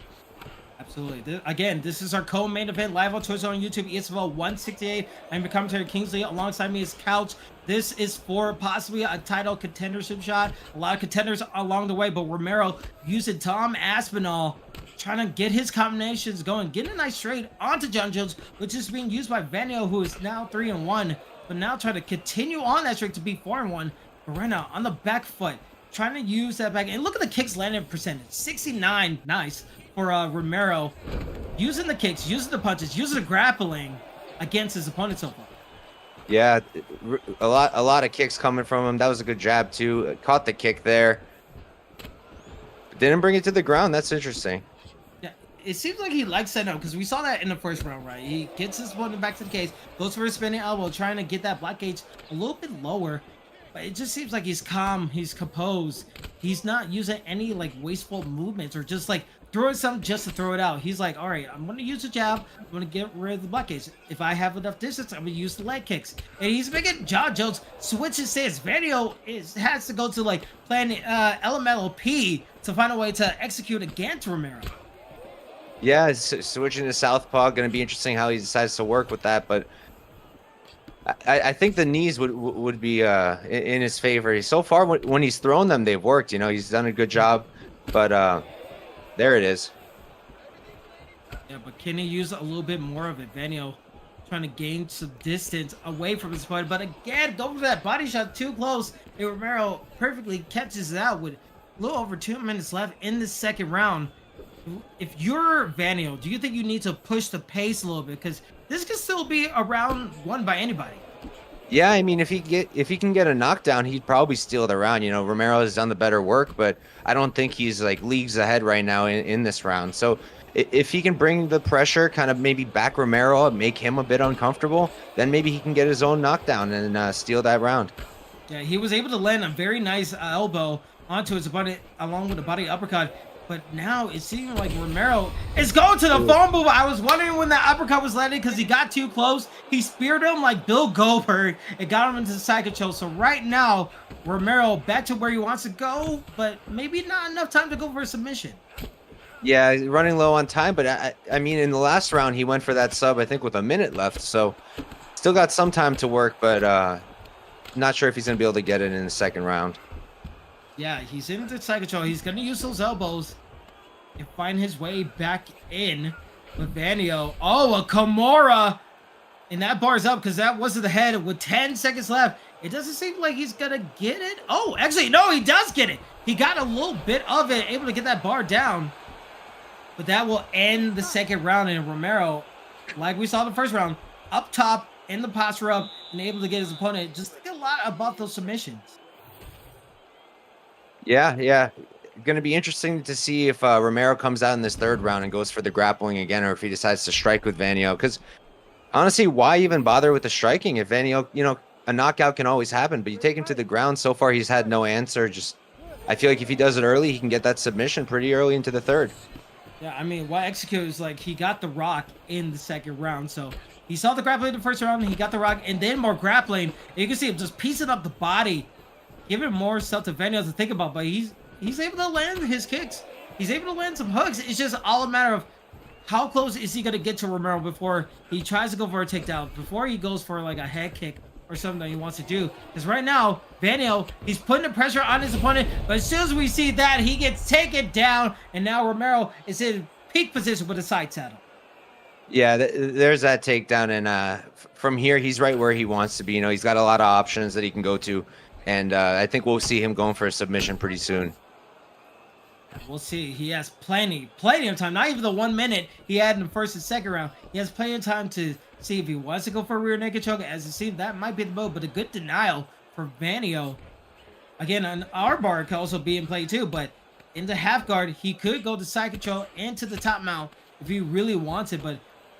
Absolutely. Again, this is our co-main event live on Twitch on YouTube, ESFL 168. I'm your commentary Kingsley. Alongside me is Couch. This is for possibly a title contendership shot. A lot of contenders along the way, but Romero using Tom Aspinall, trying to get his combinations going, getting a nice straight onto John Jones, which is being used by Vanio, who is now 3-1, but now trying to continue on that streak to be 4-1. But right now, on the back foot, trying to use that back. And look at the kicks landed percentage, 69, nice. For Romero, using the kicks, using the punches, using the grappling against his opponent so far. Yeah, a lot of kicks coming from him. That was a good jab too. Caught the kick there. Didn't bring it to the ground. That's interesting. Yeah, it seems like he likes setting up because we saw that in the first round, right? He gets his opponent back to the cage, goes for a spinning elbow, trying to get that block gauge a little bit lower. But it just seems like he's calm, he's composed. He's not using any like wasteful movements or just like throwing something just to throw it out. He's like, all right, I'm going to use the jab. I'm going to get rid of the block gauge. If I have enough distance, I'm going to use the leg kicks. And he's making John Jones switch his stance. Vanio has to go to like playing elemental P to find a way to execute against Romero. Yeah, switching to southpaw, going to be interesting how he decides to work with that. But I think the knees would be in his favor. So far, when he's thrown them, they've worked. You know, he's done a good job. But there it is. Yeah, but can he use a little bit more of it? Vanio trying to gain some distance away from his opponent. But again, go for that body shot too close. And Romero perfectly catches it out with a little over 2 minutes left in the second round. If you're Vanio, do you think you need to push the pace a little bit? Because this could still be a round won by anybody. Yeah, I mean, if he can get a knockdown, he'd probably steal the round. You know, Romero has done the better work, but I don't think he's like leagues ahead right now in this round. So if he can bring the pressure, kind of maybe back Romero up, make him a bit uncomfortable, then maybe he can get his own knockdown and steal that round. Yeah, he was able to land a very nice elbow onto his opponent along with a body uppercut. But now it seems like Romero is going to the phone booth. I was wondering when that uppercut was landing because he got too close. He speared him like Bill Goldberg and got him into the side control. So right now, Romero back to where he wants to go, but maybe not enough time to go for a submission. Yeah, running low on time, but I mean, in the last round, he went for that sub, I think, with a minute left. So still got some time to work, but not sure if he's going to be able to get it in the second round. Yeah, he's in the side control. He's going to use those elbows and find his way back in with Vanio. Oh, a Kimura. And that bar's up because that was to the head with 10 seconds left. It doesn't seem like he's going to get it. Oh, actually, no, he does get it. He got a little bit of it, able to get that bar down. But that will end the second round. And Romero, like we saw in the first round, up top, in the posture up, and able to get his opponent. Just think a lot about those submissions. Yeah. Going to be interesting to see if Romero comes out in this third round and goes for the grappling again, or if he decides to strike with Vanio. Because honestly, why even bother with the striking if Vanio, you know, a knockout can always happen, but you take him to the ground. So far, he's had no answer. I feel like if he does it early, he can get that submission pretty early into the third. Yeah, I mean, what execute is like he got the rock in the second round. So he saw the grappling in the first round, he got the rock, and then more grappling. And you can see him just piecing up the body, giving more stuff to Vanio to think about. But he's able to land his kicks. He's able to land some hooks. It's just all a matter of how close is he going to get to Romero before he tries to go for a takedown, before he goes for like a head kick or something that he wants to do. Because right now, Vanio, he's putting the pressure on his opponent, but as soon as we see that, he gets taken down, and now Romero is in peak position with a side saddle. Yeah, there's that takedown, and from here, he's right where he wants to be. You know, he's got a lot of options that he can go to, and I think we'll see him going for a submission pretty soon. We'll see. He has plenty of time. Not even the 1 minute he had in the first and second round. He has plenty of time to see if he wants to go for a rear naked choke. As it seems, that might be the move, but a good denial for Vanio. Again, an R bar could also be in play too, but in the half guard, he could go to side control and to the top mount if he really wanted, but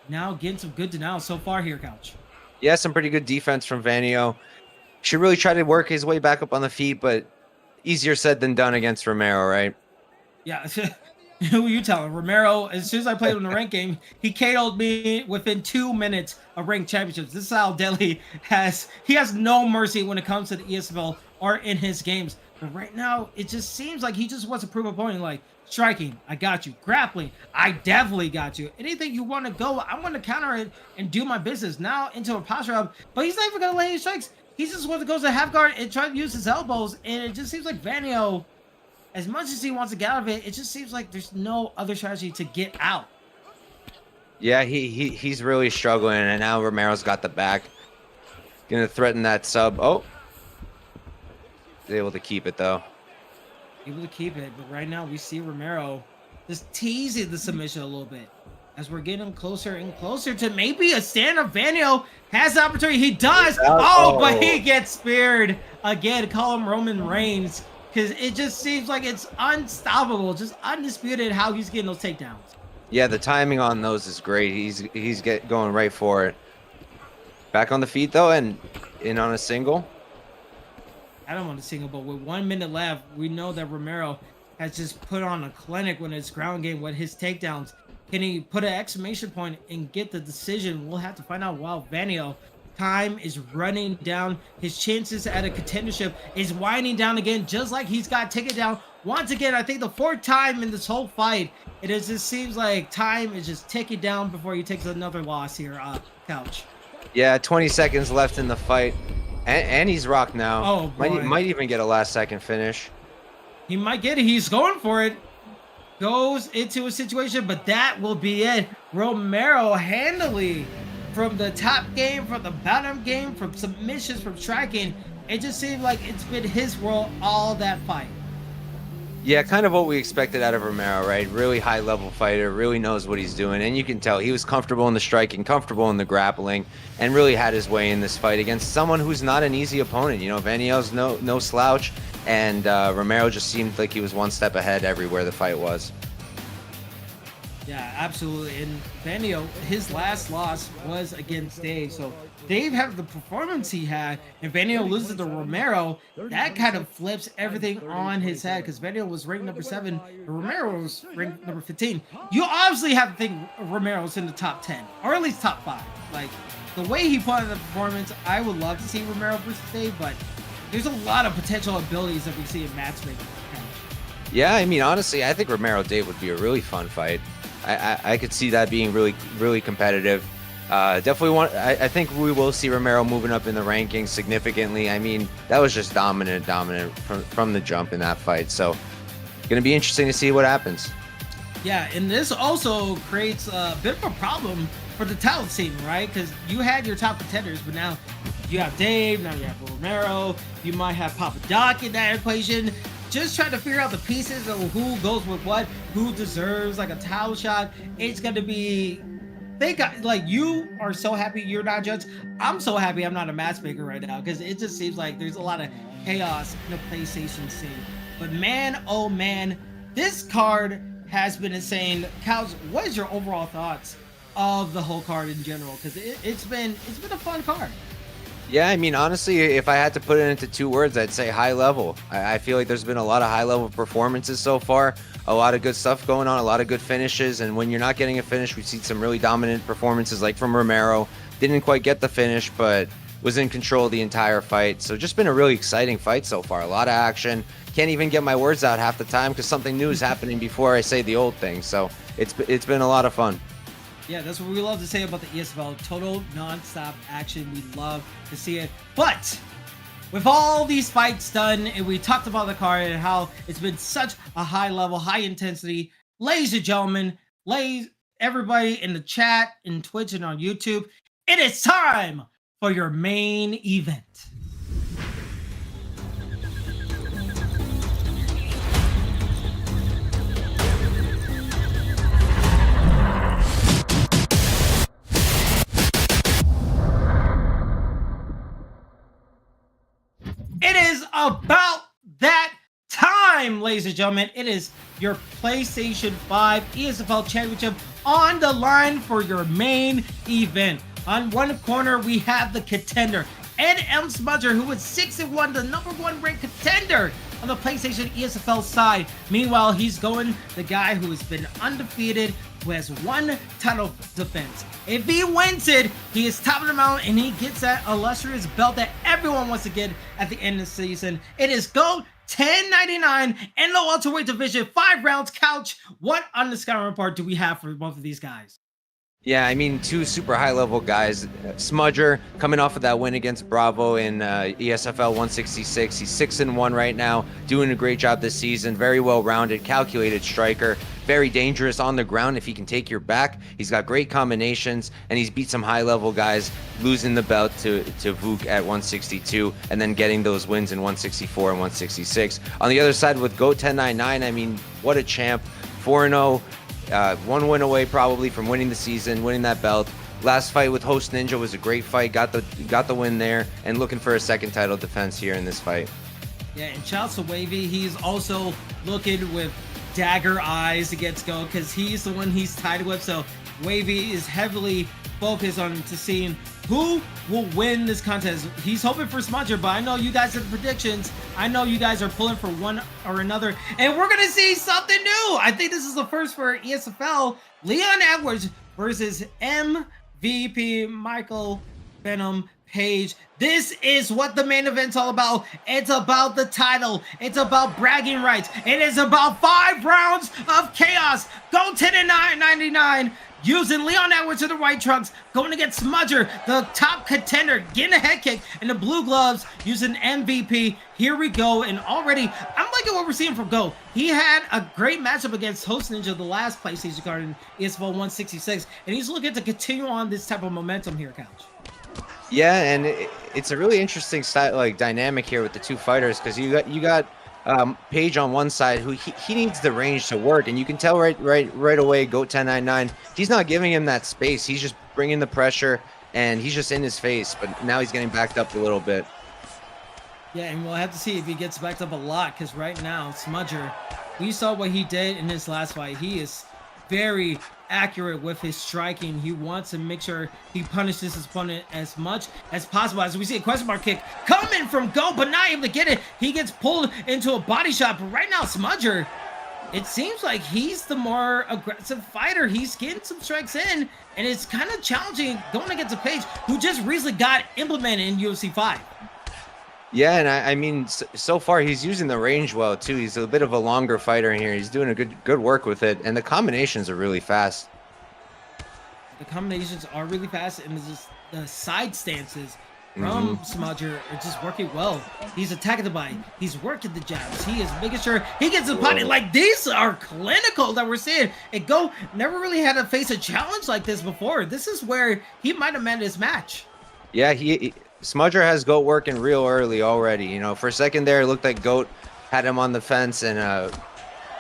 now getting some good denial so far here, Couch. Yeah, some pretty good defense from Vanio. Should really try to work his way back up on the feet, but easier said than done against Romero, right? Yeah, who you telling? Romero, as soon as I played in the rank game, he KO'd me within 2 minutes of ranked championships. This is how Deli has no mercy when it comes to the ESFL or in his games. But right now, it just seems like he just wants to prove a point. Like, Striking, I got you. Grappling, I definitely got you. Anything you want to go, I'm going to counter it and do my business. Now into a posture up, but he's not even going to lay his strikes. He just wants to go to half guard and try to use his elbows, and it just seems like Vanio, as much as he wants to get out of it, it just seems like there's no other strategy to get out. Yeah, he's really struggling, and now Romero's got the back. Gonna threaten that sub. Oh, he's able to keep it though. Able to keep it, but right now we see Romero just teasing the submission a little bit as we're getting closer and closer to maybe a stand-up. Vanio has the opportunity. He does. Oh, but he gets speared again. Call him Roman Reigns, because it just seems like it's unstoppable, just undisputed how he's getting those takedowns. Yeah, the timing on those is great. He's going right for it. Back on the feet though, and in on a single. I don't want to single, but with 1 minute left, we know that Romero has just put on a clinic when it's ground game with his takedowns. Can he put an exclamation point and get the decision? We'll have to find out. While Vanio, time is running down. His chances at a contendership is winding down again, just like he's got taken down once again. I think the 4th time in this whole fight. It just seems like time is just ticking down before he takes another loss here, Couch. Yeah, 20 seconds left in the fight. And he's rocked now. Oh, boy. Might even get a last second finish. He might get it. He's going for it. Goes into a situation, but that will be it. Romero handily from the top game, from the bottom game, from submissions, from striking. It just seemed like it's been his world all that fight. Yeah, kind of what we expected out of Romero, right? Really high level fighter, really knows what he's doing, and you can tell he was comfortable in the striking, comfortable in the grappling, and really had his way in this fight against someone who's not an easy opponent. You know, Vanio's no slouch, and Romero just seemed like he was one step ahead everywhere the fight was. Yeah, absolutely. And Vanio, his last loss was against Dave. So Dave had the performance he had, and Vanio loses to Romero. That kind of flips everything on his head, because Vanio was ranked number 7, and Romero was ranked number 15. You obviously have to think Romero's in the top 10, or at least top 5. Like, the way he put on the performance, I would love to see Romero versus Dave, but there's a lot of potential abilities that we see in matchmaking. Yeah, I mean, honestly, I think Romero-Dave would be a really fun fight. I could see that being really competitive. Definitely I think we will see Romero moving up in the rankings significantly. I mean, that was just dominant from the jump in that fight. So going to be interesting to see what happens. Yeah, and this also creates a bit of a problem for the talent scene, right? Because you had your top contenders, but now you have Dave, now you have Romero, you might have Papa Doc in that equation. Just trying to figure out the pieces of who goes with what, who deserves like a title shot. It's going to be, like, you are so happy you're not judged. I'm so happy I'm not a matchmaker right now, because it just seems like there's a lot of chaos in the PlayStation scene. But man, oh man, this card has been insane. Couch, what is your overall thoughts of the whole card in general? Because it's been a fun card. Yeah, I mean, honestly, if I had to put it into 2 words, I'd say high level. I feel like there's been a lot of high level performances so far, a lot of good stuff going on, a lot of good finishes. And when you're not getting a finish, we've seen some really dominant performances, like from Romero. Didn't quite get the finish, but was in control of the entire fight. So just been a really exciting fight so far. A lot of action. Can't even get my words out half the time because something new is happening before I say the old thing. So it's been a lot of fun. Yeah, that's what we love to say about the ESFL. Total non-stop action. We love to see it. But with all these fights done, and we talked about the card and how it's been such a high level, high intensity, ladies and gentlemen, everybody in the chat, in Twitch, and on YouTube, it is time for your main event. It is about that time, ladies and gentlemen. It is your PlayStation 5 ESFL Championship on the line for your main event. On one corner, we have the contender, NM Smudger, who was 6-1, the #1 ranked contender on the PlayStation ESFL side. Meanwhile, he's going the guy who has been undefeated, who has 1 title defense. If he wins it, he is top of the mountain, and he gets that illustrious belt that everyone wants to get at the end of the season. It is GOAT GOAT1099 in the welterweight division. 5 rounds. Couch, what on the scouting report do we have for both of these guys? Yeah, I mean, two super high-level guys. Smudger coming off of that win against Bravo in ESFL 166. He's 6-1 right now, doing a great job this season. Very well-rounded, calculated striker. Very dangerous on the ground if he can take your back. He's got great combinations, and he's beat some high-level guys, losing the belt to Vuk at 162, and then getting those wins in 164 and 166. On the other side with GOAT1099, I mean, what a champ. 4-0. 1 win away probably from winning the season, winning that belt. Last fight with Host Ninja was a great fight. Got the win there, and looking for a second title defense here in this fight. Yeah, and shouts to Wavvy. He's also looking with dagger eyes against GOAT because he's the one he's tied with. So Wavvy is heavily focused on to seeing who will win this contest. He's hoping for Smudger, but I know you guys have the predictions. I know you guys are pulling for one or another, and we're gonna see something new. I think this is the first for ESFL. Leon Edwards versus MVP Michael Venom Page. This is what the main event's all about. It's about the title. It's about bragging rights. It is about 5 rounds of chaos. GOAT1099 using Leon Edwards in the white trunks, going against Smudger, the top contender, getting a head kick in the blue gloves, using MVP. Here we go, and already, I'm liking what we're seeing from GOAT. He had a great matchup against Host Ninja, the last PlayStation card in ESFL 166, and he's looking to continue on this type of momentum here, Couch. Yeah, and it's a really interesting style, like dynamic here with the two fighters, because you got Page on one side, who he needs the range to work, and you can tell right away, GOAT1099, he's not giving him that space. He's just bringing the pressure, and he's just in his face. But now he's getting backed up a little bit. Yeah, and we'll have to see if he gets backed up a lot, because right now, Smudger, we saw what he did in his last fight. He is very accurate with his striking. He wants to make sure he punishes his opponent as much as possible. As we see a question mark kick coming from GOAT, but not able to get it. He gets pulled into a body shot. But right now, Smudger, it seems like he's the more aggressive fighter. He's getting some strikes in, and it's kind of challenging going against a Page who just recently got implemented in UFC 5. Yeah, and I mean, so far he's using the range well too. He's a bit of a longer fighter here. He's doing a good work with it, and the combinations are really fast. The combinations are really fast, and just the side stances from Smudger are just working well. He's attacking the body. He's working the jabs. He is making sure he gets the body. Like, these are clinical that we're seeing. And GOAT never really had to face a challenge like this before. This is where he might have met his match. Yeah, Smudger has GOAT working real early already. You know, for a second there, it looked like GOAT had him on the fence and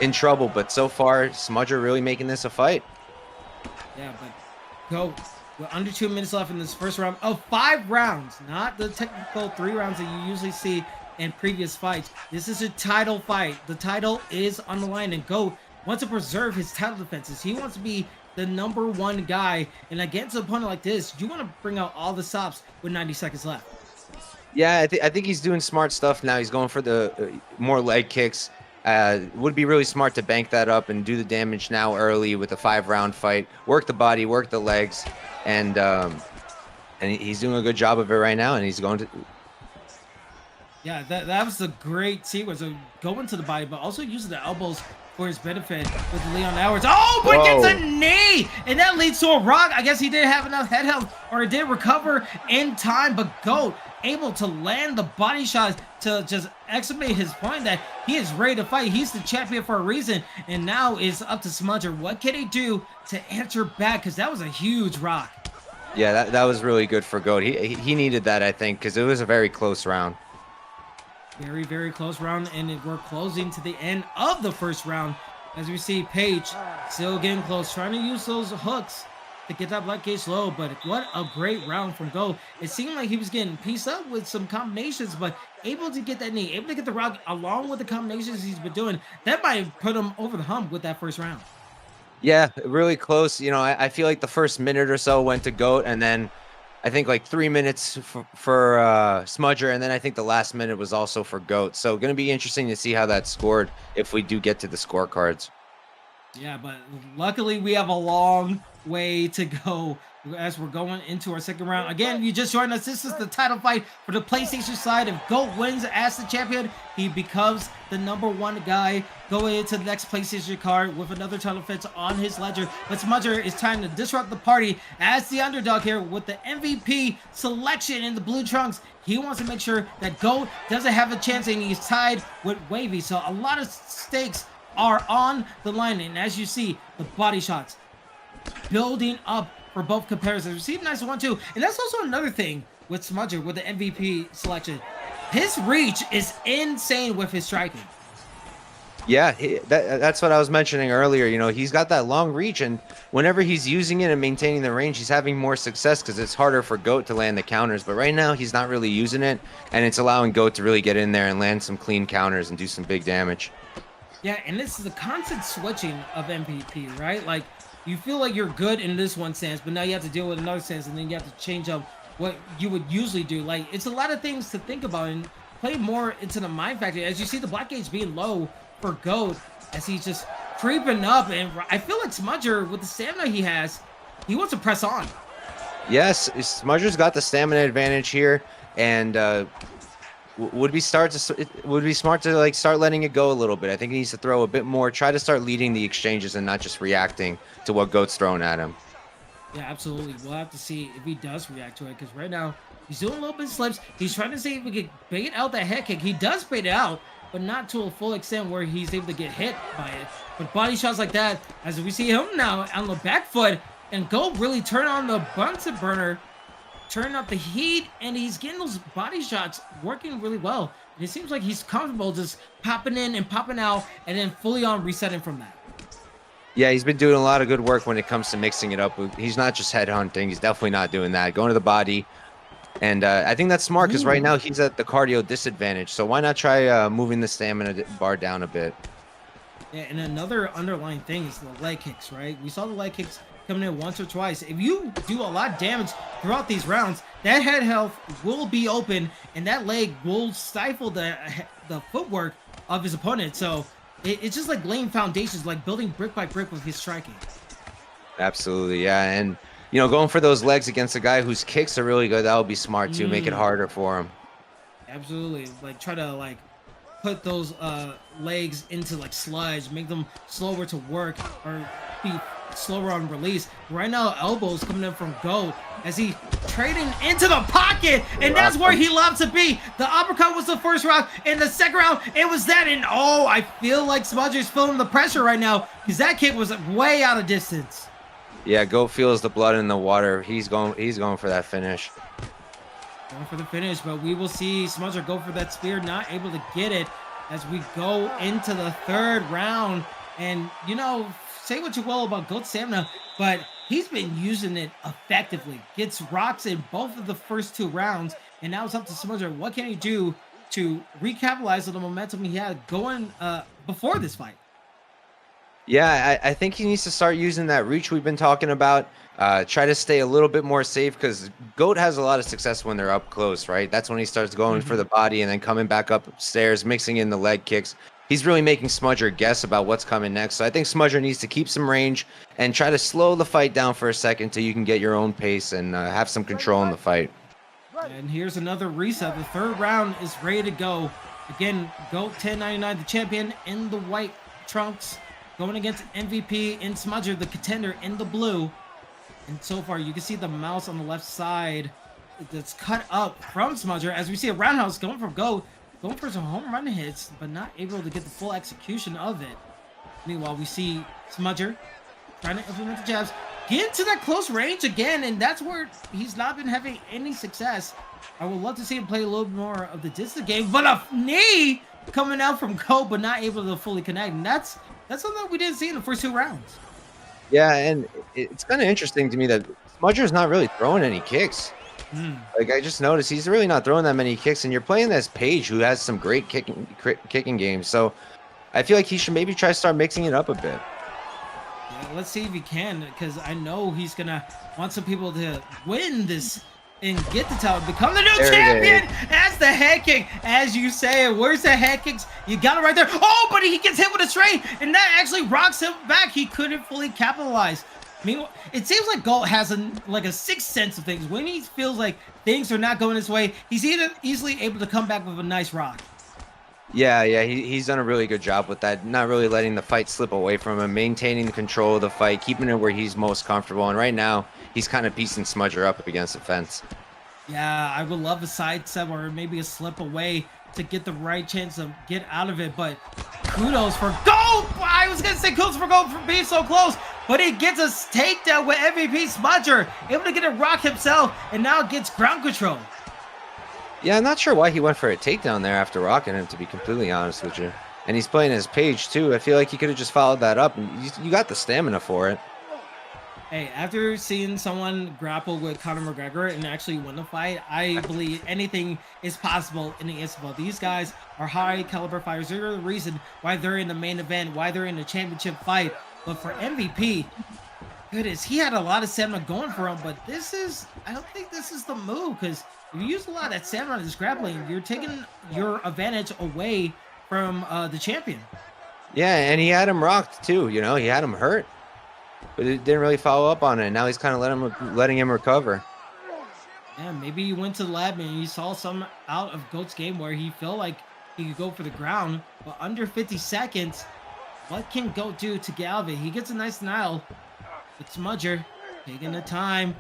in trouble. But so far, Smudger really making this a fight. Yeah, but GOAT, we're under 2 minutes left in this first round of 5 rounds. Not the technical 3 rounds that you usually see in previous fights. This is a title fight. The title is on the line, and GOAT wants to preserve his title defenses. He wants to be the #1 guy, and against an opponent like this, you want to bring out all the stops with 90 seconds left. Yeah, I think he's doing smart stuff now. He's going for the more leg kicks. Would be really smart to bank that up and do the damage now early with a 5-round fight. Work the body, work the legs, and he's doing a good job of it right now. And he's going to. Yeah, that was a great sequence of going to the body, but also using the elbows for his benefit with Leon Edwards. Oh, but gets a knee, and that leads to a rock. I guess he didn't have enough head health, or it did recover in time, but GOAT able to land the body shot to just exclamate his point that he is ready to fight. He's the champion for a reason, and now it's up to Smudger. What can he do to answer back? Because that was a huge rock. Yeah, that was really good for GOAT. He needed that, I think, because it was a very close round. Very, very close round, and we're closing to the end of the first round as we see Page still getting close, trying to use those hooks to get that black cage low. But what a great round from GOAT. It seemed like he was getting pieced up with some combinations, but able to get that knee, able to get the rock along with the combinations he's been doing. That might put him over the hump with that first round. Yeah, really close. You know, I feel like the first minute or so went to GOAT, and then I think like 3 minutes for Smudger, and then I think the last minute was also for GOAT. So going to be interesting to see how that's scored if we do get to the scorecards. Yeah, but luckily we have a long way to go as we're going into our second round. Again, you just joined us. This is the title fight for the PlayStation side. If GOAT wins as the champion, he becomes the #1 guy going into the next PlayStation card with another title defense on his ledger. But Smudger is trying to disrupt the party as the underdog here with the MVP selection in the blue trunks. He wants to make sure that GOAT doesn't have a chance, and he's tied with Wavvy. So a lot of stakes are on the line, and as you see, the body shots building up for both comparisons. Received nice 1-2, and that's also another thing with Smudger with the MVP selection. His reach is insane with his striking. Yeah, that's what I was mentioning earlier. You know, he's got that long reach, and whenever he's using it and maintaining the range, he's having more success because it's harder for GOAT to land the counters. But right now, he's not really using it, and it's allowing GOAT to really get in there and land some clean counters and do some big damage. Yeah, and this is the constant switching of MVP, right? Like, you feel like you're good in this one stance, but now you have to deal with another stance, and then you have to change up what you would usually do. Like, it's a lot of things to think about and play more into the mind factor. As you see the black gauge being low for GOAT, as he's just creeping up, and I feel like Smudger, with the stamina he has, he wants to press on. Yes, Smudger's got the stamina advantage here, and would be smart to like start letting it go a little bit. I think he needs to throw a bit more, try to start leading the exchanges and not just reacting to what GOAT's throwing at him. Yeah, absolutely. We'll have to see if he does react to it, because right now he's doing a little bit of slips. He's trying to see if we can bait out that head kick. He does bait it out, but not to a full extent where he's able to get hit by it. But body shots like that, as we see him now on the back foot, and GOAT really turn on the Bunsen burner, turn up the heat, and he's getting those body shots working really well. And it seems like he's comfortable just popping in and popping out, and then fully on resetting from that. Yeah, he's been doing a lot of good work when it comes to mixing it up. He's not just headhunting. He's definitely not doing that. Going to the body. And I think that's smart because right now he's at the cardio disadvantage. So why not try moving the stamina bar down a bit? Yeah, and another underlying thing is the leg kicks, right? We saw the leg kicks coming in once or twice. If you do a lot of damage throughout these rounds, that head health will be open, and that leg will stifle the footwork of his opponent. So it's just like laying foundations, like building brick by brick with his striking. Absolutely, yeah. And, you know, going for those legs against a guy whose kicks are really good, that would be smart too. Make it harder for him. Absolutely. Like, try to, like, put those legs into, like, sludge, make them slower to work, or be slower on release. Right now, elbows coming in from GOAT as he trading into the pocket, and that's where he loves to be. The uppercut was the first round. In the second round, it was that, and oh, I feel like Smudger's feeling the pressure right now because that kick was way out of distance. Yeah, GOAT feels the blood in the water. He's going for that finish. Going for the finish, but we will see Smudger go for that spear, not able to get it as we go into the third round. And, you know, say what you will about GOAT stamina, but he's been using it effectively. Gets rocks in both of the first two rounds, and now it's up to Smudger. What can he do to recapitalize on the momentum he had going before this fight? Yeah, I think he needs to start using that reach we've been talking about. Try to stay a little bit more safe because GOAT has a lot of success when they're up close, right? That's when he starts going for the body and then coming back upstairs, mixing in the leg kicks. He's really making Smudger guess about what's coming next. So I think Smudger needs to keep some range and try to slow the fight down for a second till you can get your own pace and have some control in the fight. And here's another reset. The third round is ready to go. Again, GOAT1099, the champion in the white trunks, going against MVP in Smudger, the contender in the blue. And so far, you can see the mouse on the left side that's cut up from Smudger as we see a roundhouse going from GOAT, going for some home run hits, but not able to get the full execution of it. Meanwhile, we see Smudger trying to implement the jabs, get into that close range again, and that's where he's not been having any success. I would love to see him play a little more of the distance game, but a knee coming out from GOAT, but not able to fully connect. And that's something we didn't see in the first two rounds. Yeah, and it's kind of interesting to me that Smudger's not really throwing any kicks. Like, I just noticed he's really not throwing that many kicks, and you're playing this Page who has some great kicking games. So I feel like he should maybe try to start mixing it up a bit. Yeah, let's see if he can, because I know he's going to want some people to win this and get the title, become the new champion. As the head kick, as you say, where's the head kicks? You got it right there. Oh, but he gets hit with a straight, and that actually rocks him back. He couldn't fully capitalize. Meanwhile, it seems like GOAT has a sixth sense of things. When he feels like things are not going his way, he's easily able to come back with a nice rock. Yeah, he's done a really good job with that, not really letting the fight slip away from him, maintaining the control of the fight, keeping it where he's most comfortable. And right now, he's kind of piecing Smudger up against the fence. Yeah, I would love a side step or maybe a slip away to get the right chance to get out of it. But kudos for GOAT! I was going to say kudos for GOAT for being so close, but he gets a takedown with MVP Smudger, able to get a rock himself, and now gets ground control. Yeah, I'm not sure why he went for a takedown there after rocking him, to be completely honest with you. And he's playing his Page, too. I feel like he could have just followed that up, and you got the stamina for it. Hey, after seeing someone grapple with Conor McGregor and actually win the fight, I believe anything is possible in the ESFL. These guys are high-caliber fighters. They're the reason why they're in the main event, why they're in the championship fight. But for MVP, goodness, he had a lot of stamina going for him, but I don't think this is the move, because if you use a lot of that stamina on this grappling, you're taking your advantage away from the champion. Yeah, and he had him rocked too, he had him hurt. But it didn't really follow up on it. Now he's kind of letting him recover. Yeah, maybe he went to the lab and he saw some out of GOAT's game where he felt like he could go for the ground, but under 50 seconds, what can GOAT do to get out of it? He gets a nice denial. It's Smudger taking the time.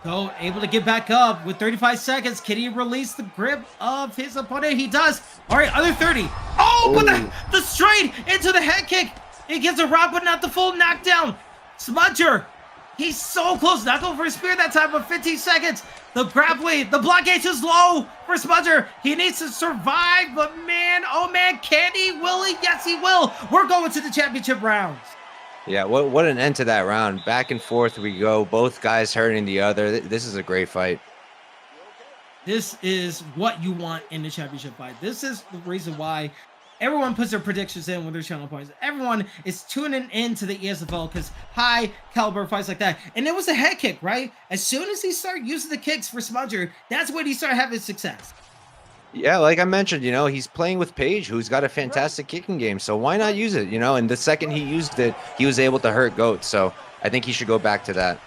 GOAT able to get back up with 35 seconds. Can he release the grip of his opponent? He does. All right, other 30. Oh, but the straight into the head kick. He gets a rock, but not the full knockdown. Smudger, he's so close. Not going for a spear that time, but 15 seconds. The grappling, the blockade is low for Smudger. He needs to survive, but man, oh man, can he? Will he? Yes, he will. We're going to the championship rounds. Yeah, what an end to that round. Back and forth we go. Both guys hurting the other. This is a great fight. This is what you want in the championship fight. This is the reason why everyone puts their predictions in with their channel points. Everyone is tuning into the ESFL because high caliber fights like that. And it was a head kick, right? As soon as he started using the kicks for Smudger, that's when he started having success. Yeah, like I mentioned, he's playing with Page, who's got a fantastic kicking game. So why not use it, And the second he used it, he was able to hurt GOAT. So I think he should go back to that.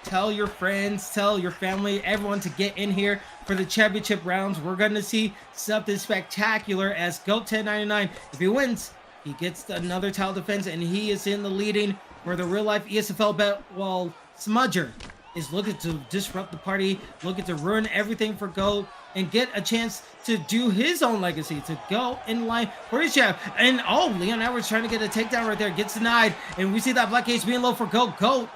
Tell your friends, tell your family, everyone to get in here for the championship rounds. We're going to see something spectacular as GOAT1099. If he wins, he gets another title defense, and he is in the leading for the real-life ESFL bet. Well, Smudger is looking to disrupt the party, looking to ruin everything for GOAT, and get a chance to do his own legacy, to go in line for his champ. And, oh, Leon Edwards trying to get a takedown right there, gets denied, and we see that black cage being low for GOAT. GOAT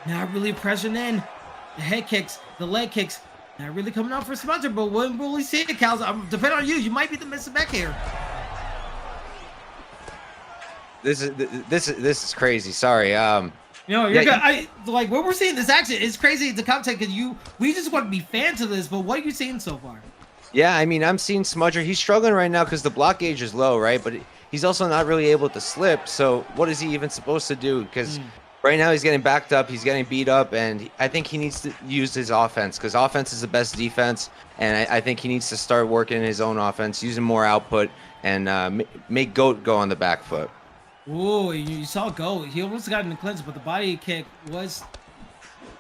not really pressing in. The head kicks, the leg kicks, not really coming out for Smudger, but when will we see it, Cal? Depending on you, you might be the missing back here. This is crazy. Sorry. You're good. Like what we're seeing this action is crazy to commentate because we just want to be fans of this, but what are you seeing so far? Yeah, I mean, I'm seeing Smudger. He's struggling right now because the block gauge is low, right? But he's also not really able to slip. So what is he even supposed to do? Because right now he's getting backed up, he's getting beat up, and I think he needs to use his offense because offense is the best defense. And I think he needs to start working his own offense, using more output, and make GOAT go on the back foot. Ooh, you saw GOAT. He almost got in the clinch, but the body kick was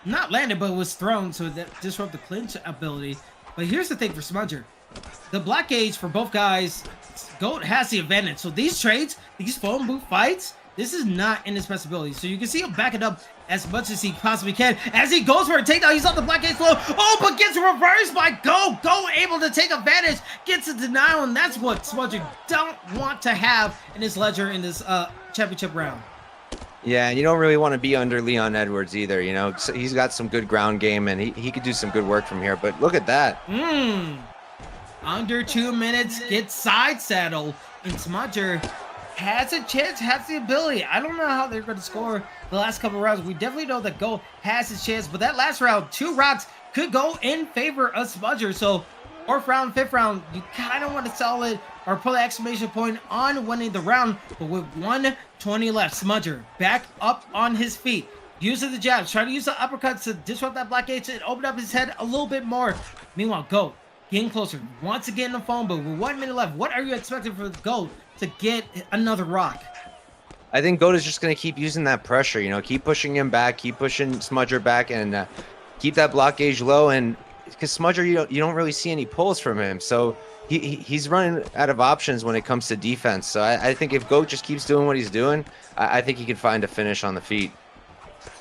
not landed, but was thrown, so that disrupted the clinch ability. But here's the thing for Smudger. The black gauge for both guys, GOAT has the advantage. So these trades, these phone booth fights, this is not in his best ability. So you can see him back it up as much as he possibly can. As he goes for a takedown, he's on the black gauge low. Oh, but gets reversed by GOAT. GOAT able to take advantage, gets a denial, and that's what Smudger don't want to have in his ledger in this championship round. Yeah, and you don't really want to be under Leon Edwards either, So he's got some good ground game, and he could do some good work from here. But look at that. Under 2 minutes, gets side saddle, and Smudger has a chance, has the ability. I don't know how they're going to score the last couple of rounds. We definitely know that GOAT has his chance, but that last round, 2 rocks could go in favor of Smudger. So 4th round, 5th round, you kind of want to sell it or put an exclamation point on winning the round. But with 1:20 left, Smudger back up on his feet, using the jabs, trying to use the uppercuts to disrupt that black gauge and open up his head a little bit more. Meanwhile, GOAT getting closer, wants to get in the phone, but with 1 minute left, what are you expecting for GOAT to get another rock? I think GOAT is just going to keep using that pressure, keep pushing him back, keep pushing Smudger back, and keep that block gauge low. And because Smudger, you don't really see any pulls from him, so he's running out of options when it comes to defense. So I think if GOAT just keeps doing what he's doing, I think he can find a finish on the feet.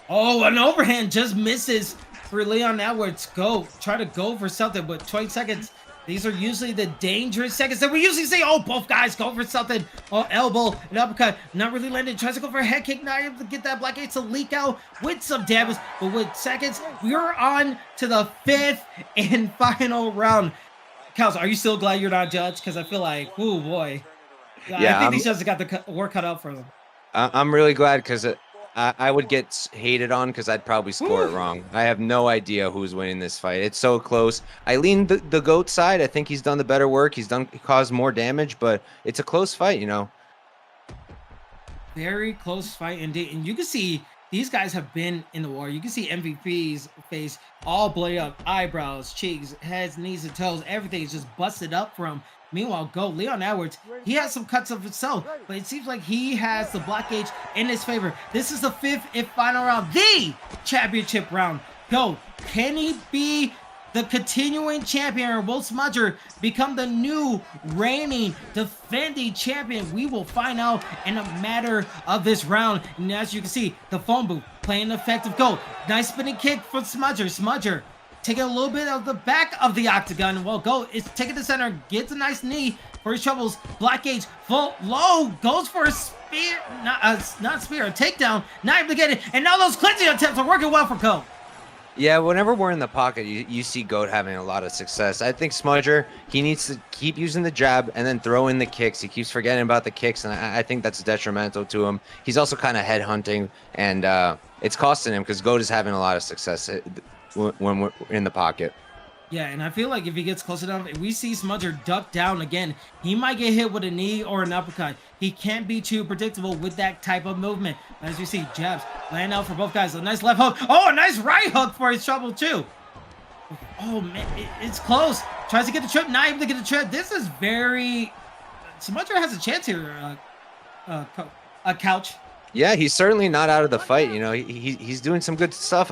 Oh, an overhand just misses for Leon Edwards. GOAT try to go for something, but 20 seconds. These are usually the dangerous seconds that we usually see. Oh, both guys go for something. Oh, elbow, an uppercut, not really landed. Tries to go for a head kick, not able to get that black gate to leak out with some damage. But with seconds, we are on to the 5th and final round. Kels, are you still glad you're not judged? Because I feel like, oh boy. Yeah, I think these judges got the work cut out for them. I'm really glad because I would get hated on because I'd probably score it wrong. I have no idea who's winning this fight. It's so close. I lean the GOAT side. I think he's done the better work. He caused more damage, but it's a close fight, Very close fight indeed. And you can see these guys have been in the war. You can see MVP's face all bloody up. Eyebrows, cheeks, heads, knees, and toes. Everything is just busted up from. Meanwhile, GOAT, Leon Edwards, he has some cuts of himself, but it seems like he has the block gauge in his favor. This is the 5th and final round, the championship round. GOAT, can he be the continuing champion, or will Smudger become the new reigning defending champion? We will find out in a matter of this round. And as you can see, the phone booth playing effective. GOAT, nice spinning kick from Smudger. Smudger taking a little bit of the back of the octagon. Well, GOAT is taking the center, gets a nice knee for his troubles. Black gauge, full low, goes for a spear, not spear, a takedown, not able to get it. And now those cleansing attempts are working well for GOAT. Yeah, whenever we're in the pocket, you see GOAT having a lot of success. I think Smudger, he needs to keep using the jab and then throw in the kicks. He keeps forgetting about the kicks, and I think that's detrimental to him. He's also kind of head hunting, and it's costing him because GOAT is having a lot of success when we're in the pocket. Yeah, and I feel like if he gets close enough, if we see Smudger duck down again, he might get hit with a knee or an uppercut. He can't be too predictable with that type of movement. As you see, jabs land out for both guys. A nice left hook. Oh, a nice right hook for his trouble too. Oh man, it's close. Tries to get the trip, not able to get the trip. This is very... Smudger has a chance here, Couch. Yeah, he's certainly not out of the fight. He's doing some good stuff.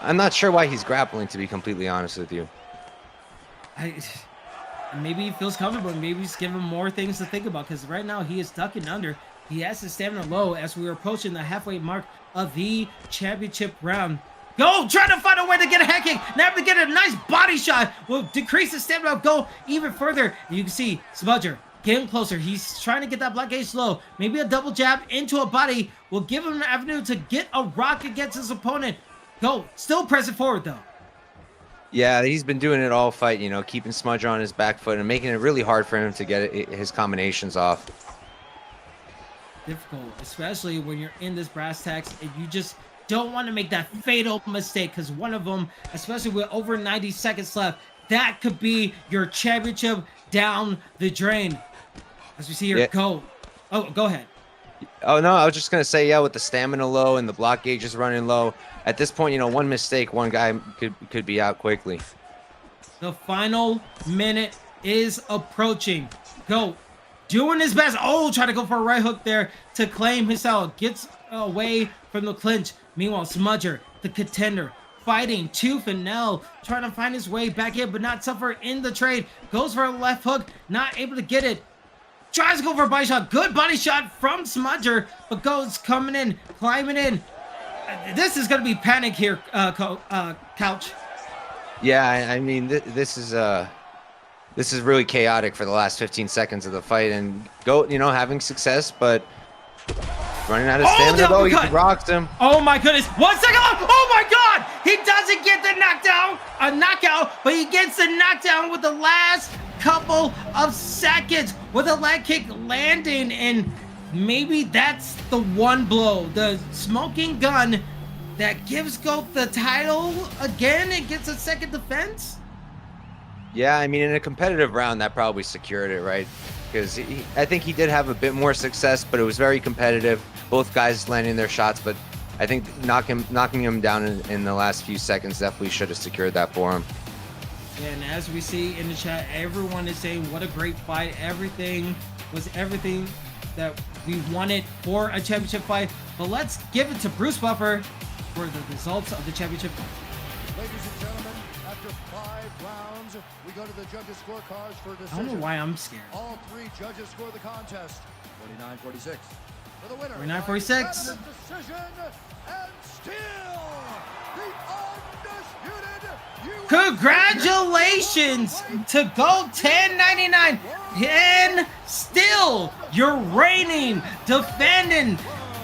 I'm not sure why he's grappling, to be completely honest with you. Maybe he feels comfortable. Maybe he's giving him more things to think about, because right now he is ducking under. He has his stamina low as we are approaching the halfway mark of the championship round. Go! Trying to find a way to get a head kick. Now to get a nice body shot will decrease his stamina. Go even further. You can see Smudger getting closer. He's trying to get that block gauge low. Maybe a double jab into a body will give him an avenue to get a rock against his opponent. Go, still pressing forward though. Yeah, he's been doing it all fight, keeping Smudger on his back foot and making it really hard for him to get his combinations off. Difficult, especially when you're in this brass tacks and you just don't want to make that fatal mistake, because one of them, especially with over 90 seconds left, that could be your championship down the drain. As we see here, GOAT. Oh, go ahead. Oh, no, I was just going to say, with the stamina low and the block gauge is running low, at this point, one mistake, one guy could be out quickly. The final minute is approaching. GOAT doing his best. Oh, trying to go for a right hook there to claim his out. Gets away from the clinch. Meanwhile, Smudger, the contender, fighting tooth and nail, trying to find his way back in, but not suffer in the trade. Goes for a left hook, not able to get it. Tries to go for a body shot. Good body shot from Smudger, but GOAT's coming in, climbing in. This is going to be panic here, Couch. Yeah, I mean, this is really chaotic for the last 15 seconds of the fight, and GOAT, having success, but running out of stamina. Oh, he rocks him. Oh my goodness! 1 second left. Oh my God! He doesn't get the knockout, but he gets the knockdown with the last couple of seconds with a leg kick landing, and maybe that's the one blow, the smoking gun that gives GOAT the title again and gets a second defense. Yeah, I mean, in a competitive round, that probably secured it, right? Because I think he did have a bit more success, but it was very competitive. Both guys landing their shots, but I think knocking him down in the last few seconds definitely should have secured that for him. Yeah, and as we see in the chat, everyone is saying what a great fight. Everything that we wanted for a championship fight. But let's give it to Bruce Buffer for the results of the championship. Ladies and gentlemen, after 5 rounds, we go to the judges' scorecards for a decision. I don't know why I'm scared. All 3 judges score the contest. 49-46. For the winner. 49-46. Decision and still the undisputed Congratulations to GOAT1099 and still your reigning, defending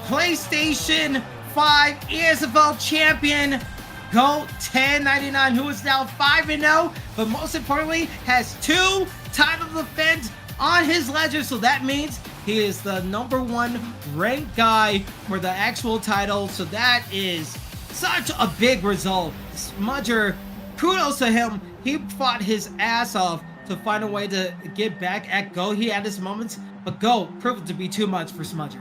PlayStation 5 ESFL champion GOAT1099, who is now 5-0, but most importantly has 2 title defense on his ledger. So that means he is the #1 ranked guy for the actual title. So that is such a big result. Smudger, kudos to him. He fought his ass off to find a way to get back at GOAT. He had his moments, but GOAT proved to be too much for Smudger.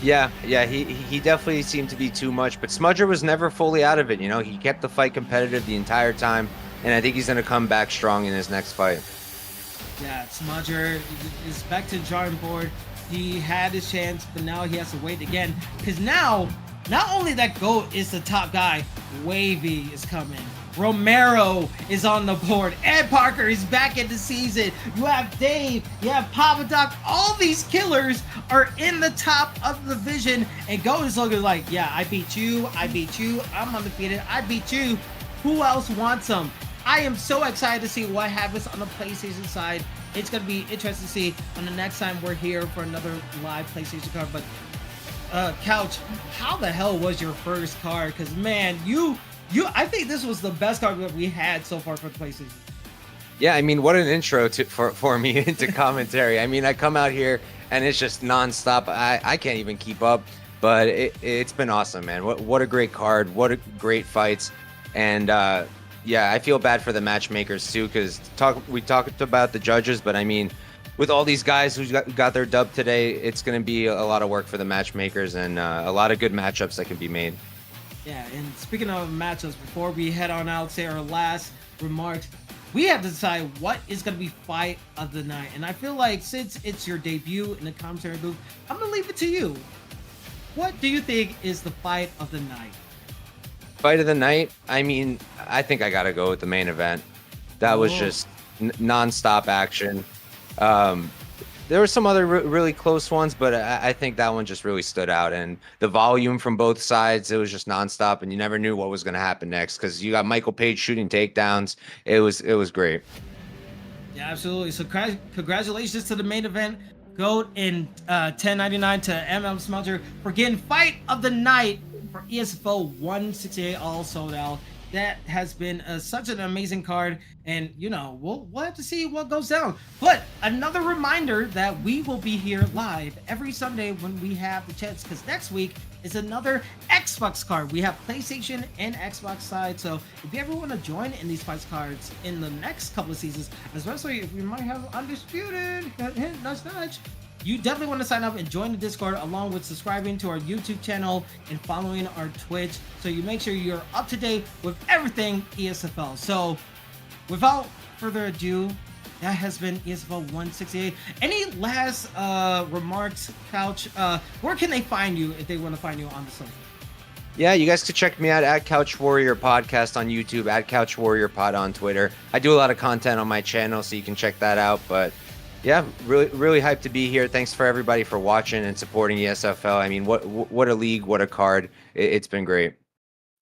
Yeah, he definitely seemed to be too much, but Smudger was never fully out of it. You know, he kept the fight competitive the entire time, and I think he's going to come back strong in his next fight. Yeah, Smudger is back to the drawing board. He had his chance, but now he has to wait again. Because now, not only that GOAT is the top guy, Wavvy is coming. Romero is on the board. EdParker is back in the season. You have Dave, you have Papa Doc. All these killers are in the top of the division. And GOAT is looking like, yeah, I beat you, I'm undefeated, I beat you. Who else wants them? I am so excited to see what happens on the PlayStation side. It's going to be interesting to see on the next time we're here for another live PlayStation card. But Couch, how the hell was your first card? Because man, I think this was the best card that we had so far for the PlayStation. Yeah, I mean, what an intro for me into commentary. I mean, I come out here and it's just nonstop. I can't even keep up, but it's been awesome, man. What a great card. What a great fights. And yeah, I feel bad for the matchmakers too, because we talked about the judges, but I mean, with all these guys who got their dub today, it's going to be a lot of work for the matchmakers and a lot of good matchups that can be made. Yeah, and speaking of matchups, before we head on out, say our last remarks, we have to decide what is going to be fight of the night. And I feel like since it's your debut in the commentary booth, I'm going to leave it to you. What do you think is the fight of the night? Fight of the night? I mean, I think I got to go with the main event. That was just non-stop action. There were some other really close ones, but I think that one just really stood out. And the volume from both sides, it was just nonstop, and you never knew what was going to happen next because you got Michael Page shooting takedowns. It was great. Yeah, absolutely. So congratulations to the main event, GOAT and 1099 to NM Smudger for getting fight of the night for ESFL 168 all sold out. That has been such an amazing card, and you know we'll have to see what goes down. But another reminder that we will be here live every Sunday when we have the chance, because next week is another Xbox card. We have PlayStation and Xbox side, so if you ever want to join in these fights cards in the next couple of seasons, especially if we might have Undisputed, nudge, you definitely want to sign up and join the Discord, along with subscribing to our YouTube channel and following our Twitch, so you make sure you're up to date with everything ESFL. So without further ado, that has been ESFL 168. Any last remarks, Couch? Where can they find you if they want to find you on the social? Yeah, you guys could check me out at Couch Warrior Podcast on YouTube, at Couch Warrior Pod on Twitter. I do a lot of content on my channel, so you can check that out. But yeah, really hyped to be here. Thanks for everybody for watching and supporting ESFL. I mean, what a league, what a card. It's been great.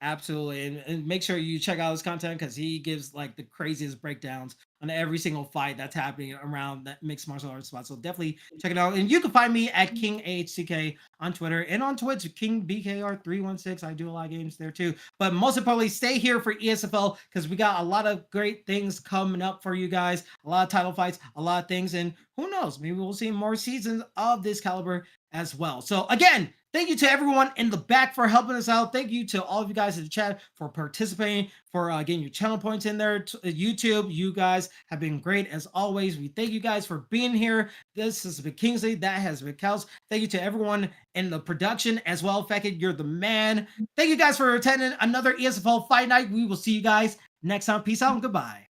Absolutely, and make sure you check out his content because he gives like the craziest breakdowns on every single fight that's happening around that mixed martial arts spot. So definitely check it out. And you can find me at KingHCK on Twitter and on Twitch, KingBKR316. I do a lot of games there too. But most importantly, stay here for ESFL because we got a lot of great things coming up for you guys. A lot of title fights, a lot of things, and who knows? Maybe we'll see more seasons of this caliber as well. So again, thank you to everyone in the back for helping us out. Thank you to all of you guys in the chat for participating, for getting your channel points in there. YouTube, you guys have been great as always. We thank you guys for being here. This has been Kingsley. That has been Kels. Thank you to everyone in the production as well. Feckett, you're the man. Thank you guys for attending another ESFL Fight Night. We will see you guys next time. Peace out and goodbye.